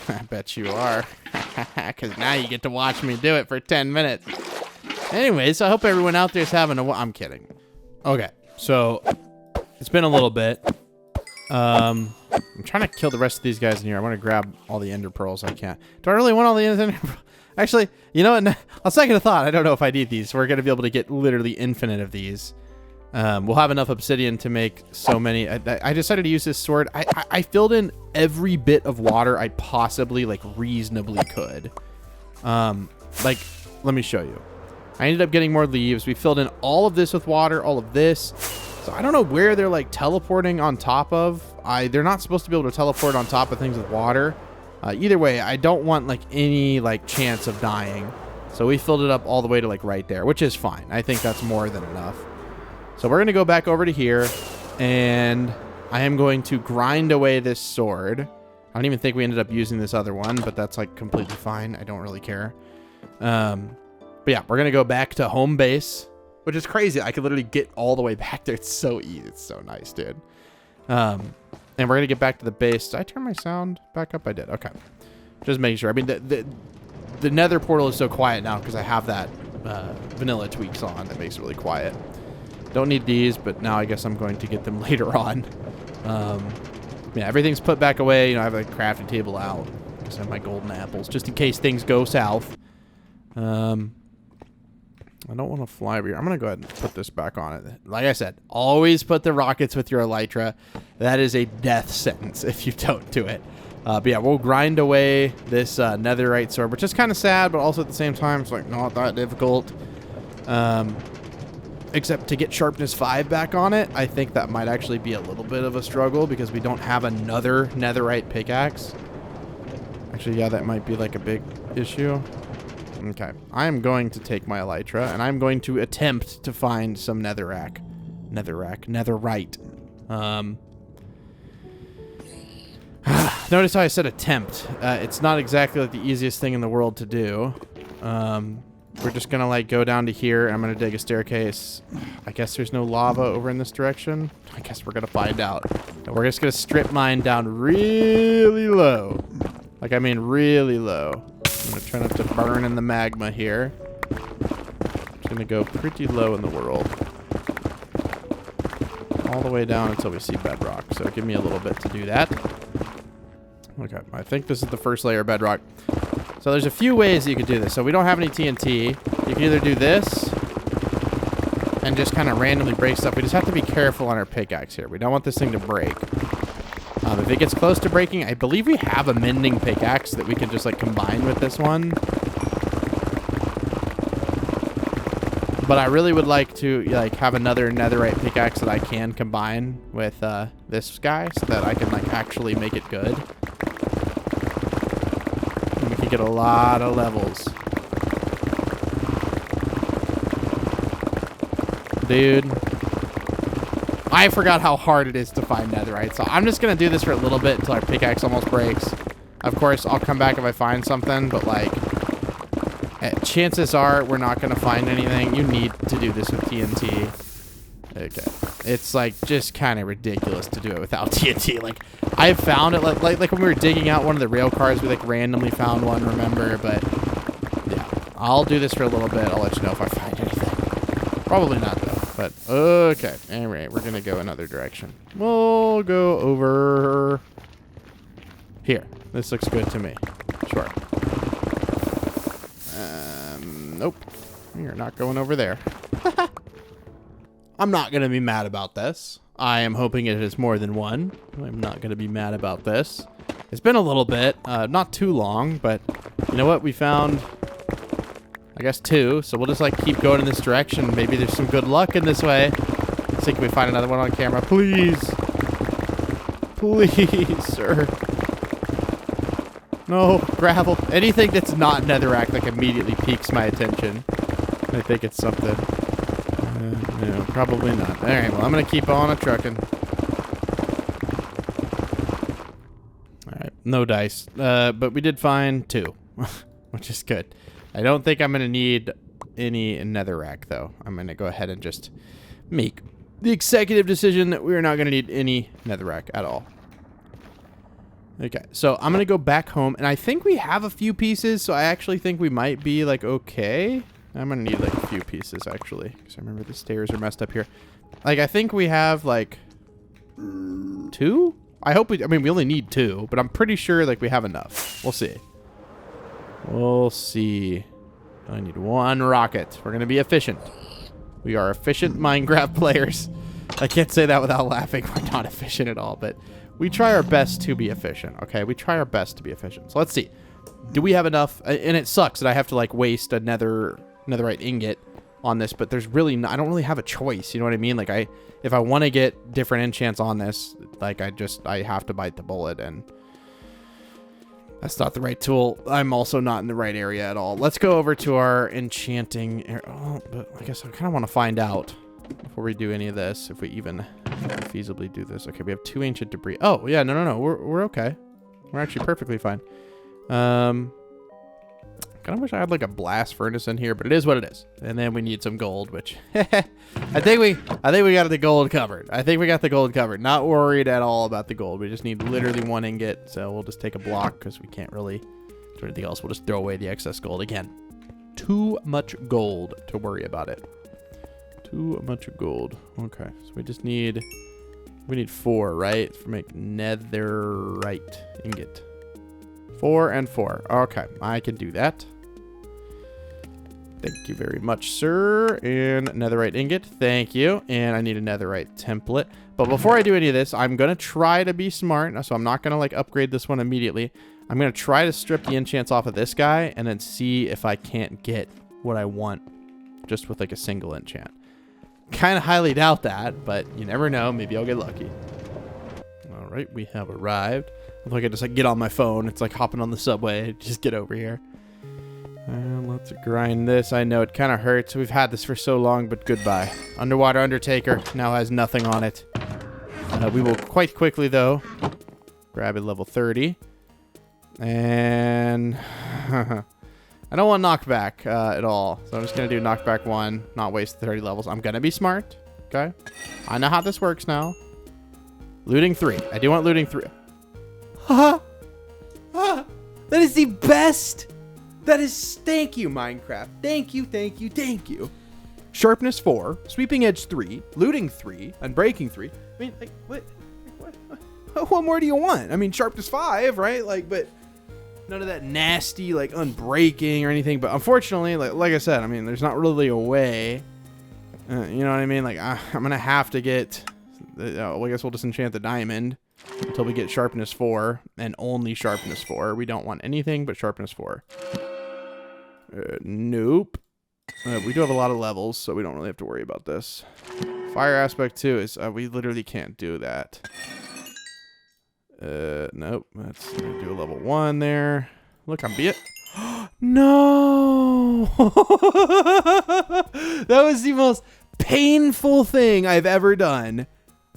I bet you are. Because now you get to watch me do it for 10 minutes. Anyways, I hope everyone out there is having a... I'm kidding. Okay, so it's been a little bit. I'm trying to kill the rest of these guys in here. I want to grab all the ender pearls I can. Do I really want all the ender pearls? Actually, you know what? On second thought, I don't know if I need these. We're going to be able to get literally infinite of these. We'll have enough obsidian to make so many. I decided to use this sword. I filled in every bit of water I possibly, like, reasonably could. Like, let me show you. I ended up getting more leaves. We filled in all of this with water, all of this. So I don't know where they're, like, teleporting on top of. They're not supposed to be able to teleport on top of things with water. Either way, I don't want, like, any, like, chance of dying. So we filled it up all the way to, like, right there, which is fine. I think that's more than enough. So we're going to go back over to here, and I am going to grind away this sword. I don't even think we ended up using this other one, but that's, like, completely fine. I don't really care. But yeah, we're going to go back to home base, which is crazy. I could literally get all the way back there. It's so easy. It's so nice, dude. And we're going to get back to the base. Did I turn my sound back up? I did. Okay. Just making sure. I mean, the nether portal is so quiet now because I have that vanilla tweaks on that makes it really quiet. Don't need these, but now I guess I'm going to get them later on. Yeah, everything's put back away. You know, I have a crafting table out. I just have my golden apples just in case things go south. I don't want to fly over here. I'm going to go ahead and put this back on it. Like I said, always put the rockets with your elytra. That is a death sentence if you don't do it. But yeah, we'll grind away this netherite sword, which is kind of sad, but also at the same time, it's like not that difficult. Except to get sharpness 5 back on it, I think that might actually be a little bit of a struggle because we don't have another netherite pickaxe. Actually, yeah, that might be like a big issue. Okay, I am going to take my elytra and I'm going to attempt to find some netherite. Notice how I said attempt. It's not exactly like the easiest thing in the world to do. We're just gonna like go down to here and I'm gonna dig a staircase. I guess there's no lava over in this direction. I guess we're gonna find out. And we're just gonna strip mine down really low. Like, I mean really low. I'm gonna try not to burn in the magma here. Just gonna go pretty low in the world. All the way down until we see bedrock. So give me a little bit to do that. Okay, I think this is the first layer of bedrock. So there's a few ways you could do this. So we don't have any TNT. You can either do this and just kind of randomly break stuff. We just have to be careful on our pickaxe here. We don't want this thing to break. If it gets close to breaking, I believe we have a mending pickaxe that we can just like combine with this one. But I really would like to like have another netherite pickaxe that I can combine with this guy so that I can like actually make it good. And we can get a lot of levels. Dude. I forgot how hard it is to find netherite, so I'm just going to do this for a little bit until our pickaxe almost breaks. Of course, I'll come back if I find something, but like, chances are we're not going to find anything. You need to do this with TNT. Okay. It's like just kind of ridiculous to do it without TNT. Like, I found it like when we were digging out one of the rail cars, we like randomly found one, remember? But yeah, I'll do this for a little bit. I'll let you know if I find anything. Probably not though. But, okay. Anyway, we're going to go another direction. We'll go over here. This looks good to me. Sure. Nope. You're not going over there. I'm not going to be mad about this. I am hoping it is more than one. I'm not going to be mad about this. It's been a little bit. Not too long, but you know what? We found... I guess 2, so we'll just like keep going in this direction. Maybe there's some good luck in this way. Let's see, can we find another one on camera? Please. Please, sir. No, gravel. Anything that's not netherrack like immediately piques my attention. I think it's something. No, probably not. Alright, well, I'm gonna keep on a trucking. Alright, no dice. But we did find 2, which is good. I don't think I'm going to need any netherrack, though. I'm going to go ahead and just make the executive decision that we're not going to need any netherrack at all. Okay, so I'm going to go back home, and I think we have a few pieces, so I actually think we might be, like, okay. I'm going to need, like, a few pieces, actually, because I remember the stairs are messed up here. Like, I think we have, like, 2? I mean, we only need 2, but I'm pretty sure, like, we have enough. We'll see. We'll see. I need 1 rocket. We're going to be efficient. We are efficient Minecraft players. I can't say that without laughing. We're not efficient at all, but we try our best to be efficient, okay? We try our best to be efficient. So let's see. Do we have enough? And it sucks that I have to, like, waste a netherite ingot on this, but there's really I don't really have a choice, you know what I mean? Like, if I want to get different enchants on this, like, I have to bite the bullet, and that's not the right tool. I'm also not in the right area at all. Let's go over to our enchanting area. Oh, but I guess I kind of want to find out before we do any of this, if we even feasibly do this. Okay, we have 2 ancient debris. Oh, yeah, no. We're okay. We're actually perfectly fine. Kind of wish I had like a blast furnace in here, but it is what it is. And then we need some gold, which I think we got the gold covered. I think we got the gold covered. Not worried at all about the gold. We just need literally 1 ingot, so we'll just take a block because we can't really do anything else. We'll just throw away the excess gold again. Too much gold to worry about it. Too much gold. Okay, so we just need 4, right? For make netherite ingot. 4 and 4. Okay, I can do that. Thank you very much, sir. And netherite ingot. Thank you. And I need a netherite template. But before I do any of this, I'm going to try to be smart. So I'm not going to like upgrade this one immediately. I'm going to try to strip the enchants off of this guy and then see if I can't get what I want just with like a single enchant. Kind of highly doubt that, but you never know. Maybe I'll get lucky. All right, we have arrived. If I could just like get on my phone, it's like hopping on the subway. Just get over here. And let's grind this. I know it kind of hurts. We've had this for so long, but goodbye. Underwater Undertaker now has nothing on it. We will quite quickly, though, grab a level 30. And I don't want knockback at all. So I'm just going to do knockback 1, not waste 30 levels. I'm going to be smart. Okay. I know how this works now. Looting 3. I do want looting 3. Haha. That is the best. That is, thank you, Minecraft. Thank you. Sharpness 4, sweeping edge 3, looting 3, and breaking 3. I mean, like, what more do you want? I mean, sharpness 5, right? Like, but None of that nasty, like, unbreaking or anything. But unfortunately, like I said, I mean, there's not really a way. You know what I mean? Like, I'm going to have to get... well, I guess we'll just enchant the diamond until we get sharpness 4. And only sharpness 4. We don't want anything but sharpness 4. Nope. We do have a lot of levels, so we don't really have to worry about this. Fire aspect 2 is... we literally can't do that. Nope. Let's do a level 1 there. Look, I'm beat. No! That was the most painful thing I've ever done.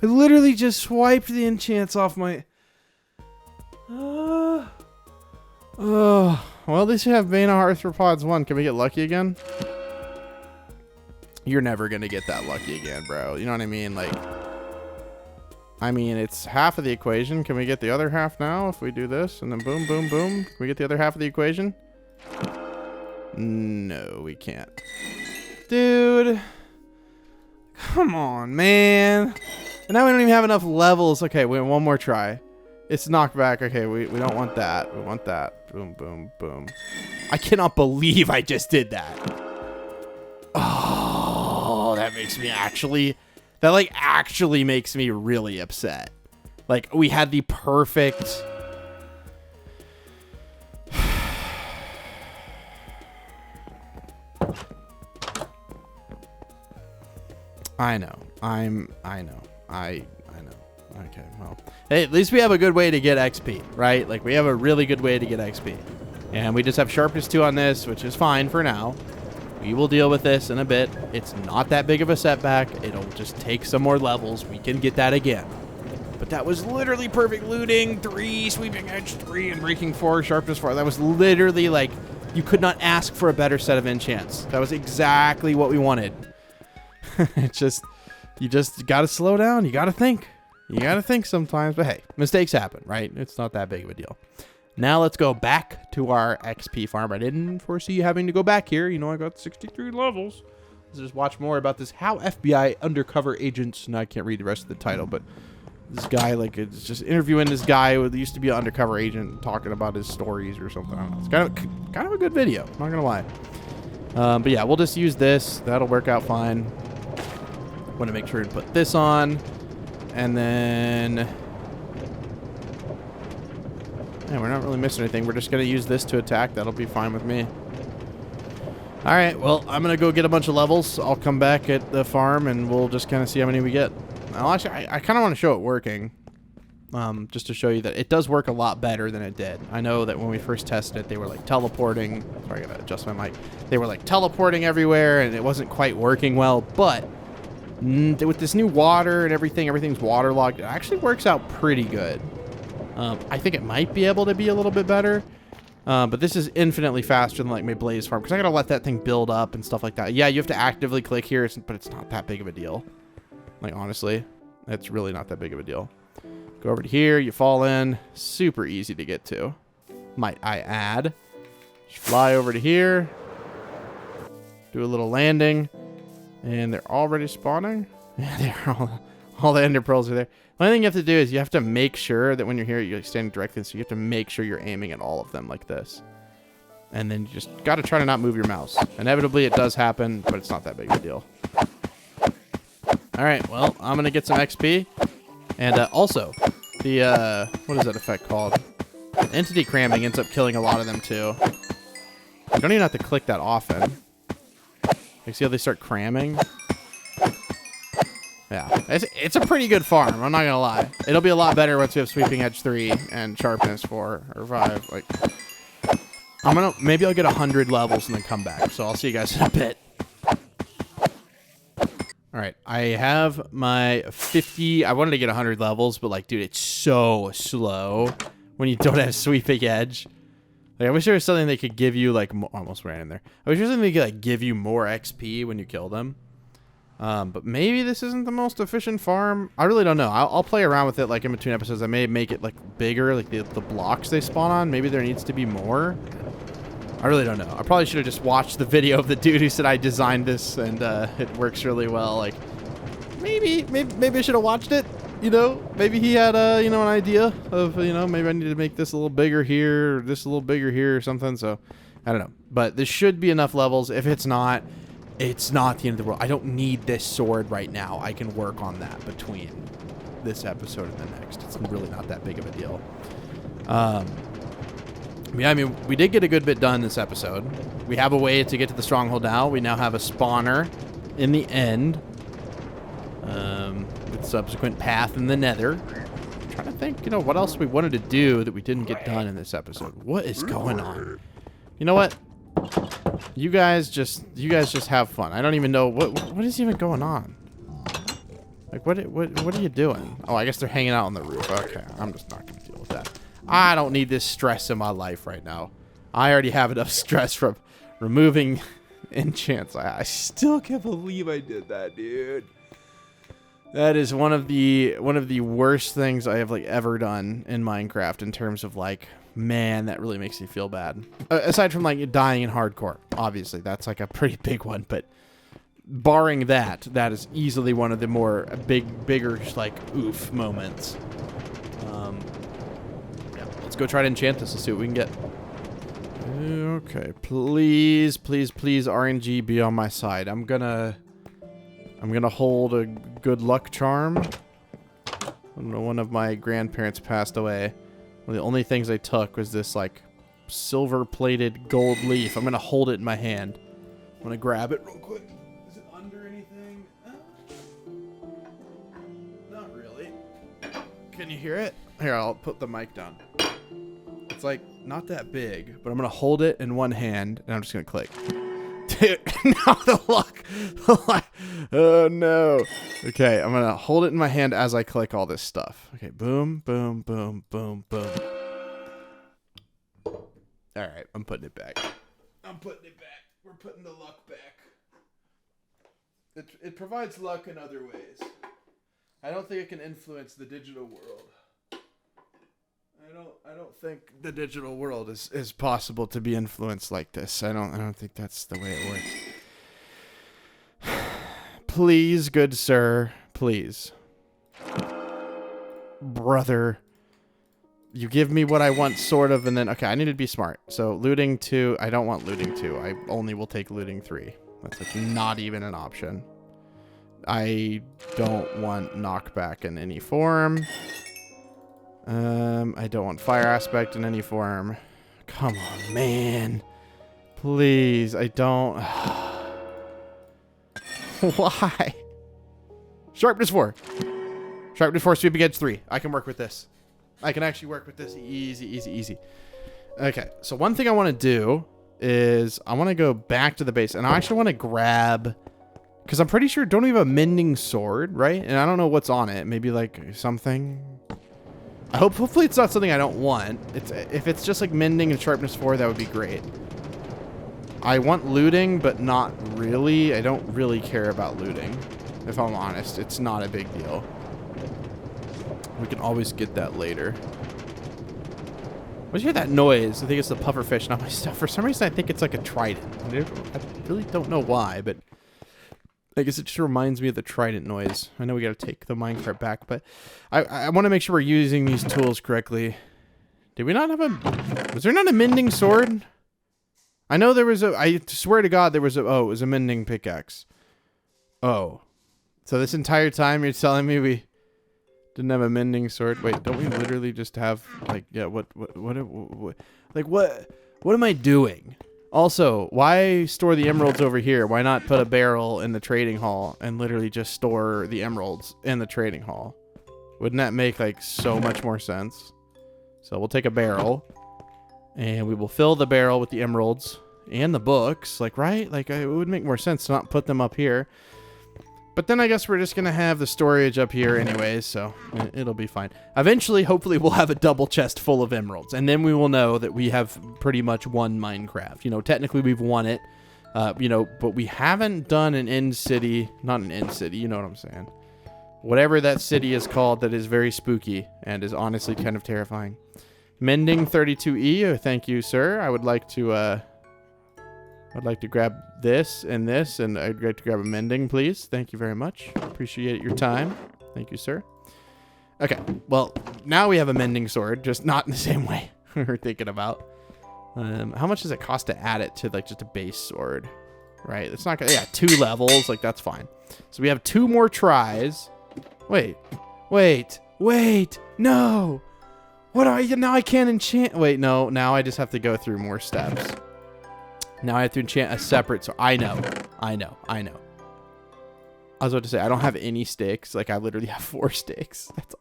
I literally just swiped the enchants off my... well, at least you have Vein of Arthropods 1. Can we get lucky again? You're never going to get that lucky again, bro. You know what I mean? Like... I mean, it's half of the equation. Can we get the other half now if we do this? And then boom, boom, boom. Can we get the other half of the equation? No, we can't. Dude. Come on, man. And now we don't even have enough levels. Okay, we have one more try. It's knockback. Okay, we don't want that. We want that. Boom, boom, boom. I cannot believe I just did that. Oh, that makes me actually... That, like, actually makes me really upset. Like, we had the perfect... I know. I know. Okay, well. Hey, at least we have a good way to get XP, right? Like, we have a really good way to get XP. And we just have sharpness 2 on this, which is fine for now. We will deal with this in a bit. It's not that big of a setback. It'll just take some more levels. We can get that again. But that was literally perfect looting. 3, sweeping edge 3, and breaking 4, sharpness 4. That was literally like, you could not ask for a better set of enchants. That was exactly what we wanted. It's just, you just got to slow down. You got to think. You got to think sometimes. But hey, mistakes happen, right? It's not that big of a deal. Now let's go back to our XP farm. I didn't foresee having to go back here. You know, I got 63 levels. Let's just watch more about this. How FBI undercover agents... No, I can't read the rest of the title, but this guy, like, it's just interviewing this guy who used to be an undercover agent, talking about his stories or something. I don't know. It's kind of a good video. I'm not going to lie. But yeah, we'll just use this. That'll work out fine. Want to make sure to put this on. And then... Yeah, we're not really missing anything. We're just going to use this to attack. That'll be fine with me. All right, well, I'm going to go get a bunch of levels. I'll come back at the farm, and we'll just kind of see how many we get. Well, actually, I kind of want to show it working, just to show you that it does work a lot better than it did. I know that when we first tested it, they were, like, teleporting. Sorry, I got to adjust my mic. They were, like, teleporting everywhere, and it wasn't quite working well. But with this new water and everything's waterlogged. It actually works out pretty good. I think it might be able to be a little bit better. But this is infinitely faster than, like, my Blaze farm. Because I got to let that thing build up and stuff like that. Yeah, you have to actively click here. But it's not that big of a deal. Like, honestly. It's really not that big of a deal. Go over to here. You fall in. Super easy to get to. Might I add. Just fly over to here. Do a little landing. And they're already spawning. Yeah, they're all the ender pearls are there. The only thing you have to do is you have to make sure that when you're here, you're standing directly. So you have to make sure you're aiming at all of them like this. And then you just got to try to not move your mouse. Inevitably, it does happen, but it's not that big of a deal. All right, well, I'm going to get some XP. And also, the, what is that effect called? Entity cramming ends up killing a lot of them, too. You don't even have to click that often. You see how they start cramming? Yeah, it's a pretty good farm. I'm not gonna lie. It'll be a lot better once we have sweeping edge 3 and sharpness 4 or 5. Like, maybe I'll get 100 levels and then come back. So I'll see you guys in a bit. All right, I have my 50. I wanted to get 100 levels, but like, dude, it's so slow when you don't have sweeping edge. Like, I wish there was something that could give you like almost ran in there. I wish there was something that could like give you more XP when you kill them. But maybe this isn't the most efficient farm. I really don't know. I'll play around with it like in between episodes. I may make it like bigger, like the blocks they spawn on. Maybe there needs to be more. I really don't know. I probably should have just watched the video of the dude who said I designed this and it works really well. Like maybe I should have watched it. You know, maybe he had a, you know, an idea of, you know, maybe I need to make this a little bigger here, or this a little bigger here or something. So, I don't know. But this should be enough levels. If it's not the end of the world. I don't need this sword right now. I can work on that between this episode and the next. It's really not that big of a deal. Yeah, I mean, we did get a good bit done this episode. We have a way to get to the stronghold now. We now have a spawner in the end. With subsequent path in the nether. I'm trying to think, you know, what else we wanted to do that we didn't get done in this episode. What is going on? You know what? You guys just have fun. I don't even know what is even going on. Like, what are you doing? Oh, I guess they're hanging out on the roof. Okay, I'm just not gonna deal with that. I don't need this stress in my life right now. I already have enough stress from removing enchants. I still can't believe I did that, dude. That is one of the worst things I have like ever done in Minecraft in terms of like, man, that really makes me feel bad. Aside from like dying in hardcore, obviously that's like a pretty big one, but barring that, that is easily one of the more bigger like oof moments. Yeah, let's go try to enchant this and see what we can get. Okay, please, please, please, RNG be on my side. I'm gonna hold a good luck charm. I don't know, one of my grandparents passed away. One of the only things I took was this like silver-plated gold leaf. I'm gonna hold it in my hand. I'm gonna grab it real quick. Is it under anything? Not really. Can you hear it? Here, I'll put the mic down. It's like not that big, but I'm gonna hold it in one hand and I'm just gonna click. Dude, no, the luck. Oh no. Okay, I'm gonna hold it in my hand as I click all this stuff. Okay, boom, boom, boom, boom, boom. Alright, I'm putting it back. I'm putting it back. We're putting the luck back. It provides luck in other ways. I don't think it can influence the digital world. I don't think the digital world is possible to be influenced like this. I don't think that's the way it works. Please, good sir, please. Brother, you give me what I want sort of, and then okay, I need to be smart. So looting 2, I don't want looting 2. I only will take looting 3. That's like not even an option. I don't want knockback in any form. I don't want fire aspect in any form. Come on, man. Please, I don't. Why? Sharpness 4. Sharpness 4, sweep against 3. I can work with this. I can actually work with this. Easy, easy, easy. Okay, so one thing I want to do is I want to go back to the base, and I actually want to grab, because I'm pretty sure don't we have a mending sword, right? And I don't know what's on it. Maybe like something. Hopefully it's not something I don't want. If it's just like mending and sharpness 4, that would be great. I want looting, but not really. I don't really care about looting. If I'm honest, it's not a big deal. We can always get that later. What's hear that noise? I think it's the pufferfish, not my stuff. For some reason, I think it's like a trident. I really don't know why, but I guess it just reminds me of the trident noise. I know we got to take the minecart back, but I want to make sure we're using these tools correctly. Did we not have a... Was there not a mending sword? I know there was a... I swear to God there was a... Oh, it was a mending pickaxe. Oh. So this entire time you're telling me we didn't have a mending sword? Wait, don't we literally just have... Like, yeah, what like, what am I doing? Also, why store the emeralds over here? Why not put a barrel in the trading hall and literally just store the emeralds in the trading hall? Wouldn't that make like so much more sense? So we'll take a barrel and we will fill the barrel with the emeralds and the books. Like, right? Like, it would make more sense to not put them up here. But then I guess we're just going to have the storage up here anyways, so it'll be fine. Eventually, hopefully, we'll have a double chest full of emeralds, and then we will know that we have pretty much won Minecraft. You know, technically, we've won it, you know, but we haven't done an end city. Not an end city, you know what I'm saying. Whatever that city is called that is very spooky and is honestly kind of terrifying. Mending 32E, thank you, sir. I would like to grab this, and I'd like to grab a mending, please. Thank you very much. Appreciate your time. Thank you, sir. Okay, well, now we have a mending sword, just not in the same way we were thinking about. How much does it cost to add it to, like, just a base sword? Right, it's not gonna, yeah, 2 levels, like, that's fine. So we have 2 more tries. Wait, no! Now I can't enchant, wait, no, now I just have to go through more steps. Now I have to enchant a separate, so I know. I was about to say, I don't have any sticks, like, I literally have 4 sticks, that's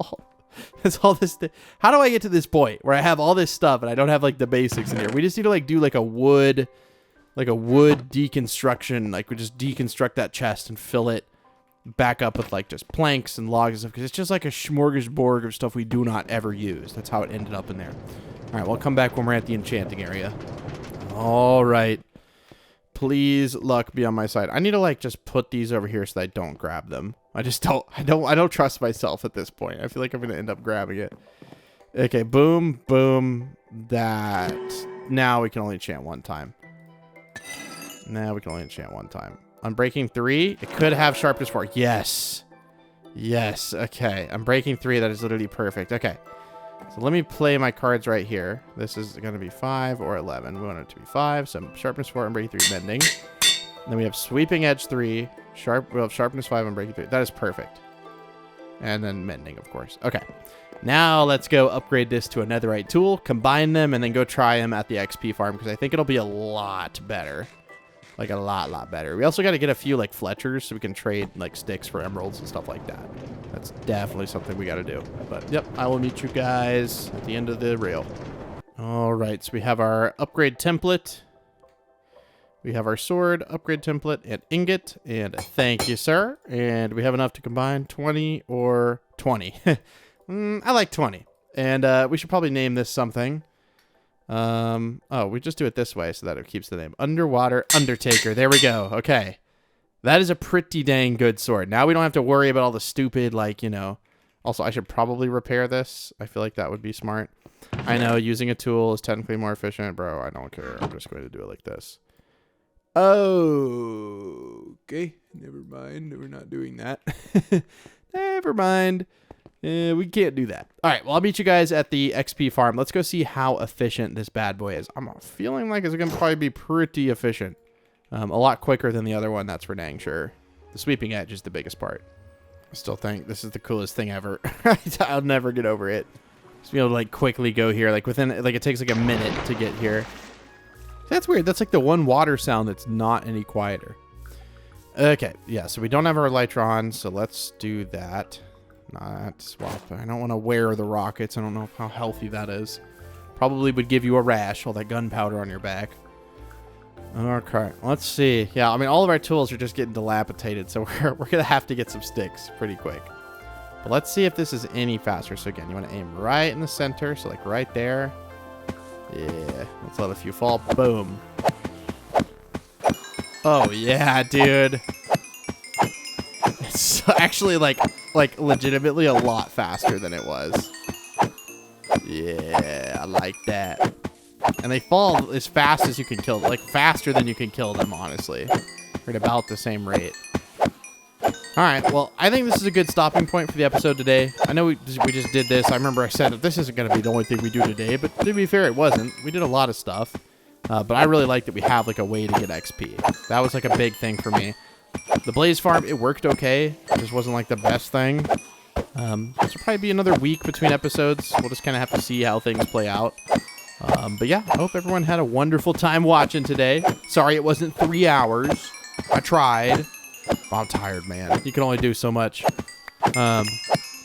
all this, how do I get to this point where I have all this stuff and I don't have, like, the basics in here? We just need to, like, do, like, a wood deconstruction, like, we just deconstruct that chest and fill it back up with, like, just planks and logs and stuff, because it's just like a smorgasbord of stuff we do not ever use. That's how it ended up in there. All right, we'll come back when we're at the enchanting area. All right. Please, luck, be on my side. I need to, like, just put these over here so that I don't grab them. I don't trust myself at this point. I feel like I'm going to end up grabbing it. Okay, boom, boom, that. Now we can only enchant one time. Unbreaking 3. It could have sharpness 4. Yes. Okay. Unbreaking 3. That is literally perfect. Okay. So let me play my cards right here. This is going to be 5 or 11. We want it to be 5. So sharpness 4, unbreaking 3, mending. And then we have sweeping edge 3. We have sharpness 5, unbreaking 3. That is perfect. And then mending, of course. Okay. Now let's go upgrade this to a netherite tool, combine them, and then go try them at the XP farm, because I think it'll be a lot better. Like, a lot better. We also got to get a few, like, Fletchers so we can trade, like, sticks for emeralds and stuff like that. That's definitely something we got to do. But, yep, I will meet you guys at the end of the rail. All right, so we have our upgrade template. We have our sword, upgrade template, and ingot. And thank you, sir. And we have enough to combine 20 or 20. I like 20. And we should probably name this something. Oh, we just do it this way so that it keeps the name. Underwater Undertaker. There we go. Okay. That is a pretty dang good sword. Now we don't have to worry about all the stupid, like, you know. Also, I should probably repair this. I feel like that would be smart. I know using a tool is technically more efficient. Bro, I don't care. I'm just going to do it like this. Oh, okay. Never mind. We're not doing that. Never mind. We can't do that. All right, well, I'll meet you guys at the XP farm. Let's go see how efficient this bad boy is. I'm feeling like it's going to probably be pretty efficient. A lot quicker than the other one, that's for dang sure. The sweeping edge is the biggest part. I still think this is the coolest thing ever. I'll never get over it. Just be able to, like, quickly go here. Like, within, like, it takes, like, a minute to get here. That's weird. That's, like, the one water sound that's not any quieter. Okay, yeah, so we don't have our elytra on, so let's do that. Not swap. I don't want to wear the rockets. I don't know how healthy that is. Probably would give you a rash, all that gunpowder on your back. Okay, let's see. Yeah, I mean, all of our tools are just getting dilapidated, so we're going to have to get some sticks pretty quick. But let's see if this is any faster. So again, you want to aim right in the center, so like right there. Yeah, let's let a few fall. Boom. Oh, yeah, dude. It's actually like legitimately a lot faster than it was. Yeah, I like that. And they fall as fast as you can kill them. Like, faster than you can kill them, honestly. We're at about the same rate. Alright, well, I think this is a good stopping point for the episode today. I know we just did this. I remember I said that this isn't going to be the only thing we do today, but to be fair, it wasn't. We did a lot of stuff. But I really like that we have, like, a way to get XP. That was, like, a big thing for me. The Blaze Farm, it worked okay. It just wasn't, like, the best thing. This will probably be another week between episodes. We'll just kind of have to see how things play out. But yeah, I hope everyone had a wonderful time watching today. Sorry it wasn't 3 hours. I tried. I'm tired, man. You can only do so much. But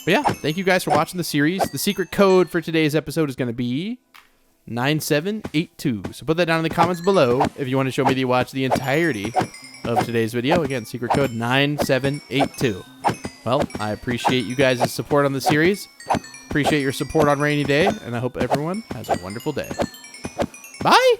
yeah, thank you guys for watching the series. The secret code for today's episode is going to be 9782. So put that down in the comments below if you want to show me that you watched the entirety of today's video. Again, secret code 9782. Well, I appreciate you guys' support on the series. Appreciate your support on Rainy Day, and I hope everyone has a wonderful day. Bye!